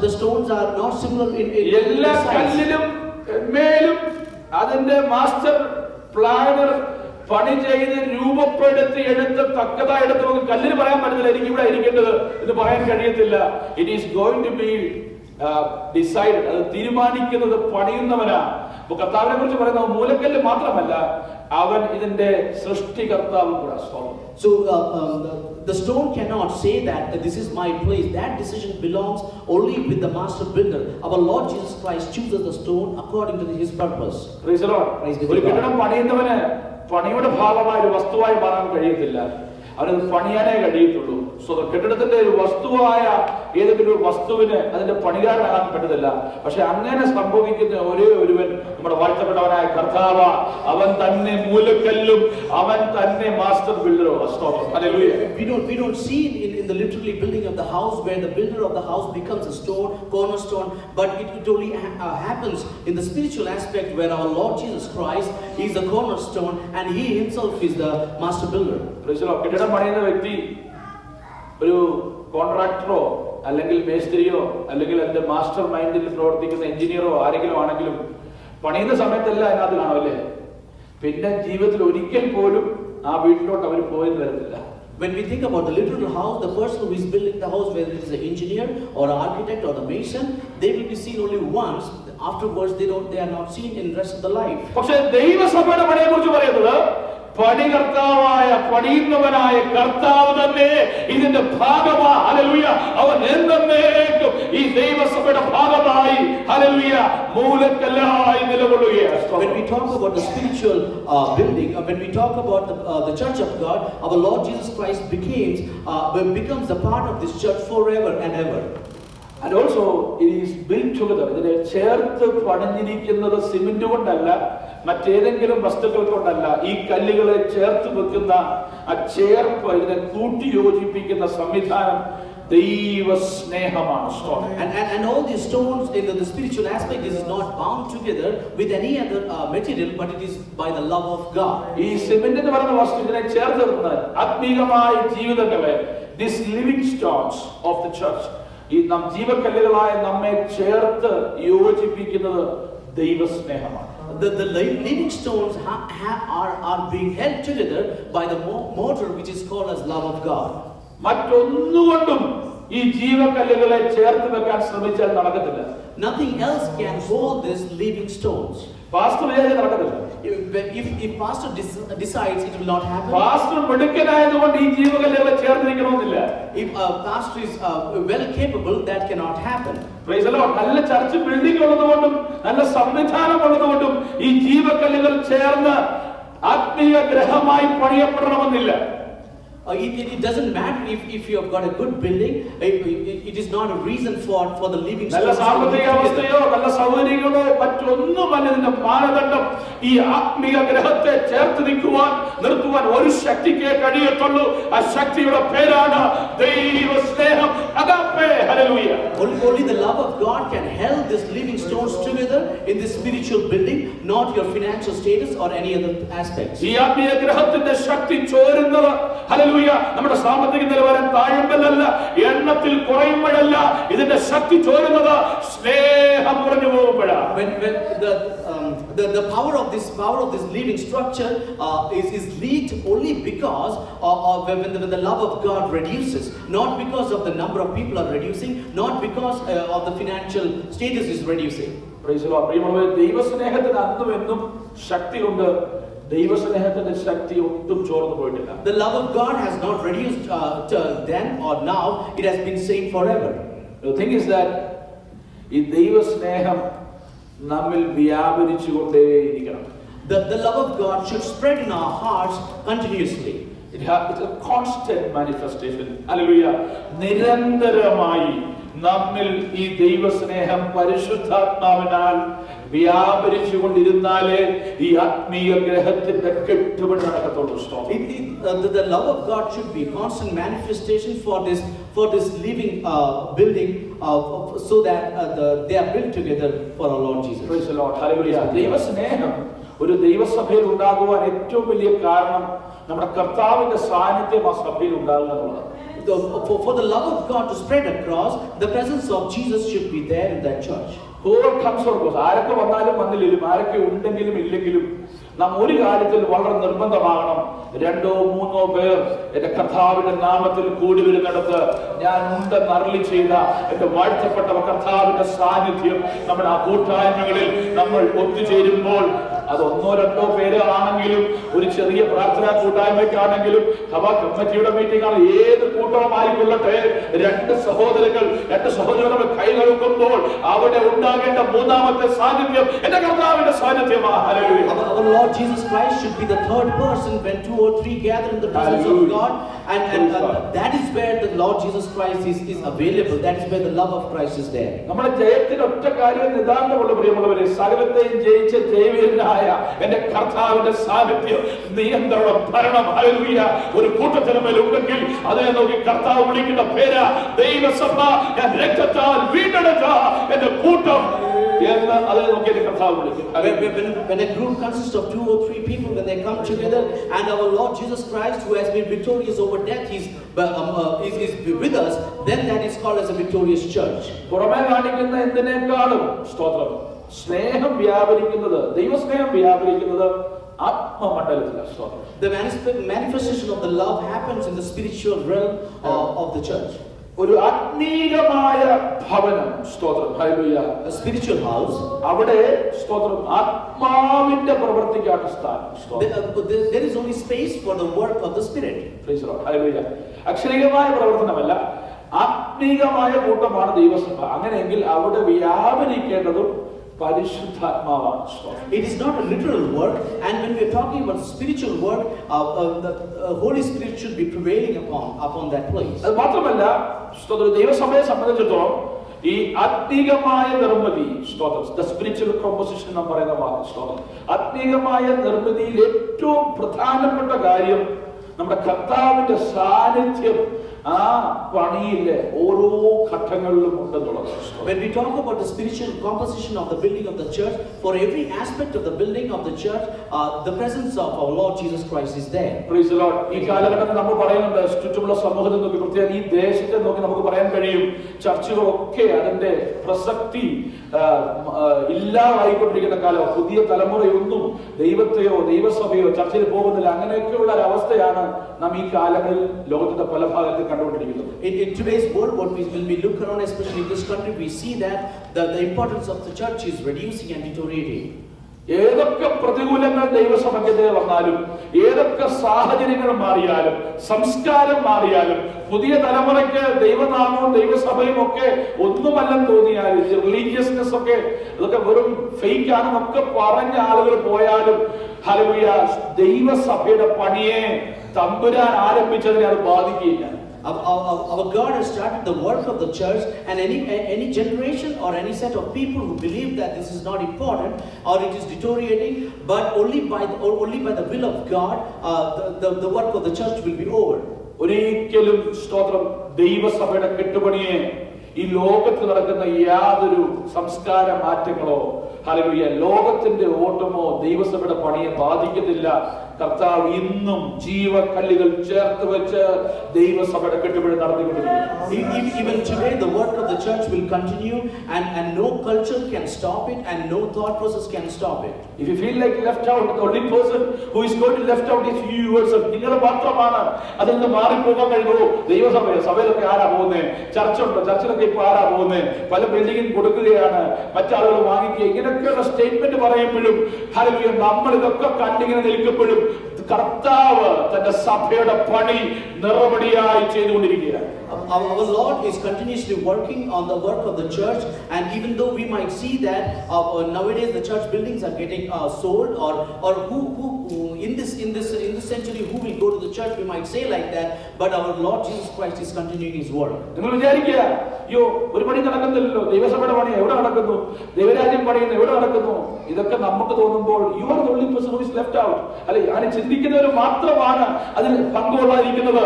J: The stones are not similar in
A: എല്ലാ കല്ലിലും മേലും അതിന്റെ മാസ്റ്റർ പ്ലാനർ പണി ചെയ്ത് രൂപപ്പെടുത്തി എടുത്ത് തക്കതായെടുത്ത് നമുക്ക് കല്ലിന് പറയാൻ പറ്റുന്നില്ല എനിക്ക് ഇവിടെ ഇരിക്കേണ്ടത് എന്ന് പറയാൻ കഴിയത്തില്ല. It is going to be decided. അത് തീരുമാനിക്കുന്നത് പണിയുന്നവനാണ്. അപ്പൊ കർത്താവിനെ കുറിച്ച് പറയുന്നത് മൂലക്കല്ല് മാത്രമല്ല, അവൻ ഇതിന്റെ സൃഷ്ടികർത്താവ് കൂടെ.
J: So the stone cannot say that this is my place. That decision belongs only with the master builder. Our Lord Jesus Christ chooses the stone according to his purpose.
A: Praise the Lord. ഒരു കെട്ടിടം പണിയുന്നവന് പണിയുടെ ഭാഗമായ ഒരു വസ്തുവായി മാറാൻ കഴിയത്തില്ല. അവനത് പണിയാനേ കഴിയത്തുള്ളൂ. കെട്ടിടത്തിന്റെ ഒരു വസ്തുവായ ഏതെങ്കിലും ഒരു വസ്തുവിന് അതിന്റെ പണികാരനാകാൻ പറ്റത്തില്ല. പക്ഷെ അങ്ങനെ സംഭവിക്കുന്ന ഒരേ ഒരുവൻ നമ്മുടെ വാഴ്ത്തപ്പെട്ടവനായ കർത്താവ. അവൻ തന്നെ മൂലക്കല്ലും അവൻ തന്നെ master ബിൽഡറും.
J: We don't see in the literally building of the house where the builder of the house becomes a stone, cornerstone, but it only happens in the spiritual aspect where our Lord Jesus Christ is the cornerstone and he himself is the master builder.
A: കെട്ടിടം പണിയുന്ന വ്യക്തി ഒരു കോൺട്രാക്ടറോ അല്ലെങ്കിൽ മേസ്ത്രിയോ അല്ലെങ്കിൽ അതിന്റെ master മൈൻഡിൽ പ്രവർത്തിക്കുന്ന എഞ്ചിനീയറോ ആരെങ്കിലും ആണെങ്കിലും പണിയുന്ന സമയത്തെല്ലാം അതിനകത്ത് കാണും അല്ലേ. പിന്നെ ജീവിതത്തിൽ ഒരിക്കൽ പോലും ആ വീട്ടിലോട്ട് അവർ പോയെന്ന് വരത്തില്ല.
J: When we think about the literal house, the person who is building the house, whether it is an engineer or an architect or the mason, they will be seen only once. afterwards they are not seen in the rest of the life.
A: പക്ഷേ ദൈവസഭയുടെ പണിയെ കുറിച്ച് പറയുന്നത് പണികർത്താവായ പണിയുന്നവനായ കർത്താവ് തന്നെ ഇതിന്റെ ഭാഗമാണ്. Hallelujah. അവൻ എന്നേക്കും ഈ ദൈവസഭയുടെ ഭാഗമായി hallelujah മൂലക്കല്ലായി നിലകൊള്ളുകയാണ്.
J: When we talk about the spiritual building, when we talk about the church of God, our Lord Jesus Christ becomes a part of this church forever and ever.
A: And also it is built together. ഇതിനെ ചേർത്ത് പണിഞ്ഞിരിക്കുന്നത് cement കൊണ്ടല്ല, മറ്റേതെങ്കിലും വസ്തുക്കൾ കൊണ്ടല്ല. ഈ കല്ലുകളെ ചേർത്ത് വെക്കുന്ന ആ ചേർപ്പ്, ഇതിനെ കൂട്ടി യോജിപ്പിക്കുന്ന സംവിധാനം ദൈവ സ്നേഹമാണ്.
J: And all these stones in the spiritual aspect is not bound together with any other material, but it is by the love of God.
A: ഈ സിമന്റ് എന്ന് പറയുന്ന വസ്തു ഇതിനെ ചേർത്ത് നിർത്തുന്നത് ആത്മീകമായ ജീവിതങ്ങളെ, these living stones of the church, ഈ ജീവക്കല്ലുകളായ നമ്മെ ചേർത്ത് യോജിപ്പിക്കുന്നത് ദൈവസ്നേഹമാണ്.
J: The living stones are being held together by the mortar which is called as love of God.
A: മറ്റൊന്നുകൊണ്ടും ഈ ജീവക്കല്ലുകളെ ചേർത്ത് വെക്കാൻ ശ്രമിച്ചാൽ നടക്കത്തില്ല.
J: Nothing else can hold these living stones.
A: Pastor വിചാരിച്ചാൽ നടക്കത്തില്ല.
J: If pastor decides, it will not happen.
A: Pastor മിടുക്കനായതുകൊണ്ട് ഈ ജീവകല്ലുകളെ ചേർത്തിരിക്കണമെന്നില്ല.
J: If a pastor is well capable, that cannot happen.
A: Praise the Lord. നല്ല ചർച്ച് ബിൽഡിംഗ് ഉള്ളതുകൊണ്ടും നല്ല സംവിധാനം ഉള്ളതുകൊണ്ടും ഈ ജീവകല്ലുകൾ ചേർന്ന് ആത്മീയ ഗ്രഹമായി പണിയപ്പെടണമെന്നില്ല.
J: It doesn't matter if you have got a good building. It is not a reason for the living stones.
A: നല്ല സാമ്പത്തിക അവസ്ഥയോ നല്ല സൗകര്യങ്ങളോ മറ്റൊന്നുമല്ല ഇതിന്റെ മാനദണ്ഡം. ഈ ആത്മീയ ഗ്രഹത്തെ ചേർത്ത് നിർത്തുവാൻ ഒരു ശക്തിക്കേ കഴിയത്തുള്ളൂ. ആ ശക്തിയുടെ പേരാണ് ദൈവസ്നേഹം, അഗാപ്പേ. Hallelujah.
J: Only the love of God can hold these living stones together in this spiritual building, not your financial status or any other aspects.
A: ഈ ആത്മീയ ഗ്രഹത്തിന്റെ ശക്തി ചോരുന്നത് ഹല്ലേലൂയ നമ്മുടെ സാമ്പത്തിക നിലവാരം താഴുമ്പോഴല്ല, എണ്ണത്തിൽ കുറയുമ്പോഴല്ല, ഇതിന്റെ ശക്തി ചോരുന്നത് സ്നേഹം കുറഞ്ഞു പോകുമ്പോഴാണ്.
J: When the power of this living structure is leaked only because when the love of God reduces, not because of the number of people are reducing, not because of the financial status is reducing.
A: Praise the Lord. പ്രിയമുള്ളവരെ, ദൈവസ്നേഹത്തിന് അന്നും എന്നും ശക്തിയുണ്ട്. ദൈവസ്നേഹത്തിന്റെ ശക്തി ഒട്ടും ചോർന്നു പോയിട്ടില്ല.
J: The love of God has not reduced then or now, it has been same forever.
A: The thing is that ഈ ദൈവസ്നേഹം നമ്മിൽ വ്യാപരിച്ചുകൊണ്ടേയിരിക്കണം.
J: The love of God should spread in our hearts continuously.
A: It's a constant manifestation. Hallelujah. നിരന്തരമായി നമ്മിൽ ഈ ദൈവസ്നേഹം പരിശുദ്ധാത്മാവിനാൽ വ്യാപരിച്ചുകൊണ്ടിരുന്നാലേ ഈ ആത്മീയ ഗ്രഹത്തിന്റെ കെട്ടുപണി നടക്കത്തുള്ളൂ.
J: The love of God should be constant manifestation for this living building, so that they are built together for our Lord Jesus.
A: Praise the Lord. Hallelujah. ദൈവസ്നേഹം ഒരു ദൈവസഭയിൽ ഉണ്ടാകുവാൻ ഏറ്റവും വലിയ കാരണം നമ്മുടെ കർത്താവിന്റെ സാന്നിധ്യം ആ സഭയിൽ ഉണ്ടാകുന്നതാണ്.
J: For the love of God to spread across, the presence of Jesus should be there in that church.
A: ആരൊക്കെ വന്നാലും വന്നില്ലെങ്കിലും, ആരൊക്കെ ഉണ്ടെങ്കിലും ഇല്ലെങ്കിലും, നാം ഒരു കാര്യത്തിൽ വളരെ നിർബന്ധമാകണം. 2 or 3 പേർ എന്റെ കർത്താവിന്റെ നാമത്തിൽ കൂടി വരുന്നിടത്ത് ഞാൻ ഉണ്ടെന്ന് അരുളി ചെയ്ത എന്റെ വാഴ്ത്തപ്പെട്ട കർത്താവിന്റെ സാന്നിധ്യം നമ്മുടെ ആ കൂട്ടായ്മകളിൽ നമ്മൾ ഒത്തുചേരുമ്പോൾ, അത് 1 or 2 പേര് ആണെങ്കിലും, ഒരു ചെറിയ പ്രാർത്ഥനാ കൂട്ടായ്മയ്ക്കാണെങ്കിലും, സഭാ കമ്മിറ്റിയുടെ മീറ്റിംഗ് ആണ്, ഏത് കൂട്ടമായിക്കൊള്ളട്ടെ, 2 സഹോദരങ്ങൾ കൈകൾക്കുമ്പോൾ അവിടെ ഉണ്ടാകേണ്ട 3ാമത്തെ സാന്നിധ്യം എന്റെ കർത്താവിന്റെ സാന്നിധ്യമാണ്. Hallelujah.
J: Our Lord Jesus Christ should be the 3rd person when 2 or 3 gather in the presence of God, and that is where the Lord Jesus Christ is available. That is where the love of Christ is there.
A: നമ്മുടെ ജയത്തിന് ഒറ്റ കാര്യം നിദാന്തമുള്ള പ്രിയമുള്ളവരെ, സകലത്തെയും ജയിച്ച ജയവീരനായ എന്റെ കർത്താവിന്റെ സാന്നിധ്യം, നിയന്ത്രണം, ഭരണം. ഹല്ലേലൂയ. ഒരു കൂട്ടത്തിന് മേൽ ഉണ്ടെങ്കിൽ അതിനെ നോക്കി കർത്താവ് വിളിക്കുന്ന പേര് ദൈവസഭ. ഞാൻ രക്തത്താൽ വീണ്ടെടുത്ത എന്റെ കൂട്ടം എന്ന് അതിനെ നോക്കി എന്റെ കർത്താവ് വിളിക്കും.
J: When a group consists of 2 or 3 people, when they come together, and our Lord Jesus Christ, who has been victorious over death, is with us, then that is called as a victorious church.
A: പുറമേ കാണിക്കുന്ന എന്തിനേക്കാളും സ്തോത്രം, സ്നേഹം വ്യാപരിക്കുന്നത്, ദൈവസ്നേഹം വ്യാപരിക്കുന്നത് ആത്മമണ്ഡലത്തിലാണ്. സ്തോത്രം.
J: The manifestation of the love happens in the spiritual realm of the church.
A: ഒരു ആത്മീകമായ ഭവനം. സ്തോത്രം. Hallelujah.
J: A spiritual house.
A: അവിടെ സ്തോത്രം ആത്മാവിന്റെ പ്രവൃത്തിക്കാണ് സ്ഥാനം.
J: There is only space for the work of the Spirit.
A: Praise the Lord. Hallelujah. അക്ഷരികമായ പ്രവർത്തനമല്ല, ആത്മീകമായ കൂട്ടമാണ് ദൈവസഭ. അങ്ങനെയെങ്കിൽ അവിടെ വ്യാപരിക്കേണ്ടതും പരിശുദ്ധാത്മാവാണ്.
J: It is not a literal work, and when we are talking about spiritual work, the Holy Spirit should be prevailing upon that place.
A: അത് മാത്രമല്ല, സ്തോത്രം, ദൈവസഭയെ സംബന്ധിച്ചിടത്തോളം ഈ ആത്മീകമായ നിർമ്മിതി, സ്തോത്രം, ദ സ്പിരിച്വൽ കോമ്പോസിഷൻ എന്ന് പറയുന്ന വാക്ക്, സ്തോത്രം, ആത്മീകമായ നിർമ്മിതിയിൽ ഏറ്റവും പ്രധാനപ്പെട്ട കാര്യം നമ്മുടെ കർത്താവിന്റെ സാന്നിധ്യം ആ പണിയിലെ ഓരോ ഘട്ടങ്ങളിലും ഉണ്ടെന്നുള്ളത്.
J: When we talk about the spiritual composition of the building of the church, for every aspect of the building of the church, the presence of our Lord Jesus Christ is there.
A: Praise the Lord. ഈ കാലഘട്ടത്തിൽ നമ്മൾ പറയുന്നുണ്ട്, ചുറ്റുമുള്ള സമൂഹത്തിൽ നോക്കി, പ്രത്യേകം ഈ ദേശത്തെ നോക്കി നമുക്ക് പറയാൻ കഴിയും, ചർച്ചുകളൊക്കെ അതിന്റെ പ്രസക്തി ഇല്ലാതായിക്കൊണ്ടിരിക്കുന്ന കാലം. പുതിയ തലമുറയൊന്നും ദൈവത്തെയോ ദൈവസഭയോ ചർച്ചയിൽ പോകുന്നില്ല. അങ്ങനെയൊക്കെയുള്ള ഒരു അവസ്ഥയാണ് നാം ഈ കാലങ്ങളിൽ ലോകത്തിന്റെ പല ഭാഗത്ത് കണ്ടുകൊണ്ടിരിക്കുന്നത്.
J: In today's world, when we look around, especially in this country, we see that the importance of the church is reducing and deteriorating.
A: ഏതൊക്കെ പ്രതികൂലങ്ങൾ ദൈവസഭയ്ക്കെതിരെ വന്നാലും, ഏതൊക്കെ സാഹചര്യങ്ങൾ മാറിയാലും, സംസ്കാരം മാറിയാലും, പുതിയ തലമുറയ്ക്ക് ദൈവനാമവും ദൈവസഭയും ഒക്കെ ഒന്നുമല്ലെന്ന് തോന്നിയാലും, റിലീജിയസ്നെസ് ഒക്കെ അതൊക്കെ വെറും ഫേക്ക് ആണെന്നൊക്കെ പറഞ്ഞ ആളുകൾ പോയാലും, ഹല്ലേലൂയ, ദൈവസഭയുടെ പണിയെ തമ്പുരാൻ ആരംഭിച്ചതിനെ അത് ബാധിക്കുകയില്ല.
J: Our God has started the work of the church, and any generation or any set of people who believe that this is not important or it is deteriorating, but only by the will of God, the work of the church will be over.
A: ഒരിക്കലും സ്തോത്രം ദൈവസഭയുടെ കെട്ടുപണിയെ ഈ ലോകത്ത് നടക്കുന്ന യാതൊരു സംസ്കാര മാറ്റങ്ങളോ, hallelujah, ലോകത്തിന്റെ ഓട്ടമോ ദൈവസഭയുടെ പണിയെ ബാധിക്കത്തില്ല. കർത്താവ് ഇന്നും ജീവക്കല്ലുകൾ ചേർത്ത് വെച്ച് ദൈവസഭയുടെ കെട്ടുപണി നടത്തിക്കൊണ്ടിരിക്കുന്നു.
J: Even today the work of the church will continue, and no culture can stop it, and no thought process can stop it.
A: If you feel like left out, the only person who is going to left out is you yourself. നിങ്ങൾ മാത്രമാണ് അതിൽ നിന്ന് മാറിപ്പോകാൻ കഴിയുമോ? സഭയിലൊക്കെ ആരാ പോകുന്നത്? ചർച്ചുണ്ടോ? ചർച്ചിലൊക്കെ ഇപ്പൊ ആരാ പോകുന്നത്? പല ബിൽഡിംഗും കൊടുക്കുകയാണ്, മറ്റാളുകൾ വാങ്ങിക്കുക. ഇങ്ങനെയൊക്കെയുള്ള സ്റ്റേറ്റ്മെന്റ് പറയുമ്പോഴും, ഹല്ലേലൂയ, നമ്മൾ ഇതൊക്കെ കണ്ടിങ്ങനെ നിൽക്കുമ്പോഴും കർത്താവ് തന്റെ സഭയുടെ പണി നിറപടിയായി ചെയ്തുകൊണ്ടിരിക്കുകയാണ്.
J: Our Lord is continuously working on the work of the church, and even though we might see that nowadays the church buildings are getting sold, or who in this century who will go to the church, we might say like that, but our Lord Jesus Christ is continuing his work.
A: നിങ്ങൾ വിചാരിക്കുക, അയ്യോ ഒരു പണി നടക്കുന്നില്ലല്ലോ, ദൈവസഭയുടെ പണി എവിടെ നടക്കുന്നു, ദൈവരാജ്യം പണിയുന്നു എവിടെ നടക്കുന്നു, ഇതൊക്കെ നമുക്ക് തോന്നുമ്പോൾ you are the only person who is left out. അല്ലെ, അങ്ങനെ ചിന്തിക്കുന്നവർ മാത്രമാണ് അതിൽ പങ്കുകൊള്ളാതിരിക്കുന്നത്.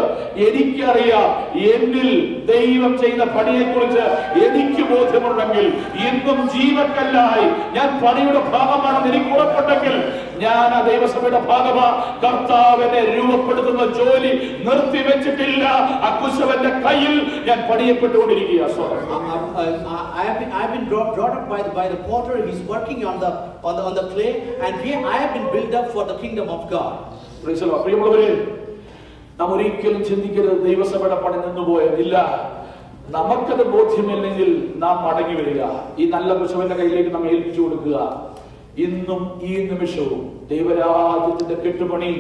A: എനിക്കറിയാം, എന്നിൽ ദൈവം ചെയ്ത പണിയെ കുറിച്ച് എനിക്ക് ബോധ്യമുണ്ടെങ്കിൽ, എന്നും ജീവക്കല്ലായി ഞാൻ പണിയുടെ ഭാഗമാണെന്ന് എനിക്ക് ഉറപ്പുണ്ടെങ്കിൽ, ഞാൻ ആ ദൈവസഭയുടെ ഭാഗമാ. കർത്താവിനെ രൂപപ്പെടുത്തുന്ന ജോലി നിർത്തിവെച്ചിട്ടില്ല. അക്കുശവന്റെ കയ്യിൽ ഞാൻ പണിയപ്പെട്ടുകൊണ്ടിരിക്കുക.
J: I have been brought up by the potter. He's working on the clay, and here I have been built up for the kingdom of God.
A: Praise the Lord. പ്രിയമുള്ളവരെ, നാം ഒരിക്കലും ചിന്തിക്കരുത് ദൈവസഭയുടെ പണി നിന്നുപോയതില്ല. നമുക്കത് ബോധ്യമില്ലെങ്കിൽ നാം മടങ്ങി വരിക, ഈ നല്ല കുശവന്റെ കയ്യിലേക്ക് നാം ഏൽപ്പിച്ചു കൊടുക്കുക. ഇന്നും ഈ നിമിഷവും ദൈവരാജ്യത്തിന്റെ കെട്ടുപണി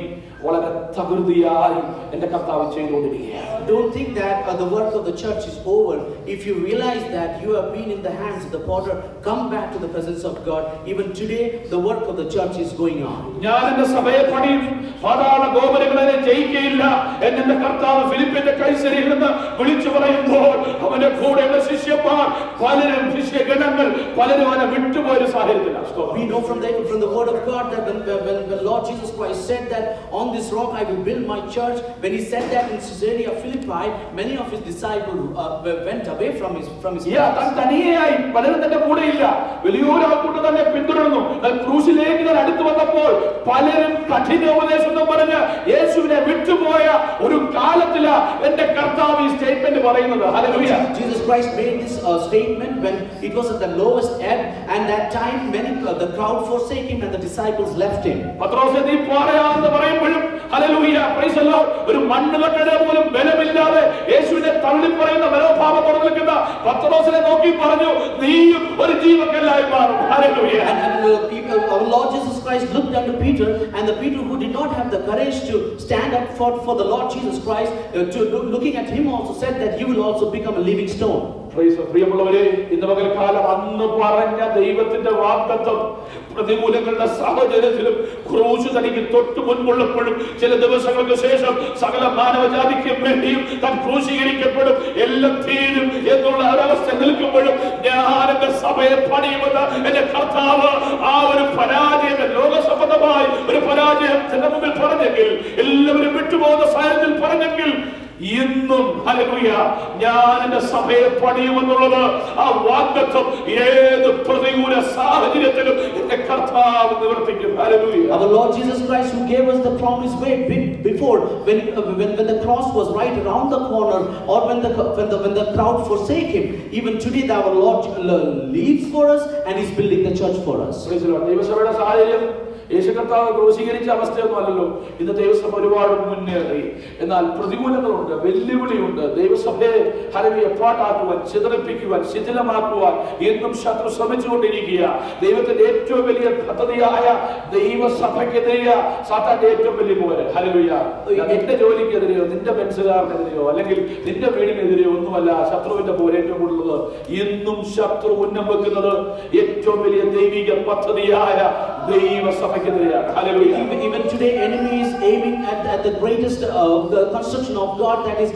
A: വളരെ തകൃതിയായി എന്റെ കർത്താവ് ചെയ്തുകൊണ്ടിരിക്കുകയാണ്.
J: Don't think that the work of the church is over. If you realize that you have been in the hands of the potter, come back to the presence of God. Even today, the work of the church is going on.
A: ഞാൻ എന്റെ സഭയെ പണിയും, പാതാള ഗോപുരങ്ങളെ ജയിക്കുകയില്ല എന്നെ കർത്താവ് ഫിലിപ്പിന്റെ കൈസരിയിൽ നിന്ന് വിളിച്ചു പറയുമ്പോൾ, അവന്റെ കൂടെയുള്ള ശിഷ്യന്മാർ പലരും, ശിഷ്യഗണങ്ങൾ പലരും അവനെ വിട്ടുപോയൊരു സാഹചര്യത്തിലാണ്.
J: We know from the word of God that when Lord Jesus Christ said that on this rock I will build my church, when he said that in Caesarea Philippi, many of his disciples went away from his
A: തനിയായി പലരും തന്റെ കൂടെയില്ല, വലിയൊരു ആൾക്കൂട്ടം തന്നെ പിന്തുടർന്നു. ക്രൂശിലേക്ക് അടുത്ത് വന്നപ്പോൾ പലരും കഠിന ഉപദേശം പറഞ്ഞ് യേശുവിനെ വിട്ടുപോയ ഒരു കാലത്തില് എന്റെ കർത്താവ് ഈ സ്റ്റേറ്റ്മെന്റ് പറയുന്നത്. Hallelujah.
J: Jesus Christ made this statement when it was at the lowest ebb, and that time many the crowd forsake him and the disciples left him.
A: പത്രോസേ, നീ പോരാന്ന് പറയുമ്പോഴും ഹല്ലേലൂയ, പ്രൈസ് ദി ലോർഡ്, ഒരു മണ്ണുകട്ടയുടെ പോലും ബലമില്ലാതെ യേശുവിനെ തള്ളിപ്പറയുന്ന മനോഭാവത്തോടെ നിൽക്കുന്ന പത്രോസിനെ നോക്കി പറഞ്ഞു, നീയും ഒരു ജീവക്കല്ലായി മാറും. Hallelujah.
J: And our Lord Jesus Christ looked unto Peter, and the Peter who did not have the courage to stand up for the Lord Jesus Christ, looking at him also said that you will also become a living stone.
A: പ്രിയമുള്ളവരെ, ഇന്ന് പകൽക്കാലം അന്ന് പറഞ്ഞ ദൈവത്തിന്റെ വാഗ്ദത്തം പ്രതികൂലങ്ങളുടെ സാഹചര്യത്തിലും ക്രൂശ് തനിക്ക് തൊട്ട് മുൻപുള്ളപ്പോഴും ചില ദിവസങ്ങൾക്ക് ശേഷം സകല മാനവജാതിക്കും വേണ്ടിയും താൻ ക്രൂശീകരിക്കപ്പെടും, എല്ലാം തീരും എന്നുള്ള ഒരവസ്ഥ നിൽക്കുമ്പോഴും ഞാൻ എന്റെ സഭയെ പണിയുമെന്ന് എന്റെ കർത്താവ് ആ ഒരു പരാജയത്തെ ലോകസംബന്ധമായി ഒരു പരാജയം എന്റെ മുമ്പിൽ പറഞ്ഞെങ്കിൽ, എല്ലാവരും വിട്ടുപോകുന്ന സാഹചര്യത്തിൽ പറഞ്ഞെങ്കിൽ, ഇന്നും ഹല്ലേലൂയ ഞാൻ എന്റെ സഭയെ പണിയുമെന്നുള്ളത് ആ വാഗ്ദത്തം ഏത് പ്രതികൂല സാഹചര്യത്തിലും എന്റെ കർത്താവ് നിവർത്തിക്കും. Hallelujah.
J: Our Lord Jesus Christ, who gave us the promise way before, when the cross was right around the corner, or when the crowd forsake him, even today our Lord leads for us and is building the church for us.
A: Praise the Lord. ദൈവസഭയുടെ സാഹചര്യം യേശു കർത്താവ് ക്രൂശീകരിച്ച അവസ്ഥയൊന്നും അല്ലല്ലോ. ഇന്ന് ദൈവസഭ ഒരുപാട് മുന്നേറി. എന്നാൽ പ്രതികൂലങ്ങളുണ്ട്, വെല്ലുവിളിയുണ്ട്. ദൈവസഭയെ hallelujah പാട്ടാക്കുവാൻ, ചിതറിപ്പിക്കുവാൻ, ശിഥിലമാക്കുവാൻ എന്നും ശത്രു ശ്രമിച്ചുകൊണ്ടിരിക്കുക. ദൈവത്തിന്റെ ഏറ്റവും വലിയ പദ്ധതിയായ ദൈവസഭയ്ക്കെതിരെയ സാത്താന്റെ ഏറ്റവും വലിയ പോലെ ഹല്ലേലൂയ. നിന്റെ ജോലിക്കെതിരെയോ നിന്റെ ബെൻസുകാരനെതിരെയോ അല്ലെങ്കിൽ നിന്റെ വീടിനെതിരെയോ ഒന്നുമല്ല ശത്രുവിന്റെ പോലെ ഏറ്റവും കൂടുതൽ ഇന്നും ശത്രു ഉന്നം വെക്കുന്നത് ഏറ്റവും വലിയ ദൈവിക പദ്ധതിയായ ദൈവസഭ.
J: Even today, enemy is aiming at the greatest the construction of God, that is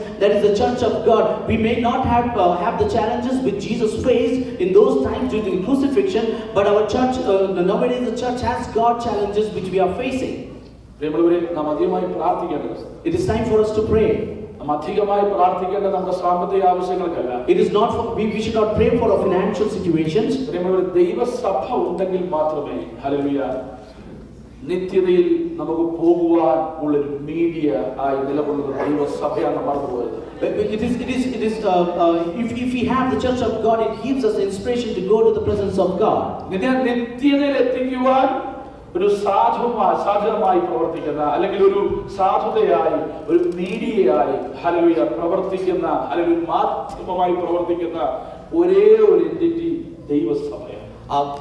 J: the church of God. We may not have the challenges which Jesus faced in those times due to the crucifixion, but our church nowadays the church has God challenges which we are facing. It is time for us to pray. It is not for we should not pray for our financial situations.
A: നിത്യതയിൽ നമുക്ക് പോകുവാൻ ഉള്ളൊരു media ആയി നിലകൊള്ളുന്ന ദൈവസഭയാണ് മറന്നുപോയത്.
J: If we have the church of God, it gives us inspiration to go to the presence of God.
A: നിത്യതയിൽ എത്തിക്കുവാൻ ഒരു സാധുമായി പ്രവർത്തിക്കുന്ന അല്ലെങ്കിൽ ഒരു സാധുതയായി ഒരു മീഡിയയായി ഹല്ലേലൂയ പ്രവർത്തിക്കുന്ന അല്ലെങ്കിൽ മാധ്യമമായി പ്രവർത്തിക്കുന്ന ഒരേ ഒരു entity ദൈവസഭയാണ്.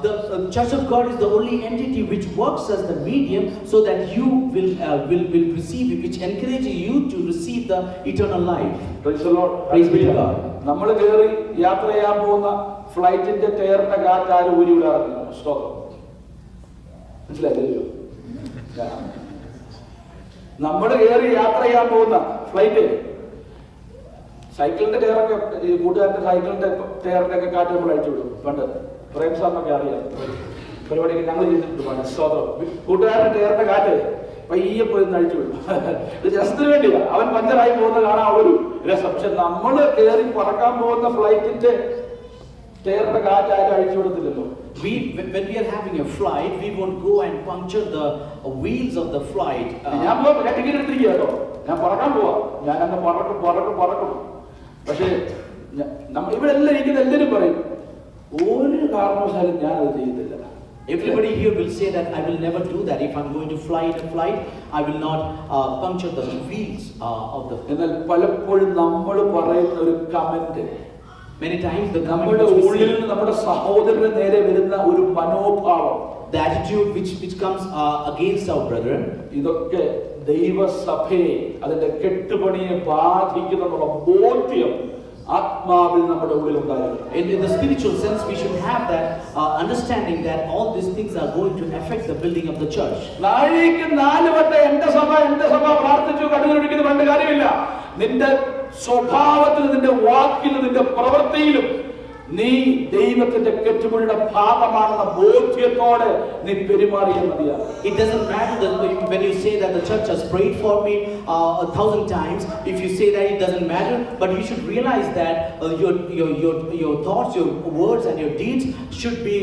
J: The church of God is the only entity which works as the medium so that you will receive it, which encourages you to receive the eternal life.
A: Praise the Lord.
J: Praise be to God.
A: നമ്മൾ കയറി യാത്ര ചെയ്യാൻ പോകുന്ന ഫ്ലൈറ്റിന്റെ ടയറിന്റെ കാറ്റ് ആരും ഊരി വിടാറില്ല. സ്തോത്രം. മനസ്സിലായില്ലയോ? നമ്മൾ കയറി യാത്ര ചെയ്യാൻ പോകുന്ന ഫ്ലൈറ്റ് സൈക്കിളിന്റെ ടയറൊക്കെ കൂട്ടുകാരന്റെ സൈക്കിളിന്റെ ടയറിന്റെ ഒക്കെ കാറ്റ് നമ്മൾ അഴിച്ചു വിടും. പണ്ട് പ്രേം സാറിനൊക്കെ അറിയാം, പരിപാടിയൊക്കെ ഞങ്ങൾ ചെയ്തിട്ടുണ്ട്. സ്തോത്രം. കൂട്ടുകാരന്റെ ടയറിന്റെ കാറ്റ് പയ്യെ പോയി അഴിച്ചു വിടും. ഇത് ജസ്റ്റിന് വേണ്ടിയാ, അവൻ പഞ്ചറായി പോകുന്ന കാണാൻ ഒരു രസം. പക്ഷെ നമ്മൾ കയറി പറക്കാൻ പോകുന്ന ഫ്ലൈറ്റിന്റെ ടയറിന്റെ കാറ്റ് ആരും അഴിച്ചു വിടത്തില്ലല്ലോ.
J: When we are having a flight, we won't go and puncture the wheels of the flight.
A: ഞാൻ ടിക്കറ്റ് എടുത്തിരിക്കുക കേട്ടോ, ഞാൻ പറക്കാൻ പോവാ, ഞാൻ അങ്ങ് പറക്കും. പക്ഷേ ഇവിടെ എല്ലാം ഇരിക്കുന്ന എല്ലാവരും പറയും ഒരു കാരണവശാലും ഞാൻ അത് ചെയ്തില്ല.
J: Everybody here will say that I will never do that. If I'm going to fly in a flight, I will not puncture the wheels of the.
A: എന്നാൽ പലപ്പോഴും നമ്മൾ പറയുന്ന ഒരു കമന്റ്,
J: many times
A: നമ്മുടെ ഉള്ളിൽ നിന്ന് നമ്മുടെ സഹോദരന് നേരെ വരുന്ന ഒരു മനോഭാവം,
J: the attitude which comes against our brethren,
A: ഇതൊക്കെ ദൈവസഭയെ അതിന്റെ കെട്ടുപണിയെ ബാധിക്കുന്നുള്ള ബോധ്യം ആത്മാവിൽ നമ്മുടെ ഉള്ളിൽ ഉണ്ടായിരുന്നു.
J: In the spiritual sense, we should have that understanding that all these things are going to affect the building of the church.
A: നാഴിക്ക് 4 വട്ടം എന്റെ സഭ പ്രാർത്ഥിച്ചു കടുകൊടുക്കുന്ന പണ്ട് കാര്യമില്ല. നിന്റെ സ്വഭാവത്തിൽ, നിന്റെ വാക്കിലും, നിന്റെ പ്രവൃത്തിയിലും നീ ദൈവത്തിന്റെ കെട്ടുപണിയുടെ ഭാഗമാണെന്ന ബോധ്യത്തോടെ നീ പെരുമാറിയാൽ മതിയാണ്.
J: It doesn't matter that when you say that the church has prayed for me 1,000 times. If you say that, it doesn't matter. But you should realize that your thoughts, your words, and your deeds should be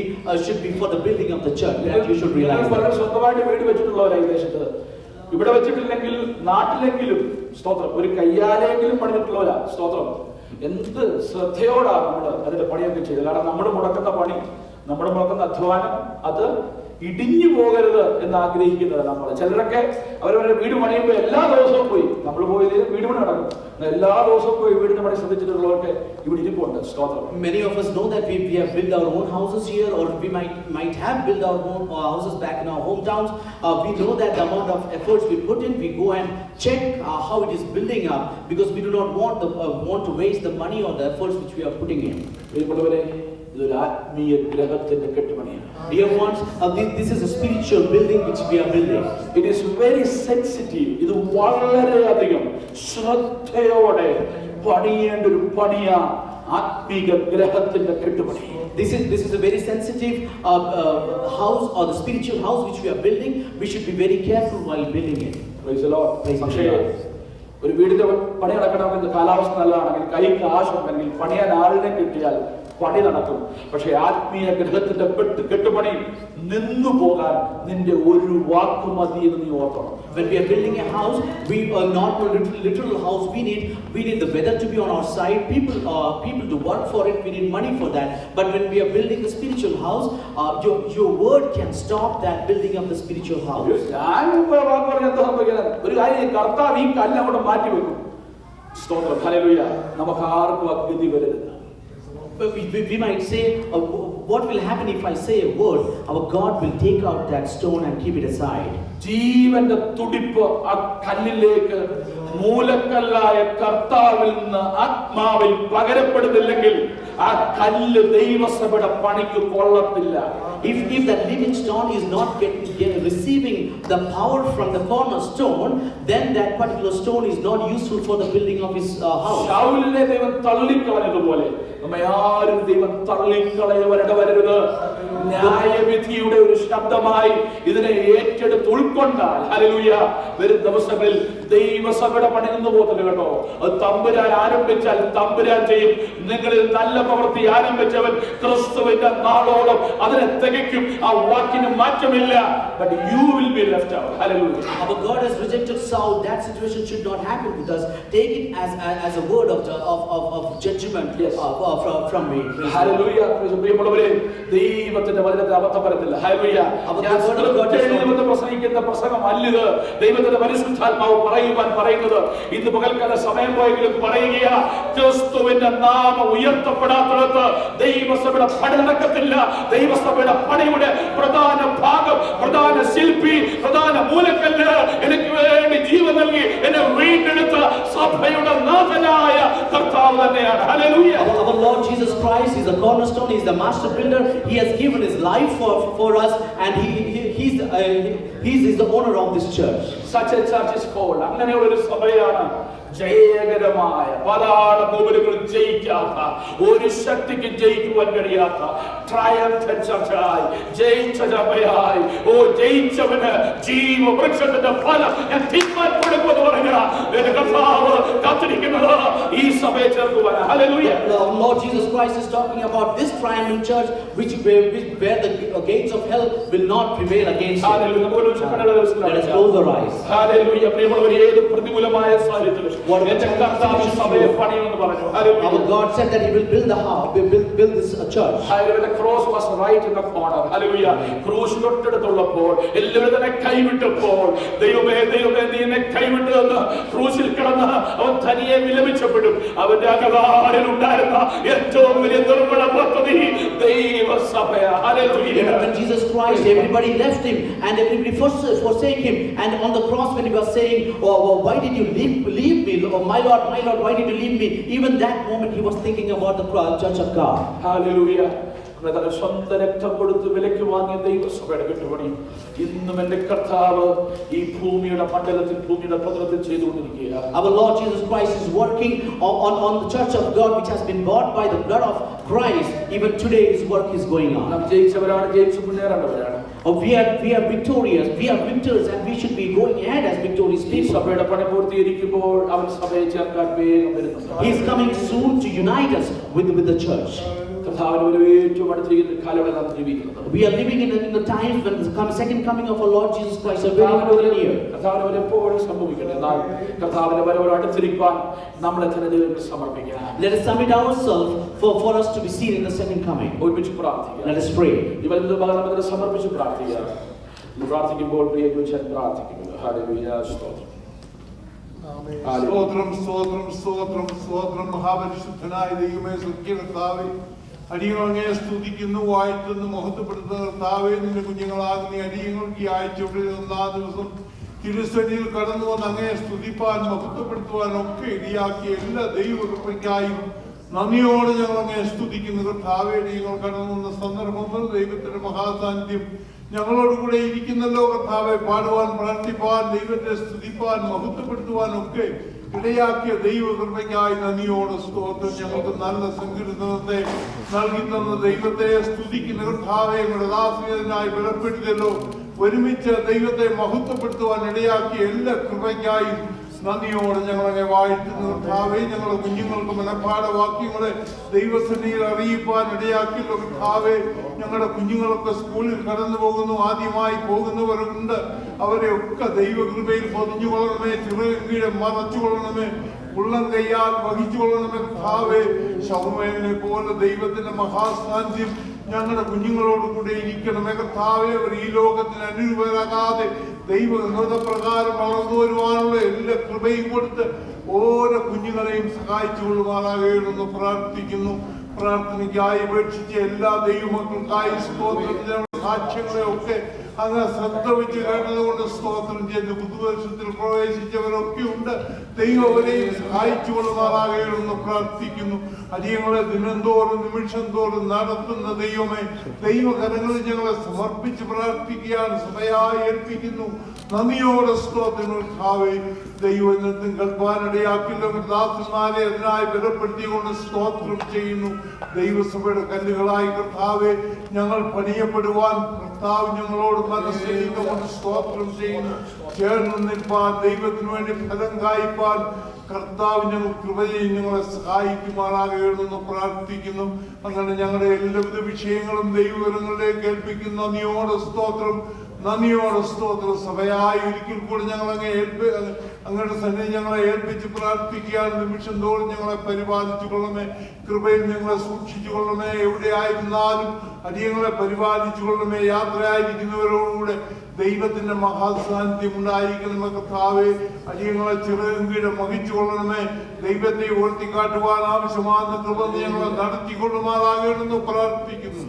J: for the building of the church. That you should realize.
A: സ്വന്തമായിട്ട് വീട് വെച്ചിട്ടുള്ളവരായി ദേശത്ത്, ഇവിടെ വെച്ചിട്ടില്ലെങ്കിൽ നാട്ടിലെങ്കിലും സ്തോത്രം, ഒരു കയ്യാലെങ്കിലും പണിതിട്ടുള്ളവരാ സ്തോത്രം. എന്ത് ശ്രദ്ധയോടാണ് നമ്മൾ അതിന്റെ പണിയൊക്കെ ചെയ്തത്. കാരണം നമ്മൾ മുടക്കുന്ന പണി, നമ്മൾ മുടക്കുന്ന അധ്വാനം, അത് ഇടിഞ്ഞു പോകരുത് എന്ന് ആഗ്രഹിക്കുന്നത് നമ്മൾ. ചിലരൊക്കെ അവരവരുടെ വീട് പണിയുമ്പോൾ എല്ലാ ദിവസവും പോയി, നമ്മൾ പോയി വീട് പണി നടക്കും, എല്ലാ ദിവസവും പോയി വീടിന്റെ പണി ശ്രദ്ധിച്ചിട്ടുള്ളവർക്ക് ഇവിടെ ഇരിപ്പുണ്ട്. സ്തോത്രം.
J: Many of us know that we have built our own houses here, or we might have built our own houses back in our hometowns. We know that the amount of efforts we put in, we go and check how it is building up, because we do not want to waste the money or the efforts which we are putting in.
A: ഇതൊരു ആത്മീയ ഗ്രഹത്തിന്റെ കെട്ടുപണിയാണ്.
J: Dear ones, this is a spiritual building which we are building.
A: It is very sensitive. ഇത് വളരെയധികം ശ്രദ്ധയോടെ പണിയേണ്ട ഒരു പണിയാ ആത്മീയ ഗ്രഹത്തിന്റെ കെട്ടുപണി.
J: This is a very sensitive house, or the spiritual house which we are building. We should be very careful while building it.
A: Praise the Lord.
J: Praise
A: പക്ഷേ
J: the Lord.
A: ഒരു വീടിന്റെ പണി നടക്കണമെങ്കിൽ കാലാവസ്ഥ നല്ലതാണെങ്കിൽ, കൈ കാശുണ്ടെങ്കിൽ, പണിയാൻ ആളിനെ കിട്ടിയാൽ പണി നടക്കും. പക്ഷെ ആത്മീയ ഗ്രഹത്തിന്റെ കെട്ടുപണി നിന്നു പോകാൻ നിന്റെ ഒരു വാക്ക് മതി എന്ന് നീ ഓർക്കണം.
J: When we are building a house, we are not a literal house. We need the weather to be on our side, people to work for it. We need money for that. But when we are building the spiritual house, your word can stop that building of the spiritual house.
A: ഞാൻ വാക്ക് പറഞ്ഞ എന്താ സംഭവിക്കുന്നത്? ഒരു കാര്യം, കർത്താവ് ഈ കല്ല് അങ്ങോട്ട് മാറ്റി വെക്കും. സ്തോത്രം. ഹല്ലേലൂയ. നമുക്ക് ആർക്കും അഗതി വരരുത്.
J: We might say, what will happen if I say a word? Our God will take out that stone and keep it aside.
A: ജീവന്റെ തുടിപ്പ് ആ കല്ലിലേക്ക് മൂലക്കല്ലായ കർത്താവിൽ നിന്ന് ആത്മാവിൽ പകരപ്പെടുന്നില്ലെങ്കിൽ ആ കല്ല് ദൈവസഭയുടെ പണിക്ക് കൊള്ളത്തില്ല.
J: If that living stone is not receiving the power from the cornerstone, then that particular stone is not useful for the building of his house.
A: ശൗലിനെ ദൈവം തള്ളിക്കളഞ്ഞതുപോലെ നമ്മെ ആരും ദൈവം തള്ളിക്കളയവരരുത്. ന്യായവിധിയുടെ ഒരു ശബ്ദമായി ഇതിനെ ഏറ്റെടുത്ത് ഉൾക്കൊണ്ടാൽ, ഹല്ലേലൂയ, വരും ദിവസങ്ങളിൽ ദൈവസഭയുടെ പണി നിന്ന് പോകത്തില്ല കേട്ടോ. അത് തമ്പുരാൻ ആരംഭിച്ചാൽ തമ്പുരാൻ ചെയ്യും. നിങ്ങളിൽ നല്ല പ്രവൃത്തി ആരംഭിച്ചവൻ ക്രിസ്തുവിന്റെ നാളോളം അതിനെ തികയ്ക്കും. ആ വാക്കിന് മാറ്റമില്ല. But you will be left out. Hallelujah.
J: Our God has rejected Saul. That situation should not happen with us. Take it as a word of judgment.
A: Yes.
J: From me.
A: Hallelujah. പ്രിയമുള്ളവരെ, ദൈവത്തിന്റെ വചനത്തിൽ അബദ്ധം വരത്തില്ല. ഹല്ലേലൂയ. ദൈവത്തെ പ്രസംഗിക്കുന്ന പ്രസംഗമല്ലിത്. ദൈവത്തിന്റെ പരിശുദ്ധാത്മാവ് പറയുന്നത്. ഇന്ന് പകൽക്കാല സമയം പോയെങ്കിലും പറയുക, ക്രിസ്തുവിന്റെ നാമം ഉയർത്തപ്പെടാത്തിടത്ത് ദൈവസഭയുടെ പണി നടക്കത്തില്ല. ദൈവസഭയുടെ പണിയുടെ പ്രധാന ഭാഗം, പ്രധാന ശില്പി, പ്രധാന മൂലക്കല്ല് എനിക്ക് വേണ്ടി ജീവൻ നൽകി എന്നെ വീണ്ടെടുത്ത സഭയുടെ നാഥനായ കർത്താവ് തന്നെയാണ്. Hallelujah.
J: Our Lord Jesus Christ is the cornerstone. He is the master builder. He has given his life for us, and he is the owner of this church.
A: Such a church is called. അങ്ങനെയുള്ള ഒരു സഭയാണ് ജയകരമായ, പാതാള ഗോപുരങ്ങളിൽ ജയിക്കാത്ത, ഒരു ശക്തിക്ക് ജയിക്കുവാൻ കഴിയാത്ത triumphant ചർച്ചായി, ജയിച്ച സഭയായി, ജയിച്ചവന് ജീവവൃക്ഷത്തിന്റെ ഫലം ഞാൻ തിന്മാൻ കൊടുക്കുമെന്ന് പറഞ്ഞ എന്റെ കർത്താവ് കാത്തിരിക്കുന്നത് ഈ സഭയെ ചേർക്കുവാൻ. Hallelujah.
J: Lord Jesus Christ is talking about this triumphant church where the gates of hell will not prevail against it. Let us close our eyes.
A: Hallelujah. പ്രിയമുള്ളവരെ, ഏത് പ്രതികൂലമായ സാഹചര്യത്തിലും എന്റെ കർത്താവ് സഭയെ പണിയുമെന്ന് പറഞ്ഞു.
J: Our God said that He will build the house, build this church.
A: The cross was right in the corner. Hallelujah. ക്രൂശ് തൊട്ടടുത്തുള്ളപ്പോൾ എല്ലാവരും തന്നെ കൈവിട്ടപ്പോൾ, ദൈവമേ ദൈവമേ നീ എന്നെ കൈവിട്ടു എന്ന് ക്രൂശിൽ കിടന്ന് അവൻ തനിയെ വിലപിച്ചപ്പെടും. അവന്റെ അകതാരിൽ ഉണ്ടായിരുന്ന ഏറ്റവും വലിയ ദുർബല പദ്ധതി ദൈവസഭയാ. Hallelujah.
J: When Jesus Christ, everybody left Him and everybody forsake Him, and on the cross when He was saying, why did you leave me? Oh, my Lord, why did you leave me? Even that moment He was thinking about the church of God.
A: Hallelujah. സ്വന്തം രക്തം കൊടുത്ത് വിലയ്ക്ക് വാങ്ങിയ ദൈവസഭയുടെ കെട്ടുപണി ഇന്നും എന്റെ കർത്താവ് ഈ ഭൂമിയുടെ മണ്ഡലത്തിൽ, ഭൂമിയുടെ പത്രത്തിൽ ചെയ്തുകൊണ്ടിരിക്കുക.
J: Our Lord Jesus Christ is working on the church of God, which has been bought by the blood of Christ. Even today His work is going on.
A: നാം ജയിച്ചവരാണ്, ജയിച്ചു മുന്നേറേണ്ടവരാണ്.
J: We are victorious. We are victors, and we should be going ahead as victorious people.
A: സഭയുടെ പണി പൂർത്തീകരിക്കുമ്പോൾ അവൻ സഭയെ ചേർക്കാൻ വേഗം വരുന്നു.
J: He is coming soon to unite us with the church.
A: കർത്താവിന് ഒരു ഏറ്റവും അടുത്തിരിക്കുന്ന കാലവിടെ നാം ജീവിക്കുന്നത്.
J: We are living in the times when the second coming of our Lord Jesus Christ are very, very near.
A: കർത്താവിന് വരെ എപ്പോഴും സംഭവിക്കട്ടെ. എന്നാൽ കർത്താവിന്റെ വരവോട് അടുത്തിരിക്കാൻ നമ്മളെ തന്നെ ദൈവത്തിന് സമർപ്പിക്കാം.
J: Let us submit ourselves for us to be seen in the second coming.
A: ഒരുമിച്ച് പ്രാർത്ഥിക്കാം.
J: Let us pray.
A: ഇവരുടെ ഭാഗം സമർപ്പിച്ച് പ്രാർത്ഥിക്കാം. പ്രാർത്ഥിക്കുമ്പോൾ പ്രിയ പുരുഷൻ പ്രാർത്ഥിക്കുക. ഹല്ലേലൂയ. സ്തോത്രം.
C: സ്തോത്രം സ്തോത്രം സ്തോത്രം സ്തോത്രം. മഹാപരിശുദ്ധനായ ദൈവമേ, സത്യകർത്താവേ, അടിയങ്ങൾ അങ്ങയെ സ്തുതിക്കുന്നു, വാഴ്ത്തുന്നു, മഹത്വപ്പെടുത്തുന്ന കർത്താവേ, നിന്റെ കുഞ്ഞുങ്ങളാകുന്ന അടിയങ്ങൾക്ക് ഈ ആഴ്ചയുടെ 1-ാം ദിവസം തിരുസന്നിധിയിൽ കടന്നു വന്ന് അങ്ങയെ സ്തുതിപ്പാൻ മഹത്വപ്പെടുത്തുവാൻ ഒക്കെ ഇടയാക്കിയ എല്ലാ ദൈവകൃപയ്ക്കായും നന്ദിയോടെ ഞങ്ങൾ അങ്ങയെ സ്തുതിക്കുന്നു. കർത്താവേ, നിങ്ങൾ കടന്നു വന്ന സന്ദർഭങ്ങൾ ദൈവത്തിന്റെ മഹാസാന്നിധ്യം ഞങ്ങളോടുകൂടെ ഇരിക്കുന്നല്ലോ. കർത്താവെ, പാടുവാൻ, പ്രാർത്ഥിപ്പാൻ, ദൈവത്തെ സ്തുതിപ്പാൻ, മഹത്വപ്പെടുത്തുവാൻ ഒക്കെ ഇടയാക്കിയ ദൈവകൃപയ്ക്കായി നന്ദിയോട് സ്തോത്രം. ഞങ്ങൾക്ക് നല്ല സംഗീതത്തെ നൽകി തന്ന ദൈവത്തെ സ്തുതിക്കുന്ന കർത്താവെ, ഞങ്ങളുടെ ദാസനായി ബലപ്പെടുത്തിയല്ലോ. ഒരുമിച്ച് ദൈവത്തെ മഹത്വപ്പെടുത്തുവാൻ ഇടയാക്കിയ എല്ലാ കൃപയ്ക്കായി നന്ദിയോടെ ഞങ്ങളെ വാഴ്ത്തുന്ന കർത്താവേ, ഞങ്ങളുടെ കുഞ്ഞുങ്ങൾക്ക് മനഃപ്പാഠവാക്യങ്ങളെ ദൈവസന്നിധിയിൽ അറിയിപ്പാൻ ഇടയാക്കിയല്ലോ. കർത്താവേ, ഞങ്ങളുടെ കുഞ്ഞുങ്ങളൊക്കെ സ്കൂളിൽ കടന്നു പോകുന്നു, ആദ്യമായി പോകുന്നവരുണ്ട്. അവരെ ഒക്കെ ദൈവകൃപയിൽ പൊതിഞ്ഞുകൊള്ളണമേ, ചിറകീഴെ മറച്ചുകൊള്ളണമേ, ഉള്ളം കയ്യാൽ വഹിച്ചുകൊള്ളണമേ. കർത്താവേ, ശൗമേനെ പോലെ ദൈവത്തിന്റെ മഹാസാന്നിധ്യം ഞങ്ങളുടെ കുഞ്ഞുങ്ങളോട് കൂടെ ഇരിക്കണമേ. കർത്താവേ, അവർ ഈ ലോകത്തിന് അനുരൂപരാകാതെ ദൈവപ്രകാരം വളർന്നു വരുവാനുള്ള എല്ലാ കൃപയും കൊടുത്ത് ഓരോ കുഞ്ഞുങ്ങളെയും സഹായിച്ചു കൊള്ളുവാനാകണമെന്ന് പ്രാർത്ഥിക്കുന്നു. പ്രാർത്ഥനയ്ക്കായി അപേക്ഷിച്ച എല്ലാ ദൈവമക്കൾക്കായി സ്തോത്രം. സാക്ഷ്യങ്ങളെ ഒക്കെ അങ്ങ് ശ്രദ്ധ വെച്ച് കേട്ടതുകൊണ്ട് സ്തോത്രം ചെയ്ത് പുതുവർഷത്തിൽ പ്രവേശിച്ചവരൊക്കെ ഉണ്ട്. ദൈവം അവരെയും സഹായിച്ചു കൊള്ളുമാറാകണമെന്ന് പ്രാർത്ഥിക്കുന്നു. അടിയങ്ങളെ ദിനംതോറും നിമിഷം തോറും നടത്തുന്ന ദൈവമേ, ദൈവകരങ്ങളിൽ ഞങ്ങളെ സമർപ്പിച്ച് പ്രാർത്ഥിക്കുകയാണ്, സഭയായി ഏൽപ്പിക്കുന്നു. നന്ദിയോടെ സ്തോത്രങ്ങൾ. ദൈവം കൽപ്പാനിടയാക്കില്ല ദാസന്മാരെ അതിനായി ബലപ്പെടുത്തിക്കൊണ്ട് സ്തോത്രം ചെയ്യുന്നു. ദൈവസഭയുടെ കല്ലുകളായി കർത്താവെ ഞങ്ങൾ പണിയപ്പെടുവാൻ കർത്താവ് ഞങ്ങളോട് മനസ്സിലാക്കിക്കൊണ്ട് സ്തോത്രം ചെയ്യുന്നു. ചേർന്ന് നിൽപ്പാൻ, ദൈവത്തിന് വേണ്ടി ഫലം കായ്പാൻ കർത്താവ് ഞങ്ങൾ കൃപയും ഞങ്ങളെ സഹായിക്കുമാറാകണമെന്ന് പ്രാർത്ഥിക്കുന്നു. അങ്ങനെ ഞങ്ങളുടെ എല്ലാവിധ വിഷയങ്ങളും ദൈവകരങ്ങളിലേക്ക് ഏൽപ്പിക്കുന്നു. നന്ദിയോടെ സ്തോത്രം, നന്ദിയോടെ സ്തോത്രം. സഭയായി ഒരിക്കൽ കൂടി ഞങ്ങൾ അങ്ങയുടെ സന്നിധി ഞങ്ങളെ ഏൽപ്പിച്ച് പ്രാർത്ഥിക്കുകയാണ്. നിമിഷം തോറും ഞങ്ങളെ പരിപാലിച്ചു കൊള്ളണമേ, കൃപയിൽ ഞങ്ങളെ സൂക്ഷിച്ചു കൊള്ളണമേ. എവിടെയായിരുന്നാലും അടിയങ്ങളെ പരിപാലിച്ചു കൊള്ളണമേ. യാത്രയായിരിക്കുന്നവരോടുകൂടെ ദൈവത്തിന്റെ മഹാസാന്നിധ്യം ഉണ്ടായിരിക്കണമേ. കർത്താവേ, അടിയങ്ങളെ ചിറകും കീഴെ വഹിച്ചു കൊള്ളണമേ. ദൈവത്തെ ഉയർത്തിക്കാട്ടുവാൻ ആവശ്യമാകുന്ന കൃപ ഞങ്ങളെ നടത്തിക്കൊള്ളുമാറാകണമെന്ന് പ്രാർത്ഥിക്കുന്നു.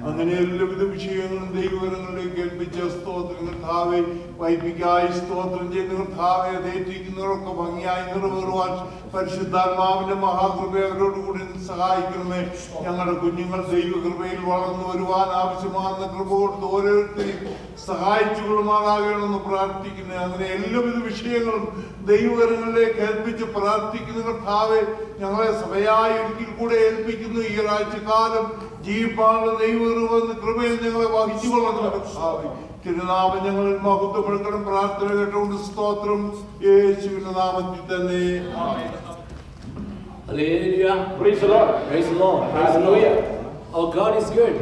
C: അങ്ങനെ എല്ലാവിധ വിഷയങ്ങളും ദൈവകരങ്ങളിലേക്ക് ഏൽപ്പിച്ച സ്തോത്രം. കർത്താവെ, വൈപ്പിക്കായി സ്തോത്രം ചെയ്യുന്ന കർത്താവെ, അതേറ്റിരിക്കുന്നവരൊക്കെ ഭംഗിയായി നിറവേറുവാൻ പരിശുദ്ധാത്മാവിന്റെ മഹാകൃപ അവരോടുകൂടി സഹായിക്കണമേ. ഞങ്ങളുടെ കുഞ്ഞുങ്ങൾ ദൈവകൃപയിൽ വളർന്നു വരുവാൻ ആവശ്യമാകുന്ന കൃപ കൊടുത്ത് ഓരോരുത്തരെയും സഹായിച്ചു കൊള്ളുമാറാകണമെന്ന് പ്രാർത്ഥിക്കുന്നു. അങ്ങനെ എല്ലാവിധ വിഷയങ്ങളും ദൈവകരങ്ങളിലേക്ക് ഏൽപ്പിച്ച് പ്രാർത്ഥിക്കുന്ന കർത്താവെ, ഞങ്ങളെ സഭയായി ഒരിക്കൽ കൂടെ ഏൽപ്പിക്കുന്നു. ഈ ഒരാഴ്ചക്കാലം ജീവിപ്പാനുള്ള ദൈവകൃപ കൃപയിൽ ഞങ്ങളെ വഹിച്ചുകൊള്ളണം കർത്താവേ. തിരുനാമം ഞങ്ങളിൽ മഹത്വപ്പെടുത്തണം. പ്രാർത്ഥന കേട്ടുകൊണ്ട് സ്തോത്രം യേശുവിന്റെ നാമത്തിൽ തന്നെ.
J: Hallelujah.
A: Praise the Lord.
J: Praise the Lord.
A: Hallelujah.
J: Our God is good.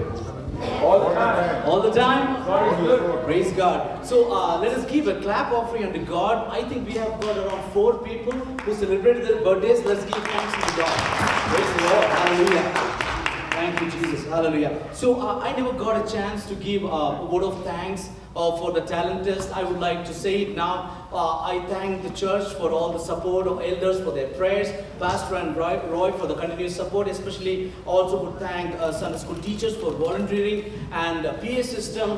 A: All the time.
J: All the time?
A: God is good.
J: Praise God. So let us give a clap offering unto God. I think we have got around 4 people who celebrated their birthdays. Let's give thanks to God. Praise the Lord. Hallelujah. Thank you, Jesus. Hallelujah. So I never got a chance to give a word of thanks for the talent test. I would like to say it now. I thank the church for all the support, of elders for their prayers, Pastor and Roy for the continuous support, especially also would thank Sunday school teachers for volunteering, and PA system,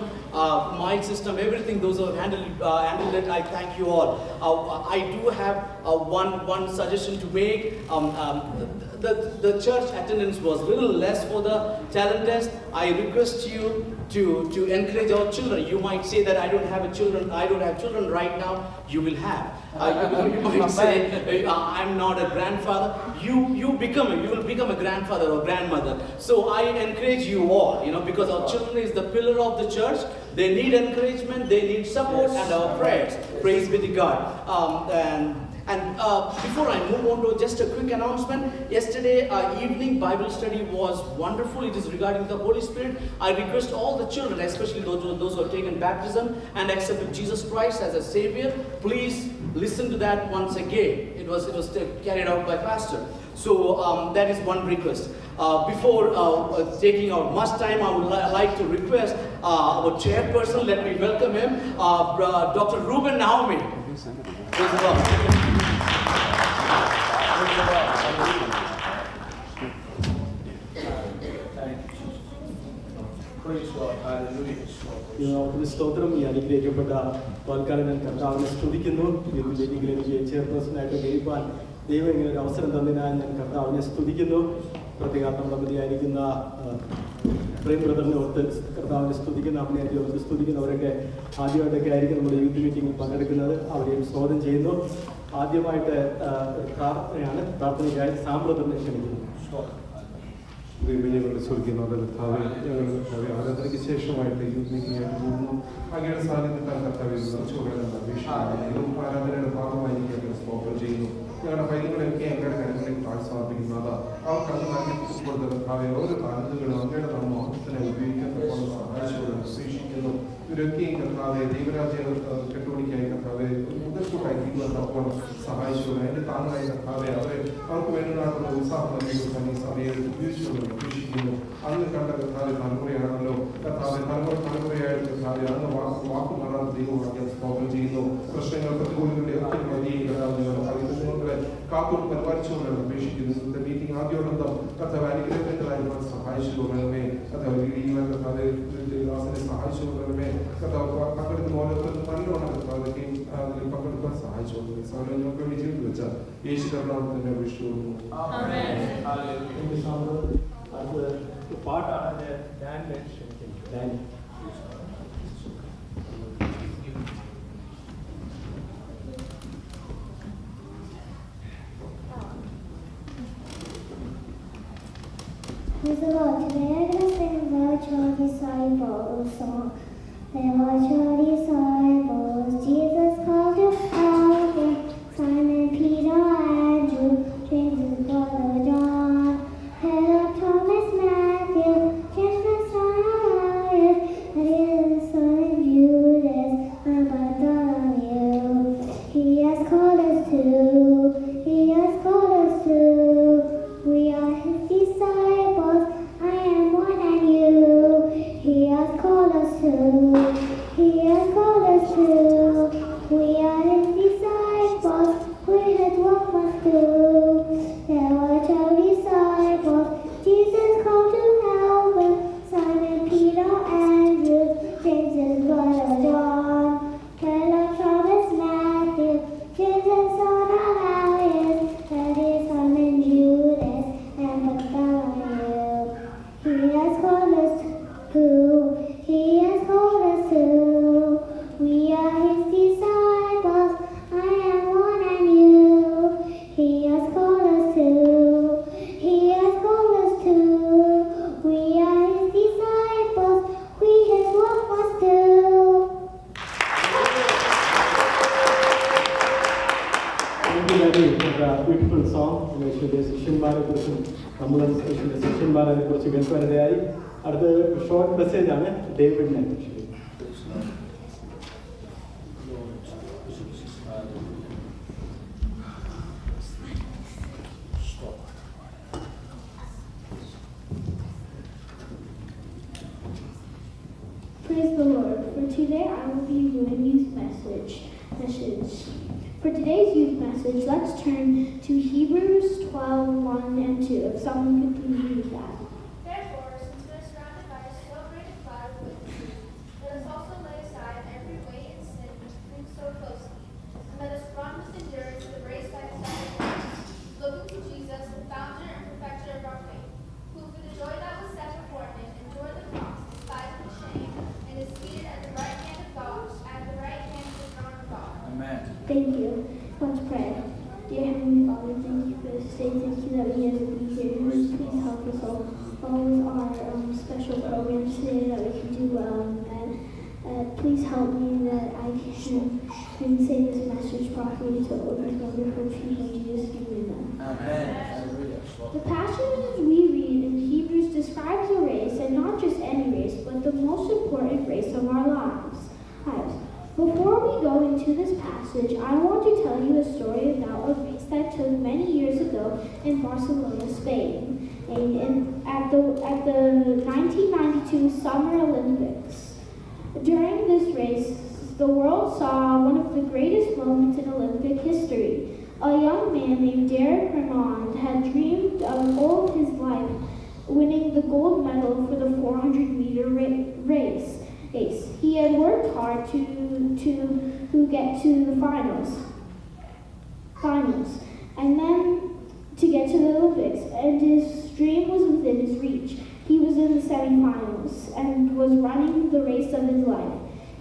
J: mic system, everything those who have handled it. I thank you all. I do have one suggestion to make. The church attendance was a little less for the talent test. I request you to encourage our children. You might say that I don't have children right now. You will have. You might say I'm not a grandfather. You will become a grandfather or grandmother. So I encourage you all, because our children is the pillar of the church. They need encouragement, they need support, and our prayers. Praise be to God. And before I move on to just a quick announcement, yesterday evening Bible study was wonderful. It is regarding the Holy Spirit. I request all the children, especially those who have taken baptism and accepted Jesus Christ as a Savior, please listen to that once again. It was carried out by Pastor. So that is one request. Before taking out much time, I would like to request our chairperson. Let me welcome him, Dr. Ruben Naomi. Praise the Lord.
D: സ്തോത്രം. ഈ അനുഗ്രഹിക്കപ്പെട്ട വാൽക്കാരൻ കർത്താവിനെ സ്തുതിക്കുന്നു. ഈ മീറ്റിംഗിൽ എനിക്ക് ചെയർപേഴ്സണായിട്ട് കഴിയുവാൻ ദൈവം ഇങ്ങനെ ഒരു അവസരം തന്നതിനാൽ ഞാൻ കർത്താവിനെ സ്തുതിക്കുന്നു. പ്രത്യേകം നമ്മുടെ മതിയായിരിക്കുന്ന പ്രേം ബ്രദറിനെ ഓർത്ത് കർത്താവിനെ സ്തുതിക്കുന്ന, അമ്മയെ ഓർത്ത് സ്തുതിക്കുന്നവരൊക്കെ ആദ്യമായിട്ടൊക്കെ ആയിരിക്കും നമ്മുടെ യൂത്ത് മീറ്റിംഗിൽ പങ്കെടുക്കുന്നത്. അവരെയും സ്വാഗതം ചെയ്യുന്നു. ആദ്യമായിട്ട് പ്രാർത്ഥനയാണ്. പ്രാർത്ഥനയ്ക്കായി സാമ്പ്രദറിനെ ക്ഷണിക്കുന്നു.
B: ഞങ്ങളുടെ സ്വർഗീയനാഥ കർത്താവേ, ഞങ്ങളുടെ ആരാധനയ്ക്ക് ശേഷമായിട്ട് യൂത്ത് മീറ്റിംഗായിട്ട് പോകുന്നു. അങ്ങയുടെ സാന്നിധ്യത്താൽ കർത്താവേ ആരാധനയുടെ ഭാഗമായിരിക്കും സ്തോത്രം ചെയ്യുന്നു. ഞങ്ങളുടെ പൈതങ്ങളെയൊക്കെ അങ്ങയുടെ കരങ്ങളിലേക്ക് താഴ് സമർപ്പിക്കുന്നത് അവർക്ക് അത് നൽകിക്കൊടുത്ത കർത്താവേ ഓരോ താലന്തുകളും അങ്ങയുടെ നാമത്തിന് ഉപയോഗിക്കാൻ സൂക്ഷിക്കുന്നു. ഇവരൊക്കെയും കർത്താവെ ദൈവരാജ്യ കെട്ടുപണിക്കായി കർത്താവെ മുതൽക്കൂട്ടായി തീരുവാൻ സഹായിച്ചു. അതിന്റെ താങ്ങായി കർത്താവെ അവർക്ക് വേണ്ടുന്ന ഉത്സാഹം നൽകി സഭയെ ഉപയോഗിച്ചുകൊണ്ട് പ്രതീക്ഷിക്കുന്നു. അന്ന് കണ്ട കർത്താവെ തലമുറയാണല്ലോ കർത്താവെ തലമുറയായിട്ട് കർത്താവെ അന്ന് വാക്കു മാറാത്ത ദൈവമാക്കിയ സ്തോത്രം ചെയ്യുന്നു. പ്രശ്നങ്ങൾ പ്രതികൂലങ്ങളുടെ ഒക്കെ വലിയ കർത്താവ് കാക്കും പരിപാലിച്ചുകൊണ്ടാണ് അപേക്ഷിക്കുന്നു. ഇന്നത്തെ മീറ്റിംഗ് ആദ്യോടൊപ്പം കർത്താവ് അനുഗ്രഹങ്ങളായി സഹായിച്ചു കൊള്ളണമേ. കർത്താവ് കർത്താവെ ദാസനെ സഹായിച്ചു കൊള്ളണമേ. കർത്താവ് പങ്കെടുക്കുന്ന ഓരോരുത്തരും നല്ലോണം കർത്താവിലേക്കും അതിൽ പങ്കെടുക്കാൻ സഹായിച്ചു കൊള്ളണമേ. സൗകര്യം നമുക്ക് വേണ്ടി ചെയ്തു വെച്ചാൽ യേശു കർത്താവ് തന്നെ അപേക്ഷിച്ചു കൊള്ളുന്നു.
D: പാട്ടാണ് ഞാൻ
H: Praise the Lord. Today I'm going to sing Virtual Disciples song. Virtual Disciples, Jesus called to help him. Simon, Peter, Andrew, James, his brother John, Philip, Thomas, Matthew, James, the son of Alphaeus, and his son Judas, and Bartholomew. He has called us to. He has called us to. We are his disciples. I am one and you. He has called us to. He has called us to. We are his disciples. We had what must do. There were 12 disciples. Jesus called to help him. Simon, Peter, Andrew, James, his brother John, Philip, Thomas, Matthew, James, the son of Alphaeus, and his son Judas, and Bartholomew. He has called us to. He has called us to. We are his disciples. I am one and you. He has called us to. He has called us to. We are his disciples. We his work must do.
D: Beautiful song. യേശുവിന്റെ ശിഷ്യന്മാരെ കുറിച്ചും നമ്മൾ യേശുവിന്റെ ശിഷ്യന്മാരെ കുറിച്ച് കേൾക്കാനിടയായി. അടുത്ത short message ആണ് ഡേവിഡിനെ.
G: Praise the Lord. For today I will be doing youth message. For today's youth message, let's turn to Hebrews 12:1 and 2. If someone could please read that.
L: Therefore, since we are surrounded by so great a cloud of witnesses, let us also lay aside every weight and sin which clings so closely, and let us run with endurance the race that is set before us, looking to Jesus, the founder and perfecter of our faith, who for the joy that was set before him endured the cross, despising the shame, and is seated at the right hand of God, at the right hand of the throne of God.
A: Amen.
G: Thank you. Let's pray. Dear Heavenly Father, thank you for this day. Thank you that we have to be here. Please help us all with our special programs today that we can do well. And
H: Please help me that I can say this message properly to all these wonderful people. In Jesus' name, amen. The passage we read in Hebrews describes a race, and not just any race, but the most important race of our lives. Before we go into this passage, I want to tell you a story about a race that took many years ago in Barcelona, Spain, at the 1992 Summer Olympics. During this race, the world saw one of the greatest moments in Olympic history. A young man named Derek Ramond had dreamed of all of his life winning the gold medal for the 400-meter race. He had worked hard to get to the finals, and then to get to the Olympics, and his dream was within his reach. He was in the semifinals and was running the race of his life.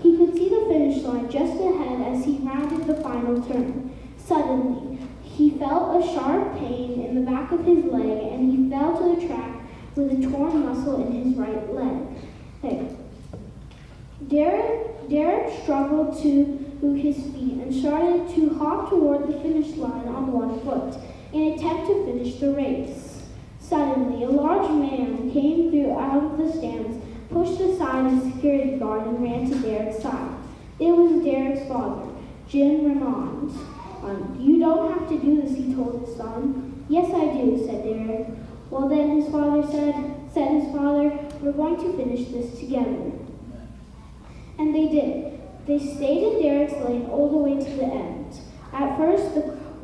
H: He could see the finish line just ahead as he rounded the final turn. Suddenly, he felt a sharp pain in the back of his leg, and he fell to the track with a torn muscle in his right leg. Derek struggled to his feet and started to hop toward the finish line on one foot in an attempt to finish the race. Suddenly, a large man came through out of the stands, pushed aside a security guard, and ran to Derek's side. It was Derek's father, Jim Ramond. You don't have to do this, he told his son. Yes, I do, said Derek. Well, then his father said his father, we're going to finish this together. And they did. They stayed in Derek's lane all the way to the end. At first,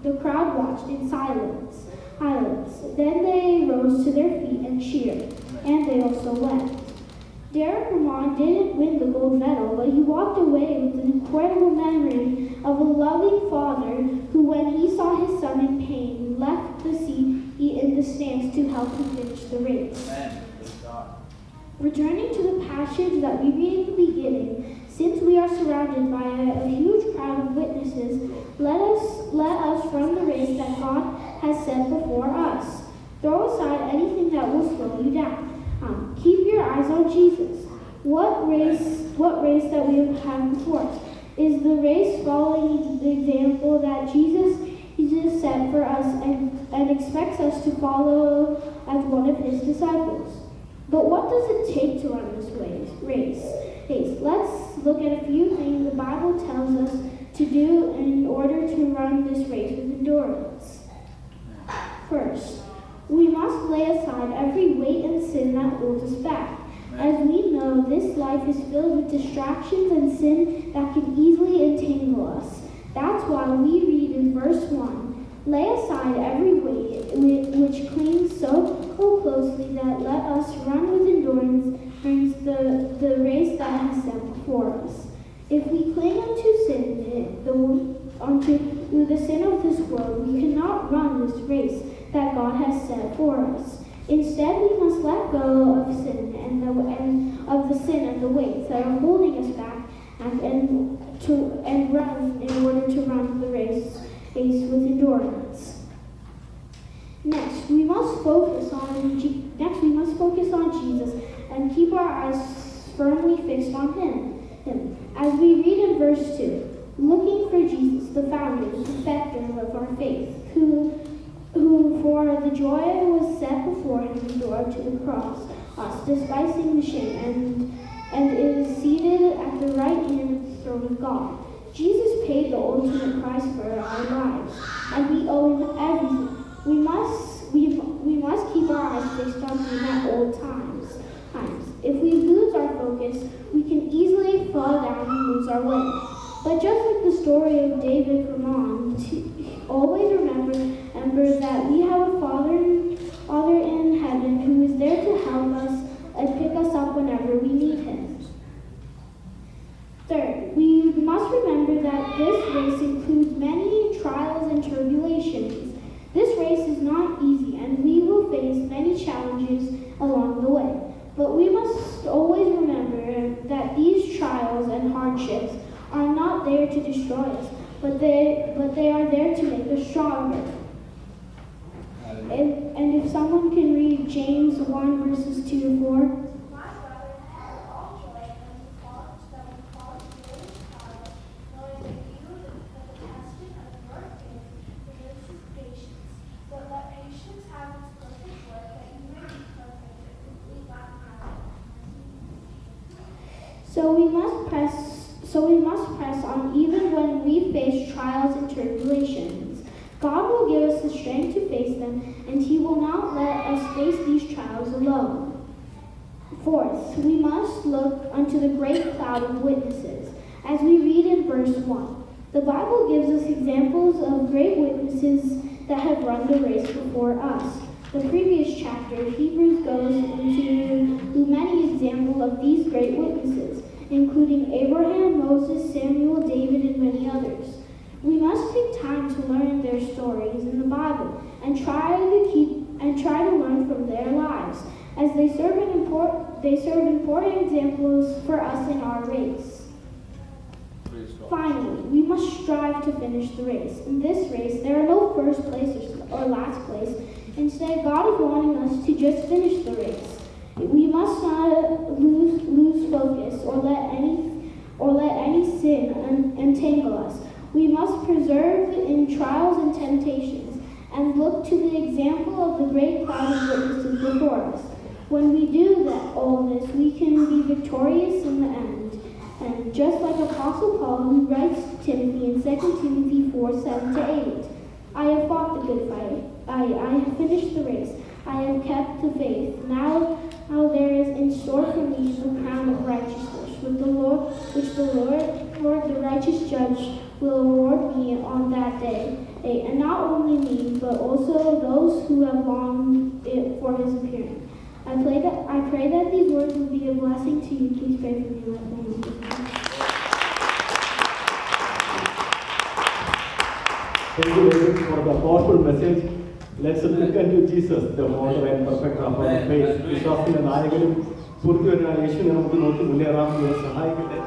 H: the crowd watched in silence. Then they rose to their feet and cheered, and they also wept. Derek Ramond didn't win the gold medal, but he walked away with an incredible memory of a loving father who, when he saw his son in pain, left the seat in the stands to help him finish the race. Returning to the passage that we read in the beginning, since we are surrounded by a huge crowd of witnesses, let us run the race that God has set before us. Throw aside anything that will slow you down. Keep your eyes on Jesus. What race that we have before us? Is the race following the example that Jesus set for us and expects us to follow as one of his disciples? But what does it take to run this race? Let's look at a few things the Bible tells us to do in order to run this race with endurance. First, we must lay aside every weight and sin that holds us back. As we know, this life is filled with distractions and sin that can easily entangle us. That's why we read in verse 1, lay aside every weight which clings so closely that let us run with endurance the race that has set before us. If we cling unto the sin of this world, we cannot run this race that God has set for us. Instead, we must let go of sin and of the sin and the weights that are holding us back and run in order to run the race with endurance. Next, we must focus on Jesus and keep our eyes firmly fixed on him. As we read in verse 2, looking for Jesus, the founder, the perfecter of our faith, who for the joy was set before him endured to the cross, despising the shame, and is seated at the right hand of the throne of God. Jesus paid the ultimate price for our lives, and we owe him everything. We must keep our eyes fixed on him at all times. If we lose our focus, we can easily fall down and lose our way. But just like the story of David Ramond, always remember that we have a Father in heaven who is there to help us and pick us up whenever we need him. Third, we must remember that this race includes many trials and tribulations. This race is not easy, and we will face many challenges along the way. But we must always remember that these trials and hardships are not there to destroy us, but they are there to make us stronger. And if someone can read James 1 verses 2 to 4.
L: My brother, have all joy when you fall into stumbling
H: So we must press on even when we face trials and tribulations. God will give us the strength to face them, and He will not let us face these trials alone. Fourth, we must look unto the great cloud of witnesses, as we read in verse 1. The Bible gives us examples of great witnesses that have run the race before us. The previous chapter, Hebrews, goes into many examples of these great witnesses, including Abraham, Moses, Samuel, David, and many others. We must take time to learn their stories in the Bible and try to learn from their lives, as they serve important examples for us in our race. Finally, we must strive to finish the race. In this race, there are no first place or last place. Instead, God is wanting us to just finish the race. We must not lose focus or let any sin entangle us. We must persevere in trials and temptations and look to the example of the great cloud of witnesses before us. When we do all this, we can be victorious in the end. And just like Apostle Paul, who writes to Timothy in 2 Timothy 4:7-8, I have fought the good fight. I have finished the race. I have kept the faith. Now there is in store for me the crown of righteousness, which the Lord, the righteous judge, will award me on that day. And not only me, but also those who have longed for His appearing. I pray that these words will be a blessing to you. Please pray for me, my family.
D: Thank you very much for the powerful message. Let's look unto Jesus, the author and perfecter of our faith. വിശ്വാസത്തിന്റെ നായകനും പൂർത്തിവനായ യേശുവിനെ നമുക്ക് നോക്കി മുന്നേറാൻ സഹായിക്കട്ടെ.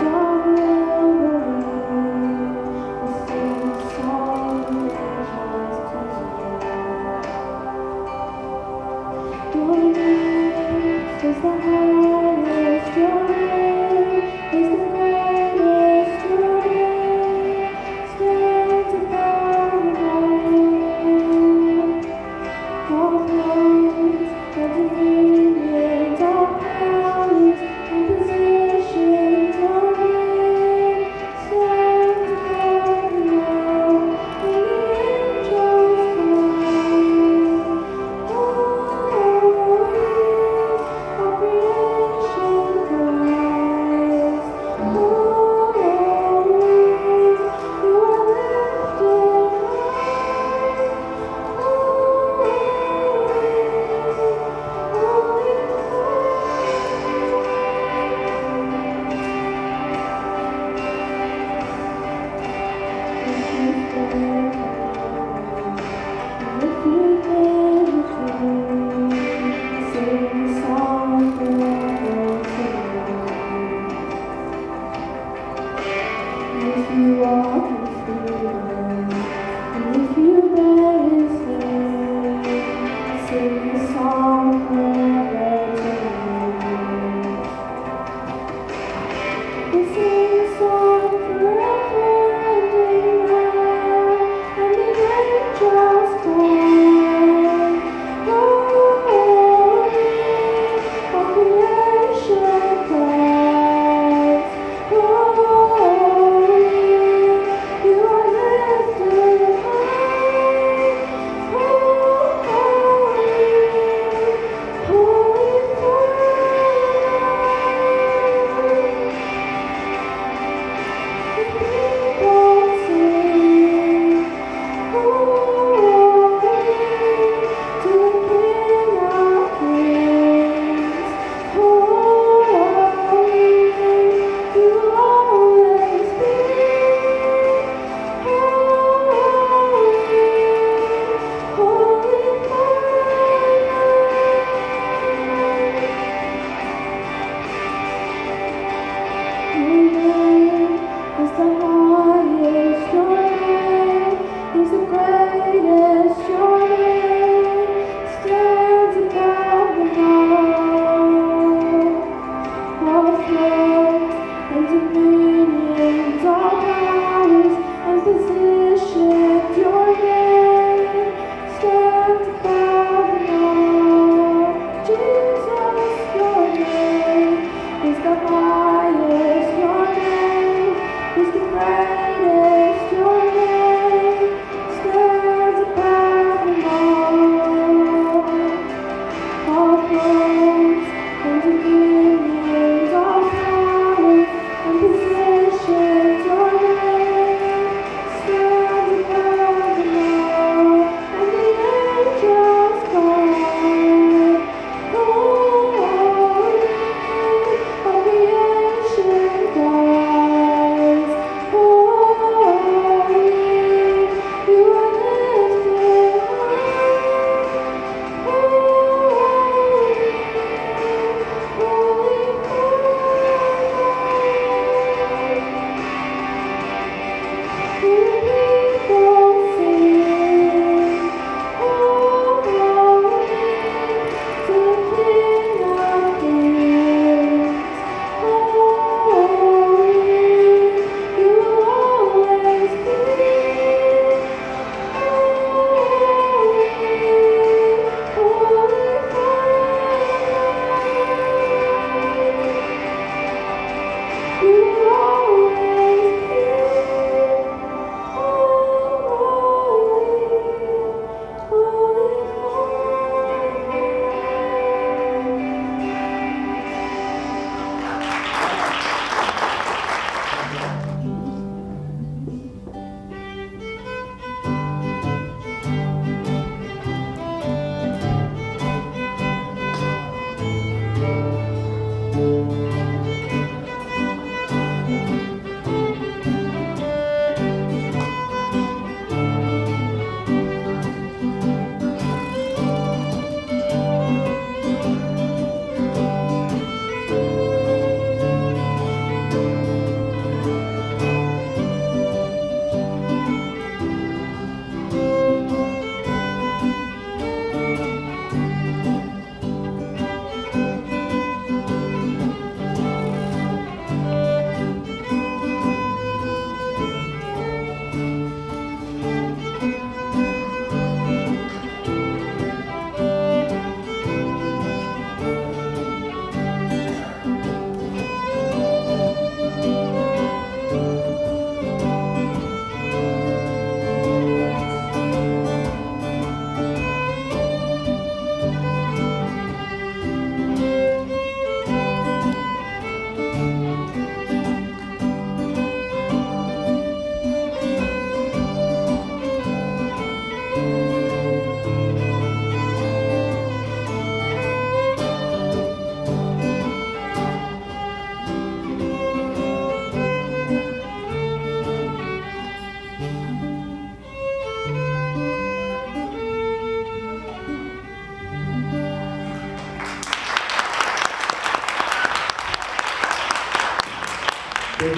H: God will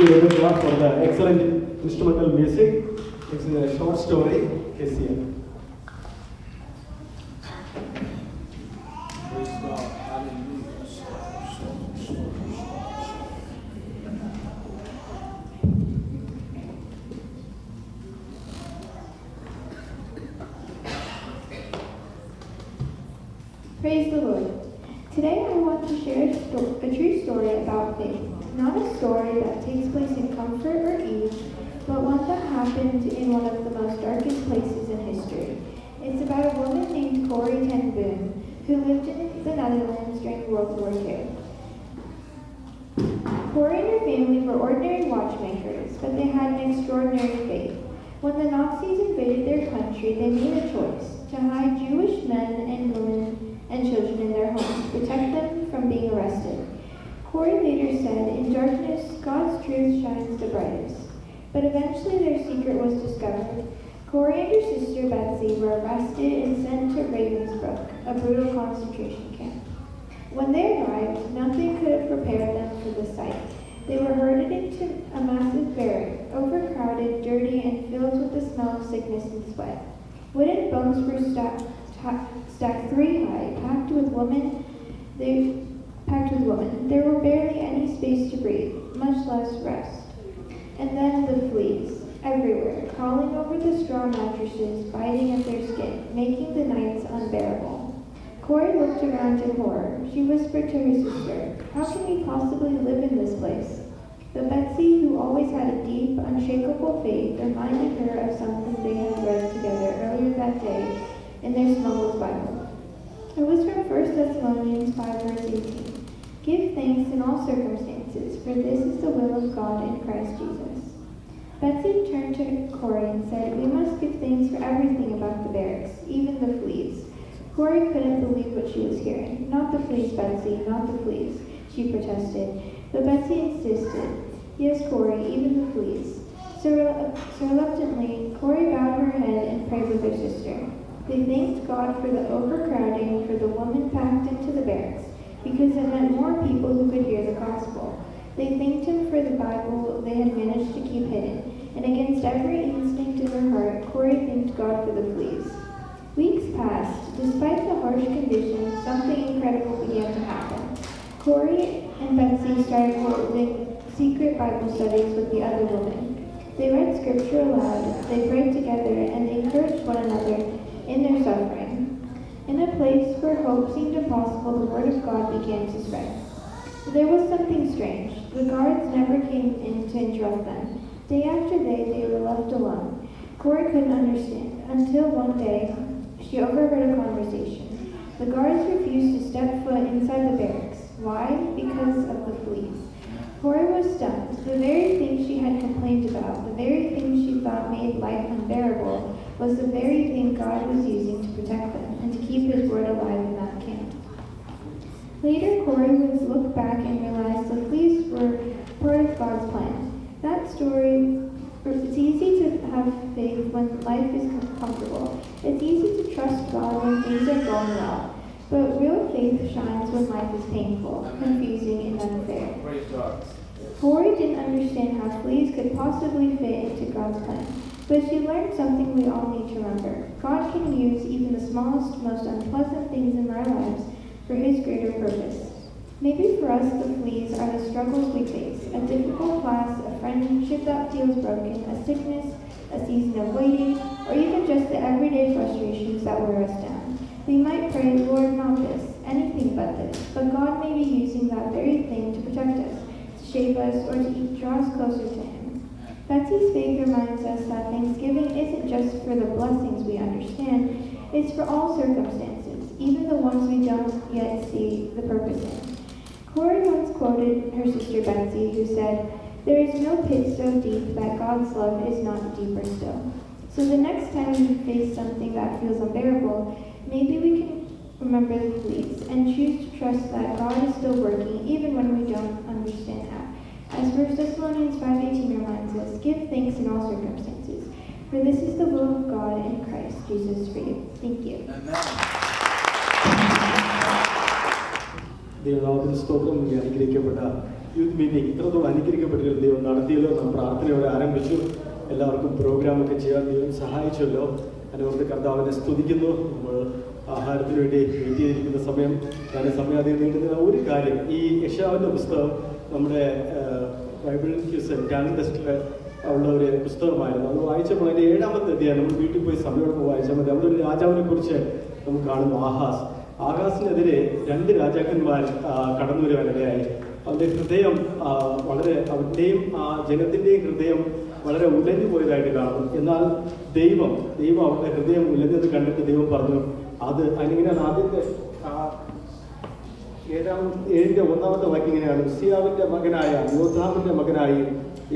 D: you, Rebecca, for the excellent instrumental music. It's a short story. Is here.
A: Praise God. Hallelujah.
G: Praise the Lord. Today I want to share a true story about faith. Not a story that takes place in comfort or ease, but one that happened in one of the most darkest places in history. It's about a woman named Corrie ten Boom, who lived in the Netherlands during World War II. Corrie and her family were ordinary watchmakers, but they had an extraordinary faith. When the Nazis invaded their country, they made a choice to hide Jewish men and women and children in their homes, protect them from being arrested. Corrie later said, "In darkness, God's truth shines the brightest." But eventually their secret was discovered. Corrie and her sister Betsy were arrested and sent to Ravensbrück, a brutal concentration camp. When they arrived, nothing could have prepared them for the sight. They were herded into a massive barrack, overcrowded, dirty, and filled with the smell of sickness and sweat. Wooden bunks were stacked 3 high, packed with women. There were barely any space to breathe, much less rest. And then the fleas, everywhere, crawling over the straw mattresses, biting at their skin, making the nights unbearable. Corrie looked around in horror. She whispered to her sister, "How can we possibly live in this place?" But Betsy, who always had a deep, unshakable faith, reminded her of something they had read together earlier that day in their Smuggler's Bible. It was from 1 Thessalonians 5, verse 18. "Give thanks in all circumstances, for this is the will of God in Christ Jesus." Betsy turned to Corrie and said, "We must give thanks for everything about the barracks, even the fleas." Corrie couldn't believe what she was hearing. "Not the fleas, Betsy, not the fleas," she protested. But Betsy insisted, "Yes, Corrie, even the fleas." So reluctantly, Corrie bowed her head and prayed with her sister. They thanked God for the overcrowding, for the women packed into the barracks, because it meant more people who could hear the gospel. They thanked Him for the Bible they had managed to keep hidden, and against every instinct in her heart, Corrie thanked God for the fleas. Weeks passed. Despite the harsh conditions, something incredible began to happen. Corrie and Betsy started holding secret Bible studies with the other women. They read scripture aloud, they prayed together, and encouraged one another in their suffering. In a place where hope seemed impossible, the word of God began to spread. There was something strange. The guards never came in to interrupt them. Day after day, they were left alone. Corrie couldn't understand, until one day, she overheard a conversation. The guards refused to step foot inside the barracks. Why? Because of the fleas. Corrie was stunned. The very thing she had complained about, the very thing she thought made life unbearable, was the very thing God was using to protect them and to keep His word alive in that camp. Later, Corrie would look back and realize the fleas were part of God's plan. That story, it's easy to have faith when life is comfortable. It's easy to trust God when things are going well. But real faith shines when life is painful, confusing, and unfair.
A: Praise God.
G: Corrie didn't understand how fleas could possibly fit into God's plan. But she learned something we all need to remember. God can use even the smallest, most unpleasant things in our lives for His greater purpose. Maybe for us, the fleas are the struggles we face, a difficult class, a friendship that feels broken, a sickness, a season of waiting, or even just the everyday frustrations that wear us down. We might pray, "Lord, not this, anything but this," but God may be using that very thing to protect us, to shape us, or to draw us closer to Him. Betsy's faith reminds us that Thanksgiving isn't just for the blessings we understand, it's for all circumstances, even the ones we don't yet see the purpose in. Corrie once quoted her sister Betsy, who said, "There is no pit so deep that God's love is not deeper still." So the next time we face something that feels unbearable, maybe we can remember the fleas and choose to trust that God is still working even when we don't understand how. As 1 Thessalonians 5:18 reminds us, "Give thanks in all circumstances, for this is the will of God in Christ Jesus for you." Thank you.
D: ദൈവനാമത്തിന് സ്തോത്രം. അനുഗ്രഹിക്കപ്പെട്ട
M: youth meeting ഇത്രത്തോളം അനുഗ്രഹിക്കപ്പെട്ടൊരു ദൈവം നടത്തിയല്ലോ. നാം പ്രാർത്ഥനയോടെ ആരംഭിച്ചു. എല്ലാവർക്കും പ്രോഗ്രാമൊക്കെ ചെയ്യാൻ ദൈവം സഹായിച്ചല്ലോ. അതിനോർത്ത് കർത്താവിനെ സ്തുതിക്കുന്നു. നമ്മൾ ആഹാരത്തിന് വേണ്ടി വെയിറ്റ് ചെയ്തിരിക്കുന്ന സമയം ഞാൻ സമയാധികം നീട്ടുന്ന ഒരു കാര്യം, ഈ യെശയ്യാവിൻ്റെ പുസ്തകം നമ്മുടെ ബൈബിൾ ക്യൂസ് ടാലന്റ് ടെസ്റ്റിൽ ഉള്ള ഒരു പുസ്തകമായിരുന്നു. അത് വായിച്ചപ്പോൾ അതിൻ്റെ 7ാമത്തെ അധ്യായം നമ്മൾ വീട്ടിൽ പോയി സമയമെടുത്ത് വായിച്ചാൽ മതി. അവിടെ ഒരു രാജാവിനെ കുറിച്ച് നമുക്ക് കാണുന്നു, ആഹാസിനെതിരെ 2 രാജാക്കന്മാർ കടന്നു വരുവാനിടയായി. അവൻ്റെ ഹൃദയം വളരെ, അവൻ്റെയും ജനത്തിൻ്റെയും ഹൃദയം വളരെ ഉലഞ്ഞു പോയതായിട്ട് കാണുന്നു. എന്നാൽ ദൈവം അവരുടെ ഹൃദയം ഉലഞ്ഞത് കണ്ടിട്ട് ദൈവം പറഞ്ഞു, അത് അതിനിങ്ങനെയാണ്. ആദ്യത്തെ 7ന്റെ 1ാമത്തെ വാക്യം ഇങ്ങനെയാണ്: ഉസിയാവിന്റെ മകനായ യോഥാമിന്റെ മകനായി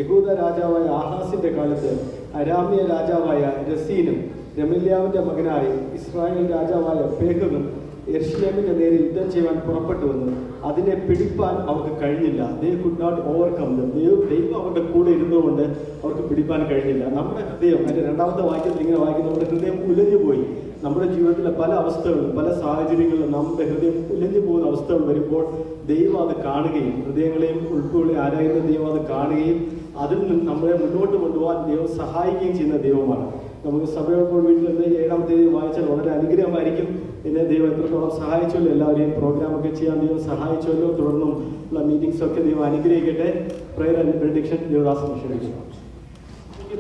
M: യഹൂദ രാജാവായ ആഹാസിന്റെ കാലത്ത് അരാമ്യ രാജാവായ രസീനും രമല്യാവിന്റെ മകനായി ഇസ്രായേൽ രാജാവായ പേഹവും യെരുശലേമിന്റെ നേരെ യുദ്ധം ചെയ്യാൻ പുറപ്പെട്ടു വന്നു. അതിനെ പിടിപ്പാൻ അവർക്ക് കഴിഞ്ഞില്ല. They could not overcome them. ദൈവം അവരുടെ കൂടെ ഇരുന്നുകൊണ്ട് അവർക്ക് പിടിപ്പാൻ കഴിഞ്ഞില്ല. നമ്മുടെ ഹൃദയം, അതിന്റെ 2ാമത്തെ വാക്യത്തിൽ ഇങ്ങനെ വായിക്കും, നമ്മുടെ ഹൃദയം ഉലഞ്ഞു പോയി. നമ്മുടെ ജീവിതത്തിലെ പല അവസ്ഥകളും പല സാഹചര്യങ്ങളിലും നമ്മുടെ ഹൃദയം ഉലഞ്ഞു പോകുന്ന അവസ്ഥകൾ വരുമ്പോൾ ദൈവം അത് കാണുകയും ഹൃദയങ്ങളെയും ഉൾപ്പെടെ ആരായുന്ന ദൈവം അത് കാണുകയും അതിൽ നിന്ന് നമ്മളെ മുന്നോട്ട് കൊണ്ടുപോകാൻ ദൈവം സഹായിക്കുകയും ചെയ്യുന്ന ദൈവമാണ്. നമുക്ക് സഭയോടൊപ്പം വീട്ടിൽ നിന്ന് 7ാമത്തെ തീയതി വായിച്ചാൽ വളരെ അനുഗ്രഹമായിരിക്കും. എന്നെ ദൈവം എത്രത്തോളം സഹായിച്ചല്ലോ, എല്ലാവരെയും പ്രോഗ്രാമൊക്കെ ചെയ്യാൻ ദൈവം സഹായിച്ചല്ലോ. തുടർന്നും ഉള്ള മീറ്റിംഗ്സൊക്കെ ദൈവം അനുഗ്രഹിക്കട്ടെ. പ്രയർ ആൻഡ് ബെനഡിക്ഷൻ ദേവദാസൻ ക്ഷണിക്കുന്നു.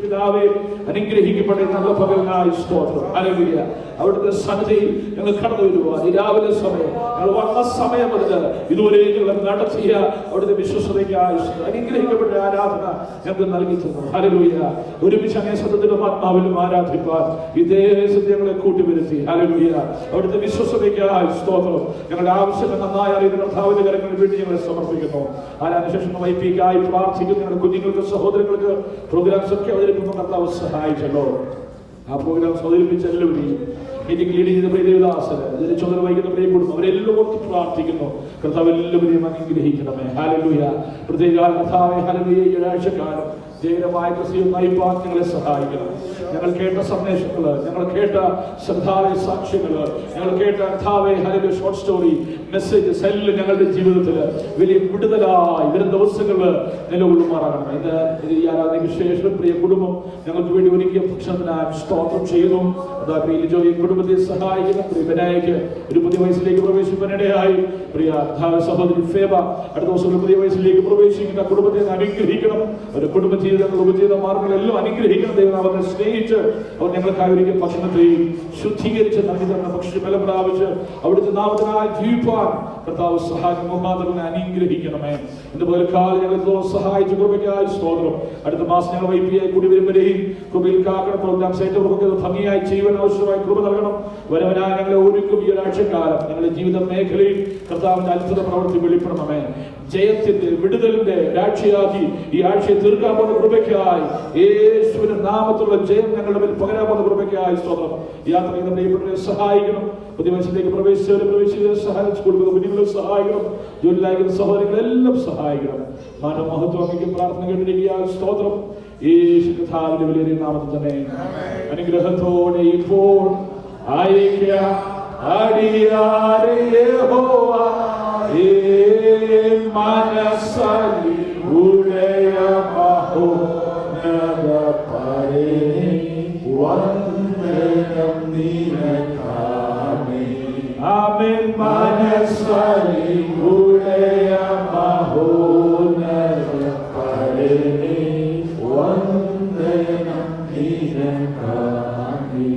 A: പിതാവേ, അനുഗ്രഹിക്കപ്പെട്ട നല്ല പകലിനായി സ്തോത്രം. ഹല്ലേലൂയ. അവിടുത്തെ സന്നിധിയിൽ ഞങ്ങൾ കടന്നു വരുവാൻ ഈ രാവിലെ സമയം ഞങ്ങൾ വന്ന സമയം മുതൽ ഇതുവരെ ഞങ്ങൾ നടത്തിയ അവിടുത്തെ വിശ്വസതയ്ക്കായി അനുഗ്രഹിക്കപ്പെട്ട ആരാധന ഞങ്ങൾക്ക് നൽകി തന്നു. ഹല്ലേലൂയ. ഒരുമിച്ച് അങ്ങേ സത്യത്തിലും ആത്മാവിലും ആരാധിപ്പാൻ ഈ ദേശത്ത് ഞങ്ങളെ കൂട്ടിവരുത്തി. ഹല്ലേലൂയ. അവിടുത്തെ വിശ്വസതയ്ക്കായി സ്തോത്രം. ഞങ്ങളുടെ ആവശ്യങ്ങൾ നന്നായി അറിയുന്ന കർത്താവിന്റെ കരങ്ങളിൽ വേണ്ടി ഞങ്ങളെ സമർപ്പിക്കുന്നു. ആരാധനശേഷം വൈപ്പിക്കായി പ്രാർത്ഥിക്കുന്നു. ഞങ്ങളുടെ കുഞ്ഞുങ്ങൾക്ക് സഹോദരങ്ങൾക്ക് പ്രോഗ്രാംസ് ഒക്കെ അവതരിപ്പിക്കുന്ന കർത്താവ് സഹായിച്ചല്ലോ. ആ പ്രോഗ്രാം അവതരിപ്പിച്ച എല്ലാവരെയും മീറ്റിംഗ് ലീഡ് ചെയ്ത പ്രിയ ദേവദാസന്, അതിന് ചുമതല വഹിക്കുന്ന പ്രിയ കുടുംബം, അവരെല്ലാം ഓർത്ത് പ്രാർത്ഥിക്കുന്നു. കർത്താവ് എല്ലാവരെയും അനുഗ്രഹിക്കണമേ. ഹല്ലേലൂയ. പ്രത്യേക കർത്താവേ, ഹല്ലേലൂയ. ഈ ആഴ്ചക്കാലം ജയകരമായ ക്രിസ്തുവിനെ നയിപ്പാൻ ഞങ്ങളെ സഹായിക്കണം. ഞങ്ങൾ കേട്ട സന്ദേശങ്ങൾ, ഞങ്ങൾ കേട്ട ശ്രദ്ധാലയ സാക്ഷ്യങ്ങൾ, ഞങ്ങൾ കേട്ട കർത്താവേ ഹല്ലേലൂയ ഷോർട്ട് സ്റ്റോറി മെസ്സേജസ് എല്ലാം ഞങ്ങളുടെ ജീവിതത്തിൽ വലിയ വിടുതലായി വരും ദിവസങ്ങൾ നിലകൊള്ളുമാറാകണം. ഇന്ന് ഈ ആരാധനയ്ക്ക് ശേഷം പ്രിയ കുടുംബം ഞങ്ങൾക്ക് വേണ്ടി ഒരുക്കിയ ഭക്ഷണത്തിനായി സ്തോത്രം ചെയ്യുന്നു. അതാ പ്രിയ ലിജോയെ കുടുംബത്തെ സഹായിക്കുന്ന പ്രിയ ബനായിക്ക് ഒരു പുതിയ വയസ്സിലേക്ക് പ്രവേശിക്കാനിടയായി. പ്രിയ സഹോദരി ഫേബ അടുത്ത ദിവസം ഒരു പുതിയ വയസ്സിലേക്ക് പ്രവേശിക്കുന്ന കുടുംബത്തെ അനുഗ്രഹിക്കണം. ഒരു കുടുംബ ജീവിതങ്ങൾ ഉപജീവിത മാർഗങ്ങളെല്ലാം അനുഗ്രഹിക്കണം. ദൈവനാമത്തെ സ്നേഹിച്ച് അവർ ഞങ്ങൾക്കായി ഒരുക്കിയ ഭക്ഷണത്തെയും ശുദ്ധീകരിച്ച് നൽകി തന്ന ഭക്ഷ്യ ബലം പ്രാപിച്ച് അവിടുത്തെ നാമത്തിനായി ജീവിപ്പാൻ കർത്താവ് സഹായം മുഖാന്തരം അനുഗ്രഹിക്കണമേ. ഇതുപോലെ കാലം ഞങ്ങൾ സഹായിച്ച് കൃപയ്ക്കായി സ്തോത്രം. അടുത്ത മാസം ഞങ്ങൾ വൈപ്പിയായി കൂടി വരുമ്പോഴേയും കൃപയിൽ കാക്കണം. പ്രോഗ്രാം സെറ്റൊക്കെ ഭംഗിയായി ചെയ്യുവാൻ ആവശ്യമായി കൃപ നൽകണം. വരവനായി ഞങ്ങളെ ഒരുക്കും ഈ ഒരാഴ്ചക്കാലം ഞങ്ങളുടെ ജീവിത മേഖലയിൽ കർത്താവിന്റെ അത്ഭുത പ്രവൃത്തി വെളിപ്പെടണമേ. ജയത്തിന്റെ വിടുതലിന്റെ ഒരാഴ്ചയാക്കി ഈ ആഴ്ചയെ തീർക്കാൻ പോകുന്ന കൃപയ്ക്കായി യേശുവിന്റെ നാമത്തിലുള്ള ജയം ഞങ്ങളുടെ മേൽ പകരാൻ പോകുന്ന കൃപയ്ക്കായി സ്തോത്രം. യാത്ര ചെയ്യുന്ന പ്രിയപ്പെട്ടവരെ സഹായിക്കണം. പുതിയ വയസ്സിലേക്ക് പ്രവേശിച്ചവരെ സഹായിച്ചു കൊടുക്കുന്ന കുഞ്ഞുങ്ങളെ സഹായിക്കണം. ജോലിയിലായിരിക്കുന്ന സഹോദരങ്ങളെല്ലാം സഹായിക്കണം. മാനവമഹത്വം പ്രാർത്ഥന കേട്ടിരിക്കുക. സ്തോത്രം. യേശു കർത്താവിന്റെ വലിയ നാമത്തിൽ തന്നെ അനുഗ്രഹത്തോടെ ഇപ്പോൾ ആയിരിക്കാം. അടിയാരെ യഹോവ മനസ്സലി ഉടയ മഹോന്നത പരേ വന്ദനം നിനക്കാമേ. ആമേൻ. മനസ്സലി ഉടയ മഹോന്നത പരേ വന്ദനം നിനക്കാമേ.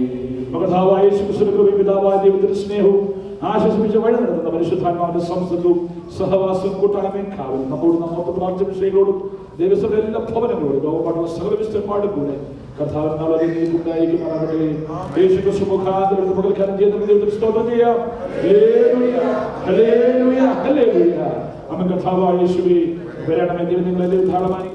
A: കർത്താവായ യേശുക്രിസ്തുവിന്റെ കൃപയും പിതാവായ ദൈവത്തിന്റെ സ്നേഹവും ആശ്വസിപ്പിച്ച വഴി നടത്തുന്ന പരിശുദ്ധാത്മാവിന്റെ സംസർഗവും സഹവാസവും കൂട്ടായ്മയും കാവലും നമ്മോട് നമ്മോട് പ്രാർത്ഥന വിഷയങ്ങളോടും ദേവസ്വയുടെ എല്ലാ ഭവനങ്ങളോടും ലോകപാടുള്ള സകല വിശുദ്ധന്മാരുടെ കൂടെ കർത്താവിന് നാളെ ഉണ്ടായിരിക്കുമാറാകട്ടെ. യേശുക്രിസ്തു മുഖാന്തരം പകൽക്കാലം ചെയ്യുന്ന ദൈവത്തിന് സ്തോത്രം ചെയ്യാം. Hallelujah, hallelujah, hallelujah. അമ്മ കർത്താവായ യേശുവേ വരണമേ. ദൈവം നിങ്ങളെല്ലാം ധാരാളമായി